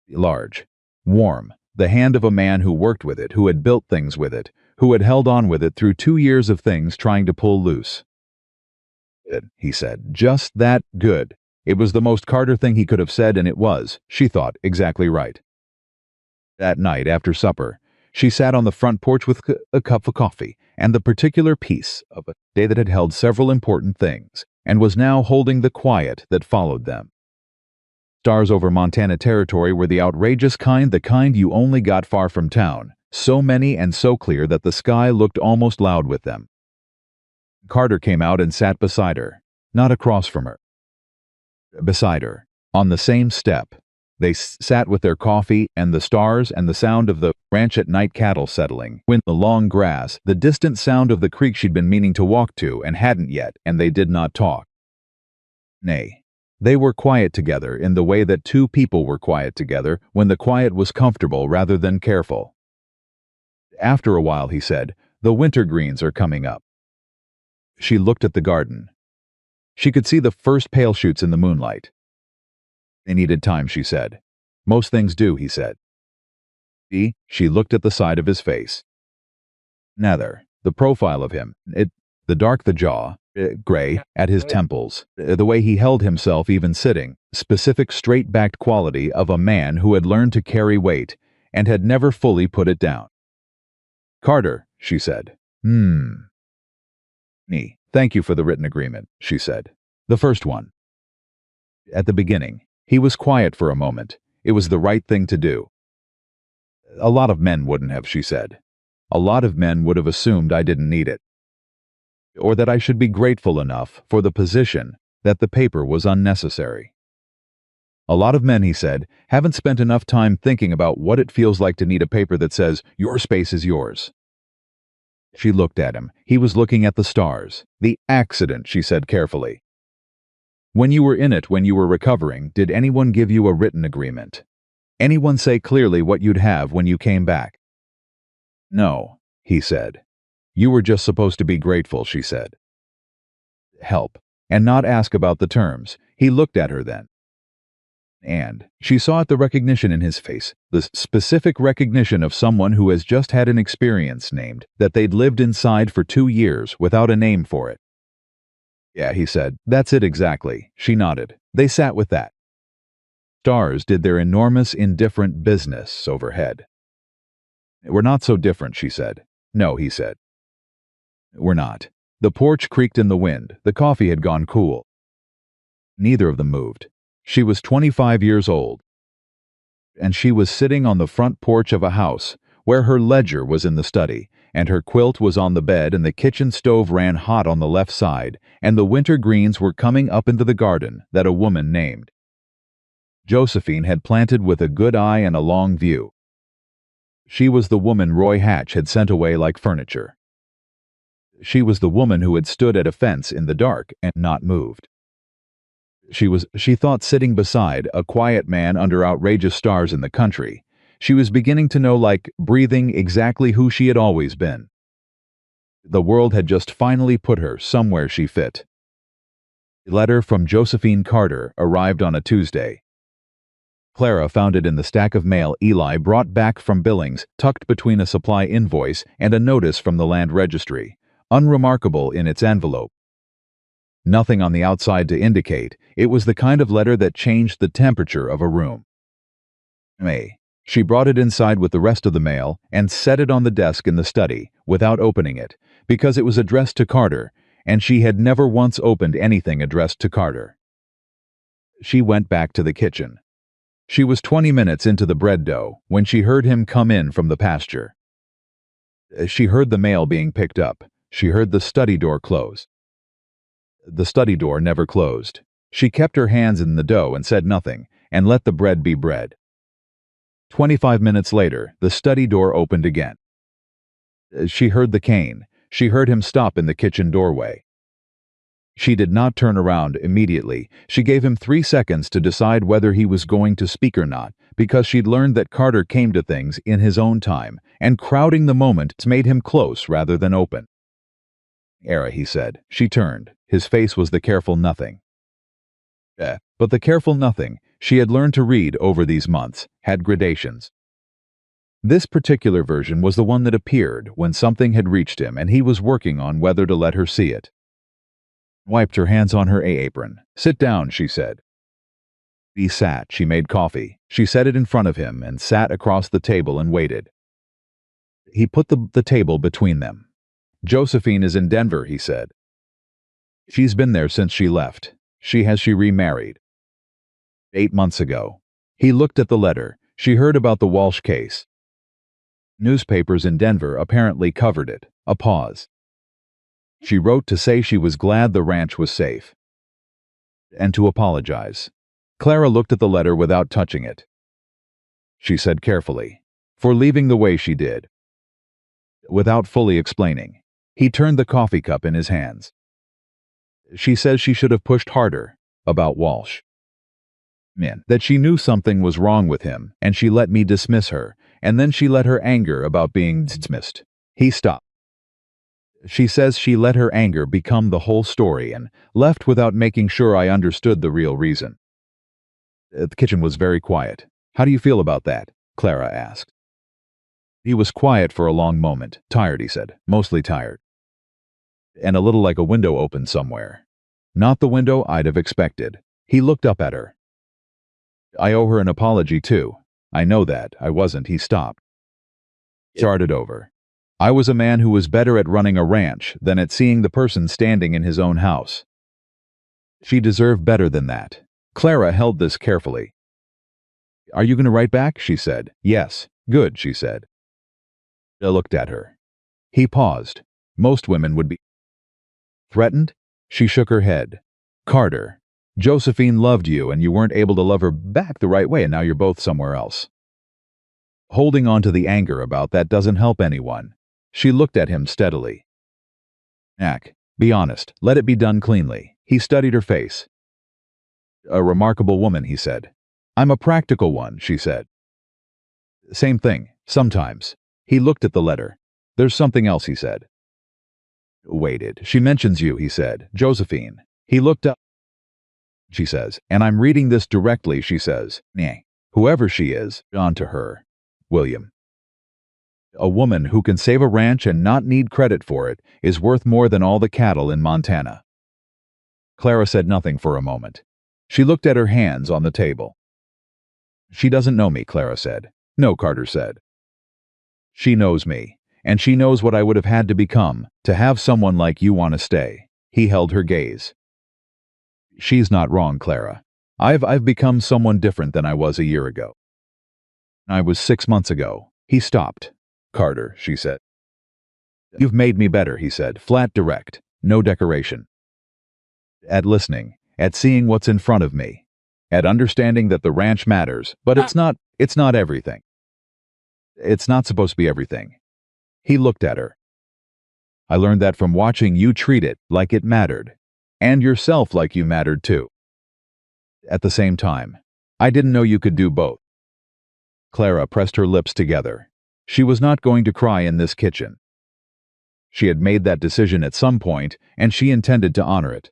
Large, warm, the hand of a man who worked with it, who had built things with it, who had held on with it through 2 years of things trying to pull loose. Good, he said, just that good. It was the most Carter thing he could have said, and it was, she thought, exactly right. That night, after supper, she sat on the front porch with a cup of coffee and the particular piece of a day that had held several important things, and was now holding the quiet that followed them. Stars over Montana territory were the outrageous kind, the kind you only got far from town, so many and so clear that the sky looked almost loud with them. Carter came out and sat beside her, not across from her. Beside her, on the same step. They sat with their coffee and the stars and the sound of the ranch at night cattle settling, wind, the long grass, the distant sound of the creek she'd been meaning to walk to and hadn't yet, and they did not talk. Nay, they were quiet together in the way that two people were quiet together when the quiet was comfortable rather than careful. After a while, he said, the wintergreens are coming up. She looked at the garden. She could see the first pale shoots in the moonlight. They needed time, she said. Most things do, he said. She looked at the side of his face. Nether, the profile of him, the dark, the jaw, gray, at his temples, the way he held himself even sitting, specific straight-backed quality of a man who had learned to carry weight and had never fully put it down. Carter, she said. Thank you for the written agreement, she said. The first one. At the beginning, he was quiet for a moment. It was the right thing to do. A lot of men wouldn't have, she said. A lot of men would have assumed I didn't need it. Or that I should be grateful enough for the position that the paper was unnecessary. A lot of men, he said, haven't spent enough time thinking about what it feels like to need a paper that says, your space is yours. She looked at him. He was looking at the stars. The accident, she said carefully. When you were in it, when you were recovering, did anyone give you a written agreement? Anyone say clearly what you'd have when you came back? No, he said. You were just supposed to be grateful, she said. Help, and not ask about the terms. He looked at her then. And she saw it, the recognition in his face, the specific recognition of someone who has just had an experience named that they'd lived inside for 2 years without a name for it. Yeah, he said, that's it exactly. She nodded. They sat with that. Stars did their enormous, indifferent business overhead. We're not so different, she said. No, he said. We're not. The porch creaked in the wind. The coffee had gone cool. Neither of them moved. She was 25 years old, and she was sitting on the front porch of a house where her ledger was in the study, and her quilt was on the bed, and the kitchen stove ran hot on the left side, and the winter greens were coming up into the garden that a woman named Josephine had planted with a good eye and a long view. She was the woman Roy Hatch had sent away like furniture. She was the woman who had stood at a fence in the dark and not moved. She thought, sitting beside a quiet man under outrageous stars in the country. She was beginning to know, like breathing, exactly who she had always been. The world had just finally put her somewhere she fit. A letter from Josephine Carter arrived on a Tuesday. Clara found it in the stack of mail Eli brought back from Billings, tucked between a supply invoice and a notice from the land registry, unremarkable in its envelope. Nothing on the outside to indicate it was the kind of letter that changed the temperature of a room. She brought it inside with the rest of the mail and set it on the desk in the study without opening it, because it was addressed to Carter, and she had never once opened anything addressed to Carter. She went back to the kitchen. She was 20 minutes into the bread dough when she heard him come in from the pasture. She heard the mail being picked up. She heard the study door close. The study door never closed. She kept her hands in the dough and said nothing, and let the bread be bread. 25 minutes later, the study door opened again. She heard the cane. She heard him stop in the kitchen doorway. She did not turn around immediately. She gave him 3 seconds to decide whether he was going to speak or not, because she'd learned that Carter came to things in his own time, and crowding the moment made him close rather than open. "Era," he said. She turned. His face was the careful nothing. But the careful nothing she had learned to read over these months had gradations. This particular version was the one that appeared when something had reached him and he was working on whether to let her see it. Wiped her hands on her apron. "Sit down," she said. He sat. She made coffee. She set it in front of him and sat across the table and waited. He put the table between them. "Josephine is in Denver," he said. "She's been there since she left. She remarried. 8 months ago." He looked at the letter. She heard about the Walsh case. Newspapers in Denver apparently covered it. A pause. She wrote to say she was glad the ranch was safe. And to apologize. Clara looked at the letter without touching it. She said carefully, "For leaving the way she did." Without fully explaining. He turned the coffee cup in his hands. "She says she should have pushed harder about Walsh. That she knew something was wrong with him, and she let me dismiss her, and then she let her anger about being dismissed." He stopped. "She says she let her anger become the whole story and left without making sure I understood the real reason." The kitchen was very quiet. "How do you feel about that?" Clara asked. He was quiet for a long moment. "Tired," he said. "Mostly tired. And a little like a window opened somewhere. Not the window I'd have expected." He looked up at her. "I owe her an apology, too. I know that. I wasn't." He stopped. Started over. "I was a man who was better at running a ranch than at seeing the person standing in his own house. She deserved better than that." Clara held this carefully. "Are you going to write back?" she said. "Yes." "Good," she said. I looked at her. He paused. "Most women would be threatened?" She shook her head. "Carter, Josephine loved you and you weren't able to love her back the right way, and now you're both somewhere else. Holding on to the anger about that doesn't help anyone." She looked at him steadily. "Ack, be honest. Let it be done cleanly." He studied her face. "A remarkable woman," he said. "I'm a practical one," she said. "Same thing, sometimes." He looked at the letter. "There's something else," he said. Waited. "She mentions you," he said. "Josephine." He looked up. "She says, and I'm reading this directly, she says, whoever she is, on to her. William. A woman who can save a ranch and not need credit for it is worth more than all the cattle in Montana." Clara said nothing for a moment. She looked at her hands on the table. "She doesn't know me," Clara said. "No," Carter said. "She knows me, and she knows what I would have had to become to have someone like you want to stay." He held her gaze. "She's not wrong, Clara. I've become someone different than I was a year ago. I was 6 months ago." He stopped. "Carter," she said. "You've made me better," he said, flat direct, no decoration. "At listening, at seeing what's in front of me, at understanding that the ranch matters, but it's not everything. It's not supposed to be everything." He looked at her. "I learned that from watching you treat it like it mattered, and yourself like you mattered too. At the same time, I didn't know you could do both." Clara pressed her lips together. She was not going to cry in this kitchen. She had made that decision at some point, and she intended to honor it.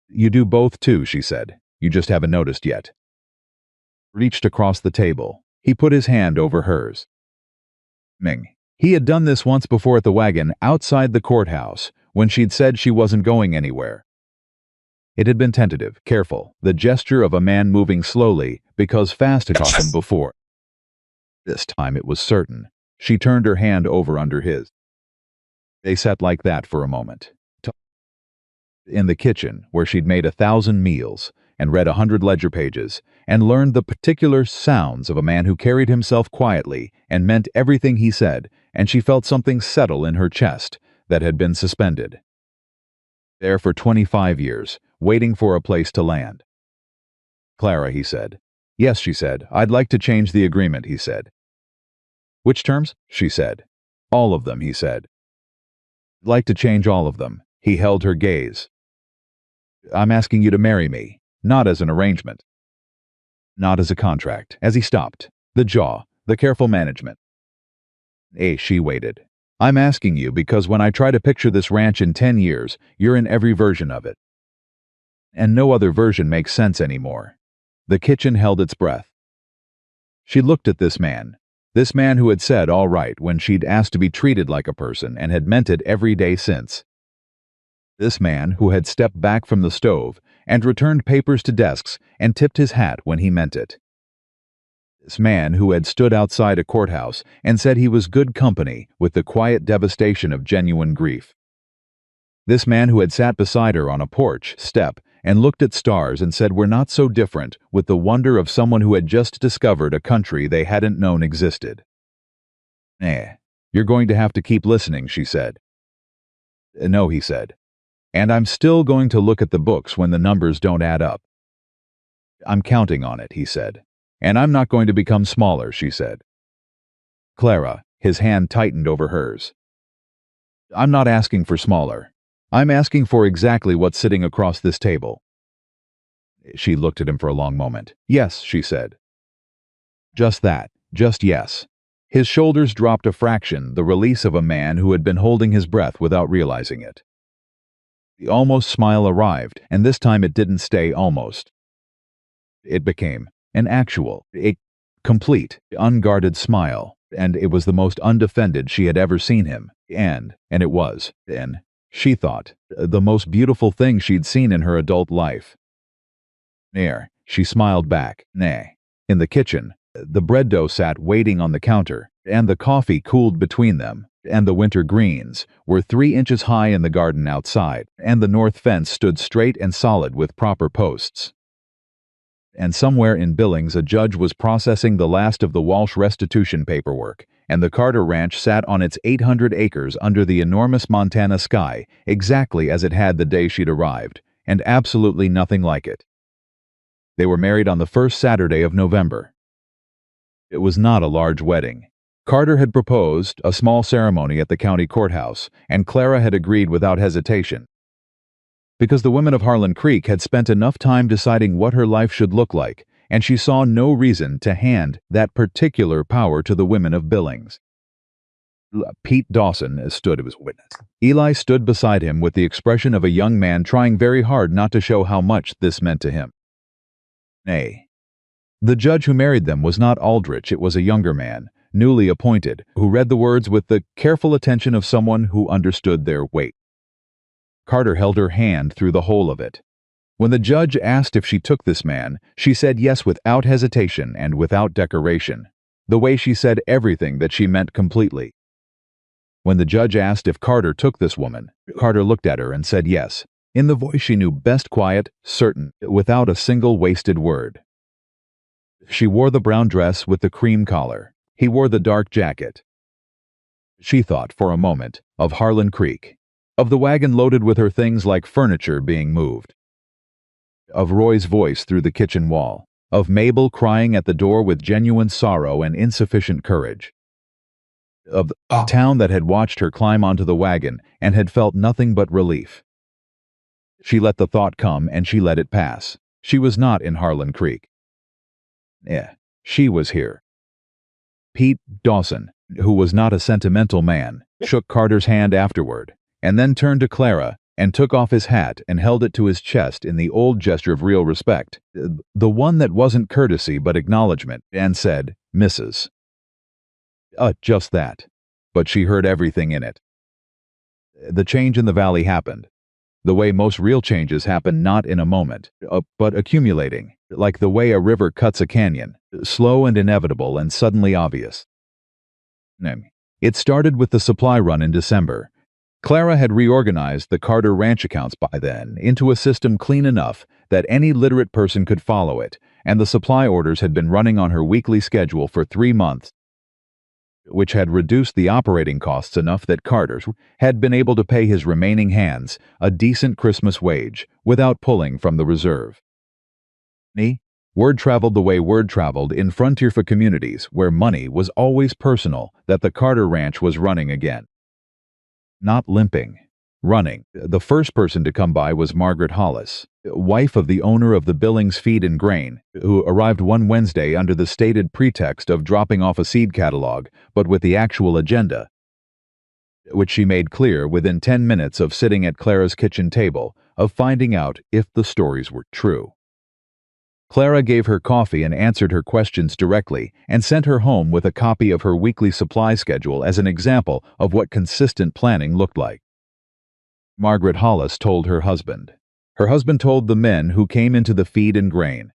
"You do both too," she said. "You just haven't noticed yet." Reached across the table. He put his hand over hers. He had done this once before at the wagon outside the courthouse, when she'd said she wasn't going anywhere. It had been tentative, careful, the gesture of a man moving slowly because fast had caught him before. This time it was certain. She turned her hand over under his. They sat like that for a moment. In the kitchen, where she'd made 1,000 meals, and read 100 ledger pages, and learned the particular sounds of a man who carried himself quietly and meant everything he said, and she felt something settle in her chest that had been suspended. There for 25 years, waiting for a place to land. Clara, he said. Yes, she said. I'd like to change the agreement, he said. Which terms? She said. All of them, he said. I'd like to change all of them. He held her gaze. I'm asking you to marry me, not as an arrangement. Not as a contract. As he stopped. The jaw, the careful management. She waited. I'm asking you because when I try to picture this ranch in 10 years, you're in every version of it. And no other version makes sense anymore. The kitchen held its breath. She looked at this man who had said all right when she'd asked to be treated like a person and had meant it every day since. This man who had stepped back from the stove and returned papers to desks and tipped his hat when he meant it. This man who had stood outside a courthouse and said he was good company with the quiet devastation of genuine grief. This man who had sat beside her on a porch step and looked at stars and said we're not so different with the wonder of someone who had just discovered a country they hadn't known existed. You're going to have to keep listening, she said. No, he said. And I'm still going to look at the books when the numbers don't add up. I'm counting on it, he said. And I'm not going to become smaller, she said. Clara, his hand tightened over hers. I'm not asking for smaller. I'm asking for exactly what's sitting across this table. She looked at him for a long moment. Yes, she said. Just that, just yes. His shoulders dropped a fraction, the release of a man who had been holding his breath without realizing it. The almost smile arrived, and this time it didn't stay almost. It became an actual, a complete, unguarded smile, and it was the most undefended she had ever seen him, and it was, then, she thought, the most beautiful thing she'd seen in her adult life. She smiled back. In the kitchen, the bread dough sat waiting on the counter, and the coffee cooled between them, and the winter greens were 3 inches high in the garden outside, and the north fence stood straight and solid with proper posts. And somewhere in Billings a judge was processing the last of the Walsh restitution paperwork, and the Carter Ranch sat on its 800 acres under the enormous Montana sky, exactly as it had the day she'd arrived, and absolutely nothing like it. They were married on the first Saturday of November. It was not a large wedding. Carter had proposed a small ceremony at the county courthouse, and Clara had agreed without hesitation. Because the women of Harlan Creek had spent enough time deciding what her life should look like, and she saw no reason to hand that particular power to the women of Billings. Pete Dawson stood as witness. Eli stood beside him with the expression of a young man trying very hard not to show how much this meant to him. The judge who married them was not Aldrich, it was a younger man, newly appointed, who read the words with the careful attention of someone who understood their weight. Carter held her hand through the whole of it. When the judge asked if she took this man, she said yes without hesitation and without decoration, the way she said everything that she meant completely. When the judge asked if Carter took this woman, Carter looked at her and said yes, in the voice she knew best, quiet, certain, without a single wasted word. She wore the brown dress with the cream collar. He wore the dark jacket. She thought, for a moment, of Harlan Creek, of the wagon loaded with her things like furniture being moved, of Roy's voice through the kitchen wall, of Mabel crying at the door with genuine sorrow and insufficient courage, of the town that had watched her climb onto the wagon and had felt nothing but relief. She let the thought come and she let it pass. She was not in Harlan Creek. She was here. Pete Dawson, who was not a sentimental man, shook Carter's hand afterward, and then turned to Clara and took off his hat and held it to his chest in the old gesture of real respect, the one that wasn't courtesy but acknowledgement, and said, Mrs. Just that. But she heard everything in it. The change in the valley happened. the way most real changes happen not in a moment, but accumulating, like the way a river cuts a canyon, slow and inevitable and suddenly obvious. It started with the supply run in December. Clara had reorganized the Carter Ranch accounts by then into a system clean enough that any literate person could follow it, and the supply orders had been running on her weekly schedule for 3 months, which had reduced the operating costs enough that Carter had been able to pay his remaining hands a decent Christmas wage without pulling from the reserve. Word traveled the way word traveled in frontierfa communities where money was always personal that the Carter Ranch was running again. Not limping. Running. The first person to come by was Margaret Hollis, wife of the owner of the Billings Feed and Grain, who arrived one Wednesday under the stated pretext of dropping off a seed catalog, but with the actual agenda, which she made clear within 10 minutes of sitting at Clara's kitchen table, of finding out if the stories were true. Clara gave her coffee and answered her questions directly and sent her home with a copy of her weekly supply schedule as an example of what consistent planning looked like. Margaret Hollis told her husband. Her husband told the men who came into the Feed and Grain.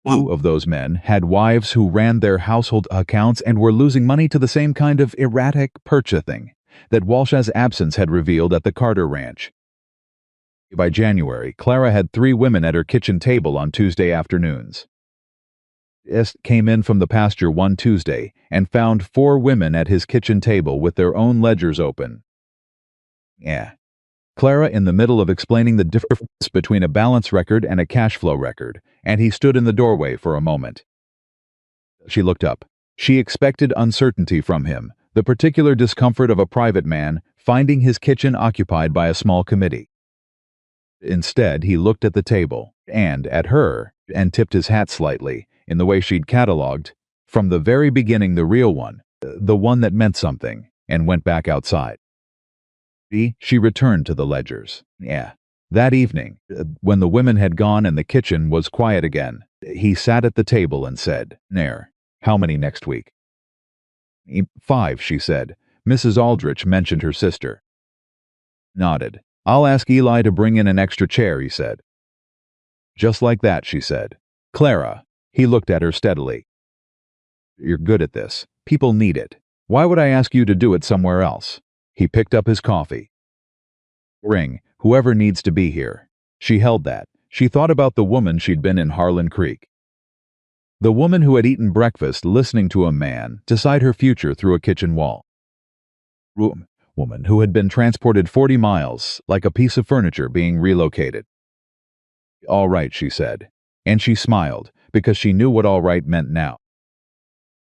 2 of those men had wives who ran their household accounts and were losing money to the same kind of erratic purchasing that Walsh's absence had revealed at the Carter Ranch. By January, Clara had 3 women at her kitchen table on Tuesday afternoons. Est came in from the pasture one Tuesday and found 4 women at his kitchen table with their own ledgers open. Clara in the middle of explaining the difference between a balance record and a cash flow record, and he stood in the doorway for a moment. She looked up. She expected uncertainty from him, the particular discomfort of a private man finding his kitchen occupied by a small committee. Instead, he looked at the table, and at her, and tipped his hat slightly, in the way she'd cataloged, from the very beginning the real one, the one that meant something, and went back outside. She returned to the ledgers. That evening, when the women had gone and the kitchen was quiet again, he sat at the table and said, how many next week? 5, she said. Mrs. Aldrich mentioned her sister. Nodded. I'll ask Eli to bring in an extra chair, he said. Just like that, she said. Clara. He looked at her steadily. You're good at this. People need it. Why would I ask you to do it somewhere else? He picked up his coffee. Ring, whoever needs to be here. She held that. She thought about the woman she'd been in Harlan Creek. The woman who had eaten breakfast listening to a man decide her future through a kitchen wall. Woman who had been transported 40 miles, like a piece of furniture being relocated. All right, she said. And she smiled, because she knew what all right meant now.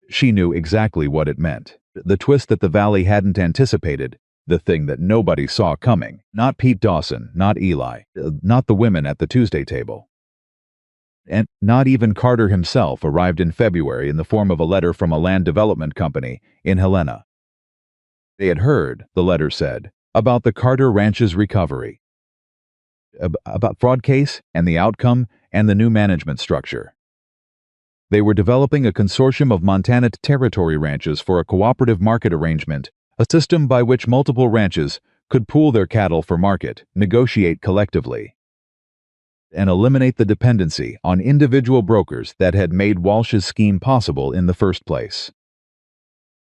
She knew exactly what it meant. The twist that the Valley hadn't anticipated, the thing that nobody saw coming. Not Pete Dawson, not Eli, not the women at the Tuesday table. And not even Carter himself arrived in February in the form of a letter from a land development company in Helena. They had heard, the letter said, about the Carter Ranch's recovery, about fraud case and the outcome and the new management structure. They were developing a consortium of Montana Territory ranches for a cooperative market arrangement, a system by which multiple ranches could pool their cattle for market, negotiate collectively, and eliminate the dependency on individual brokers that had made Walsh's scheme possible in the first place.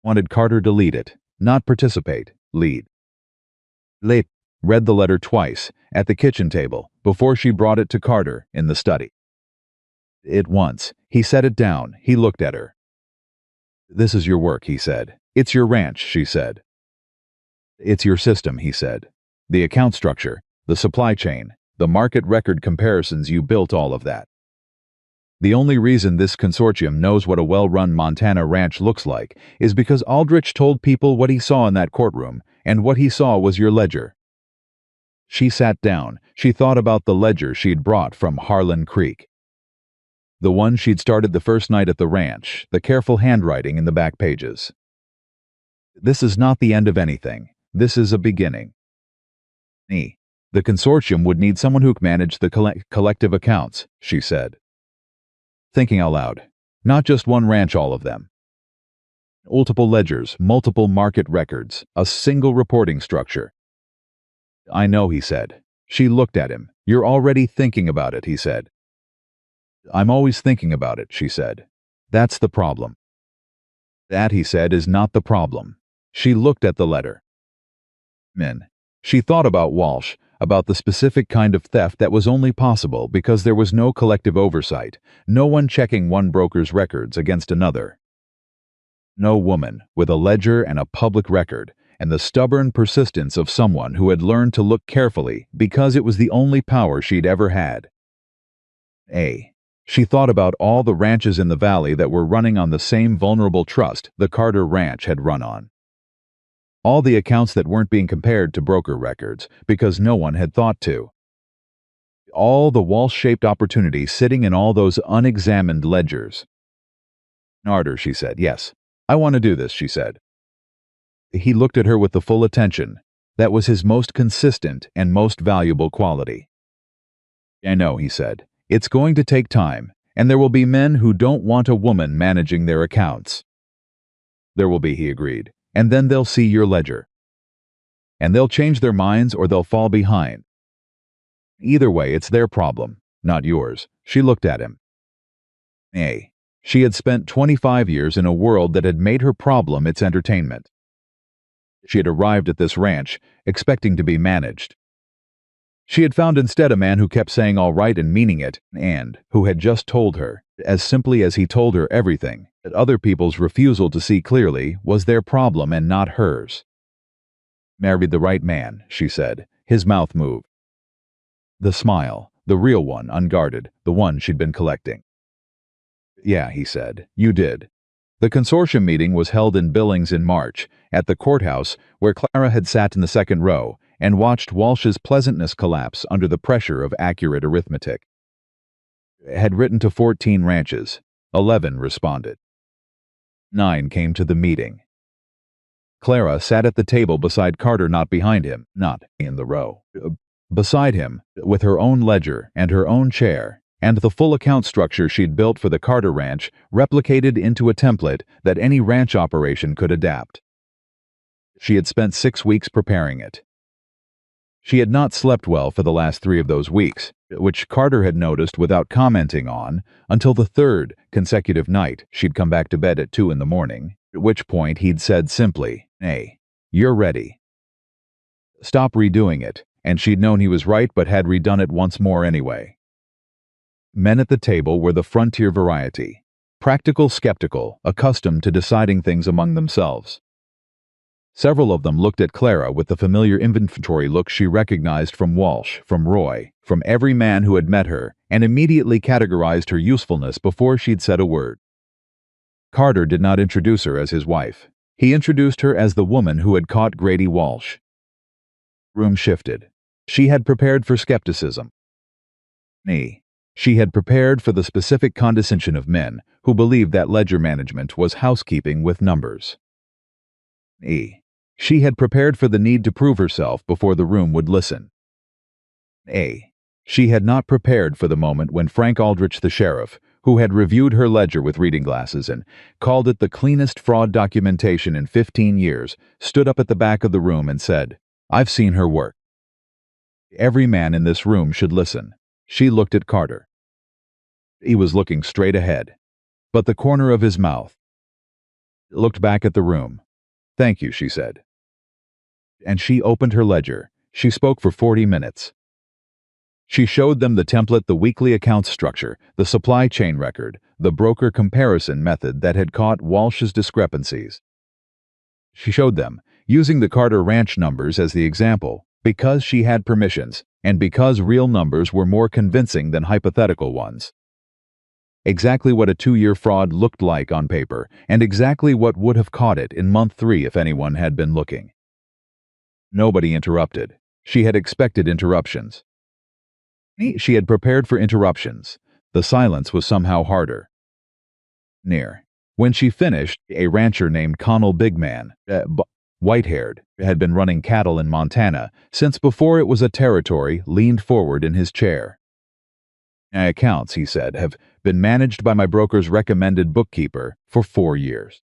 Wanted Carter to lead it, not participate, lead. Leip read the letter twice at the kitchen table before she brought it to Carter in the study. It once. He set it down. He looked at her. This is your work, he said. It's your ranch, she said. It's your system, he said. The account structure, the supply chain, the market record comparisons, you built all of that. The only reason this consortium knows what a well-run Montana ranch looks like is because Aldrich told people what he saw in that courtroom, and what he saw was your ledger. She sat down. She thought about the ledger she'd brought from Harlan Creek. The one she'd started the first night at the ranch, the careful handwriting in the back pages. This is not the end of anything. This is a beginning. The consortium would need someone who could manage the collective accounts, she said. Thinking out loud. Not just one ranch, all of them. Multiple ledgers, multiple market records, a single reporting structure. I know, he said. She looked at him. "You're already thinking about it," he said. "I'm always thinking about it," she said. "That's the problem." "That," he said, "is not the problem." She looked at the letter. Min. She thought about Walsh, about the specific kind of theft that was only possible because there was no collective oversight, no one checking one broker's records against another. No woman, with a ledger and a public record, and the stubborn persistence of someone who had learned to look carefully because it was the only power she'd ever had. She thought about all the ranches in the valley that were running on the same vulnerable trust the Carter Ranch had run on. All the accounts that weren't being compared to broker records because no one had thought to. All the Walsh-shaped opportunity sitting in all those unexamined ledgers. "Ardor," she said. "Yes, I want to do this," she said. He looked at her with the full attention. That was his most consistent and most valuable quality. "I know," he said. "It's going to take time, and there will be men who don't want a woman managing their accounts." "There will be," he agreed. "And then they'll see your ledger. And they'll change their minds or they'll fall behind. Either way, it's their problem, not yours." She looked at him. She had spent 25 years in a world that had made her problem its entertainment. She had arrived at this ranch, expecting to be managed. She had found instead a man who kept saying all right and meaning it, and who had just told her, as simply as he told her everything, that other people's refusal to see clearly was their problem and not hers. "Married the right man," she said. His mouth moved. The smile, the real one, unguarded, the one she'd been collecting. "Yeah," he said, "you did." The consortium meeting was held in Billings in March, at the courthouse where Clara had sat in the second row and watched Walsh's pleasantness collapse under the pressure of accurate arithmetic. Had written to 14 ranches. 11 responded. 9 came to the meeting. Clara sat at the table beside Carter, not behind him, not in the row. Beside him, with her own ledger and her own chair, and the full account structure she'd built for the Carter Ranch replicated into a template that any ranch operation could adapt. She had spent 6 weeks preparing it. She had not slept well for the last 3 of those weeks, which Carter had noticed without commenting on, until the 3rd consecutive night she'd come back to bed at 2 in the morning, at which point he'd said simply, "Hey, you're ready. Stop redoing it," and she'd known he was right but had redone it once more anyway. Men at the table were the frontier variety, practical, skeptical, accustomed to deciding things among themselves. Several of them looked at Clara with the familiar inventory look she recognized from Walsh, from Roy, from every man who had met her, and immediately categorized her usefulness before she'd said a word. Carter did not introduce her as his wife. He introduced her as the woman who had caught Grady Walsh. Room shifted. She had prepared for skepticism. She had prepared for the specific condescension of men who believed that ledger management was housekeeping with numbers. She had prepared for the need to prove herself before the room would listen. She had not prepared for the moment when Frank Aldrich, the sheriff, who had reviewed her ledger with reading glasses and called it the cleanest fraud documentation in 15 years, stood up at the back of the room and said, "I've seen her work." Every man in this room should listen. She looked at Carter. He was looking straight ahead, but the corner of his mouth looked back at the room. "Thank you," she said. And she opened her ledger. She spoke for 40 minutes. She showed them the template, the weekly accounts structure, the supply chain record, the broker comparison method that had caught Walsh's discrepancies. She showed them, using the Carter Ranch numbers as the example, because she had permissions, and because real numbers were more convincing than hypothetical ones. Exactly what a 2-year fraud looked like on paper, and exactly what would have caught it in month 3 if anyone had been looking. Nobody interrupted. She had expected interruptions. She had prepared for interruptions. The silence was somehow harder. When she finished, a rancher named Connell Bigman, white-haired, had been running cattle in Montana since before it was a territory, leaned forward in his chair. "My accounts," he said, "have been managed by my broker's recommended bookkeeper for 4 years."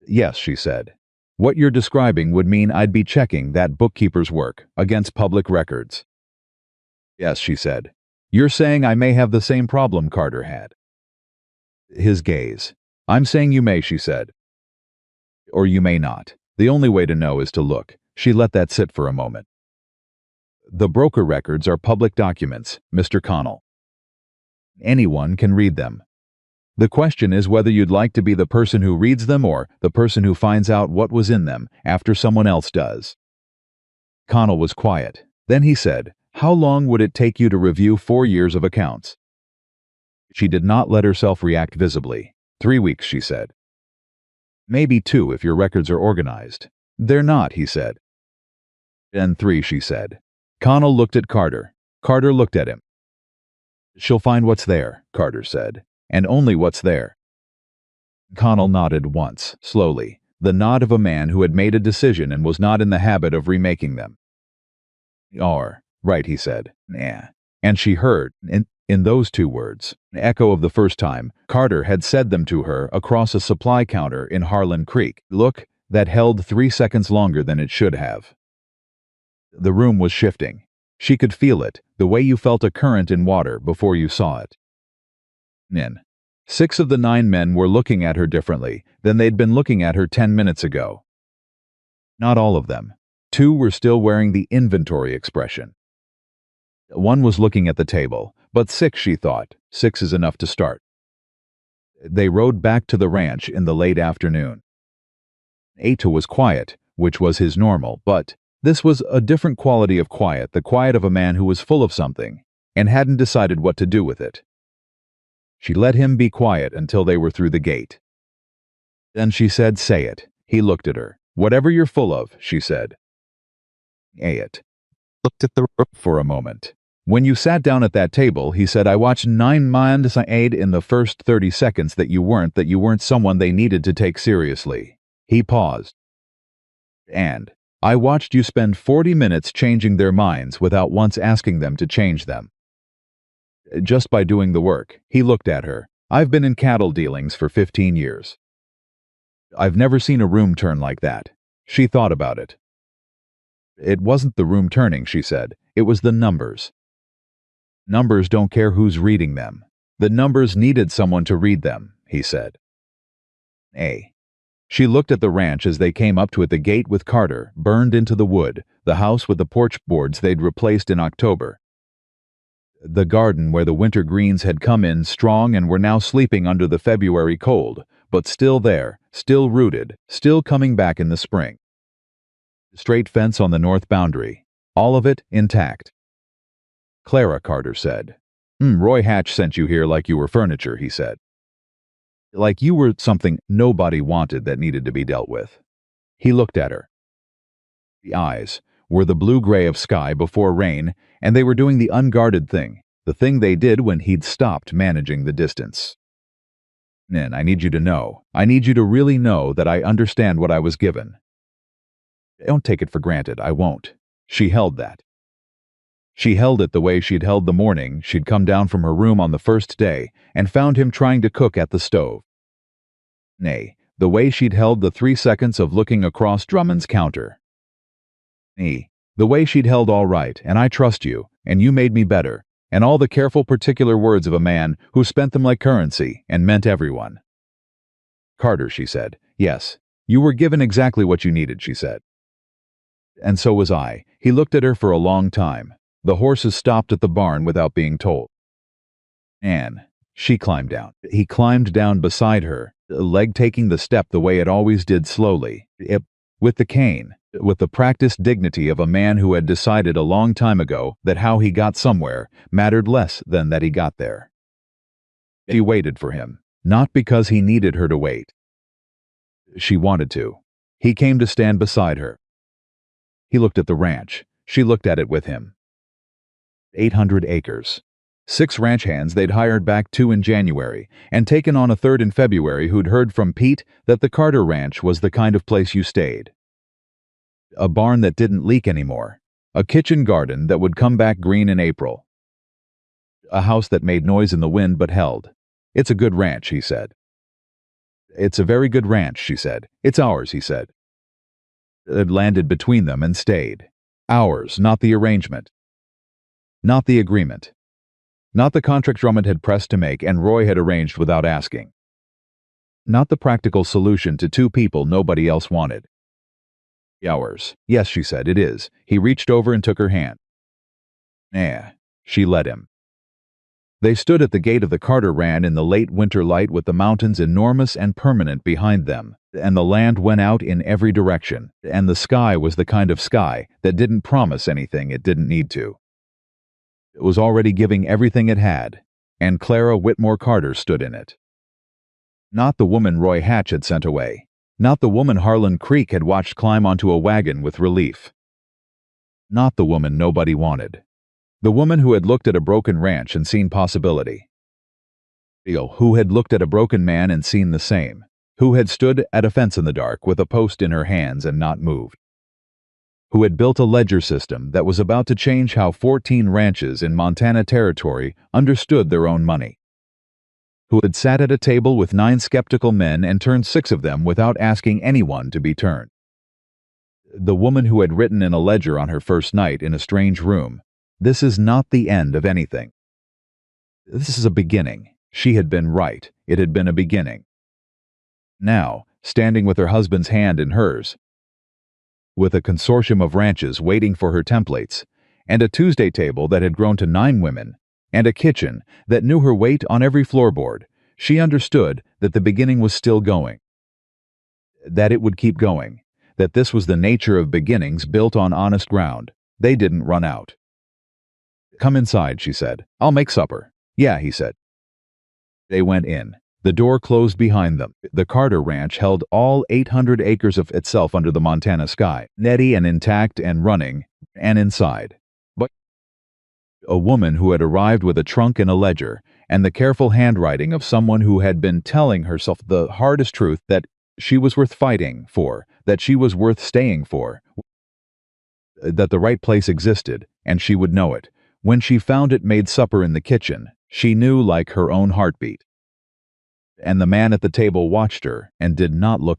"Yes," she said. "What you're describing would mean I'd be checking that bookkeeper's work against public records. Yes, she said. You're saying I may have the same problem Carter had. His gaze. I'm saying you may, she said. Or you may not. The only way to know is to look. She let that sit for a moment. The broker records are public documents, Mr. Connell. Anyone can read them. The question is whether you'd like to be the person who reads them or the person who finds out what was in them after someone else does. Connell was quiet. Then he said, "How long would it take you to review 4 years of accounts?" She did not let herself react visibly. 3 weeks, she said. Maybe 2 if your records are organized. They're not, he said. And 3, she said. Connell looked at Carter. Carter looked at him. She'll find what's there, Carter said, and only what's there. Connell nodded once, slowly, the nod of a man who had made a decision and was not in the habit of remaking them. Right, he said. Nah. And she heard, in those 2 words, an echo of the first time Carter had said them to her across a supply counter in Harlan Creek. Look, that held 3 seconds longer than it should have. The room was shifting. She could feel it, the way you felt a current in water before you saw it. 6 of the 9 men were looking at her differently than they'd been looking at her 10 minutes ago. Not all of them. 2 were still wearing the inventory expression. 1 was looking at the table, but 6, she thought. 6 is enough to start. They rode back to the ranch in the late afternoon. Ato was quiet, which was his normal, but this was a different quality of quiet, the quiet of a man who was full of something and hadn't decided what to do with it. She let him be quiet until they were through the gate. Then she said, "Say it." He looked at her. "Whatever you're full of," she said. It looked at the room for a moment. "When you sat down at that table," he said, "I watched 9 minds aid in the first 30 seconds that you weren't someone they needed to take seriously." He paused. "And I watched you spend 40 minutes changing their minds without once asking them to change them. Just by doing the work." He looked at her. "I've been in cattle dealings for 15 years. I've never seen a room turn like that." She thought about it. "It wasn't the room turning," she said. "It was the numbers. Numbers don't care who's reading them. The numbers needed someone to read them," he said. She looked at the ranch as they came up to it, the gate with Carter, burned into the wood, the house with the porch boards they'd replaced in October, the garden where the winter greens had come in strong and were now sleeping under the February cold, but still there, still rooted, still coming back in the spring. Straight fence on the north boundary, all of it intact. "Clara," Carter said. "Roy Hatch sent you here like you were furniture," he said. "Like you were something nobody wanted that needed to be dealt with." He looked at her. The eyes were the blue-gray of sky before rain, and they were doing the unguarded thing, the thing they did when he'd stopped managing the distance. "I need you to know, I need you to really know that I understand what I was given. Don't take it for granted, I won't." She held that. She held it the way she'd held the morning she'd come down from her room on the first day and found him trying to cook at the stove. Nay, the way she'd held the 3 seconds of looking across Drummond's counter. The way she'd held "all right, and I trust you, and you made me better," and all the careful particular words of a man who spent them like currency and meant everyone. "Carter," she said. "Yes, you were given exactly what you needed," she said. "And so was I." He looked at her for a long time. The horses stopped at the barn without being told. "Anne." She climbed down. He climbed down beside her, a leg taking the step the way it always did, slowly, with the cane, with the practiced dignity of a man who had decided a long time ago that how he got somewhere mattered less than that he got there. She waited for him, not because he needed her to wait. She wanted to. He came to stand beside her. He looked at the ranch. She looked at it with him. 800 acres. 6 ranch hands they'd hired back 2 in January, and taken on a 3rd in February who'd heard from Pete that the Carter Ranch was the kind of place you stayed. A barn that didn't leak anymore. A kitchen garden that would come back green in April. A house that made noise in the wind but held. "It's a good ranch," he said. "It's a very good ranch," she said. "It's ours," he said. It landed between them and stayed. Ours, not the arrangement. Not the agreement. Not the contract Drummond had pressed to make and Roy had arranged without asking. Not the practical solution to two people nobody else wanted. Hours. Yes, she said, it is. He reached over and took her hand. Nah. She let him. They stood at the gate of the Carter Ranch in the late winter light with the mountains enormous and permanent behind them, and the land went out in every direction, and the sky was the kind of sky that didn't promise anything it didn't need to. It was already giving everything it had, and Clara Whitmore Carter stood in it. Not the woman Roy Hatch had sent away. Not the woman Harlan Creek had watched climb onto a wagon with relief. Not the woman nobody wanted. The woman who had looked at a broken ranch and seen possibility. Who had looked at a broken man and seen the same. Who had stood at a fence in the dark with a post in her hands and not moved. Who had built a ledger system that was about to change how 14 ranches in Montana Territory understood their own money. Who had sat at a table with 9 skeptical men and turned 6 of them without asking anyone to be turned. The woman who had written in a ledger on her first night in a strange room, "This is not the end of anything. This is a beginning." She had been right. It had been a beginning. Now, standing with her husband's hand in hers, with a consortium of ranches waiting for her templates, and a Tuesday table that had grown to 9 women, and a kitchen that knew her weight on every floorboard, she understood that the beginning was still going. That it would keep going. That this was the nature of beginnings built on honest ground. They didn't run out. "Come inside," she said. "I'll make supper." "Yeah," he said. They went in. The door closed behind them. The Carter Ranch held all 800 acres of itself under the Montana sky, netty and intact and running, and inside. But a woman who had arrived with a trunk and a ledger, and the careful handwriting of someone who had been telling herself the hardest truth, that she was worth fighting for, that she was worth staying for, that the right place existed, and she would know it. When she found it made supper in the kitchen, she knew like her own heartbeat. And the man at the table watched her and did not look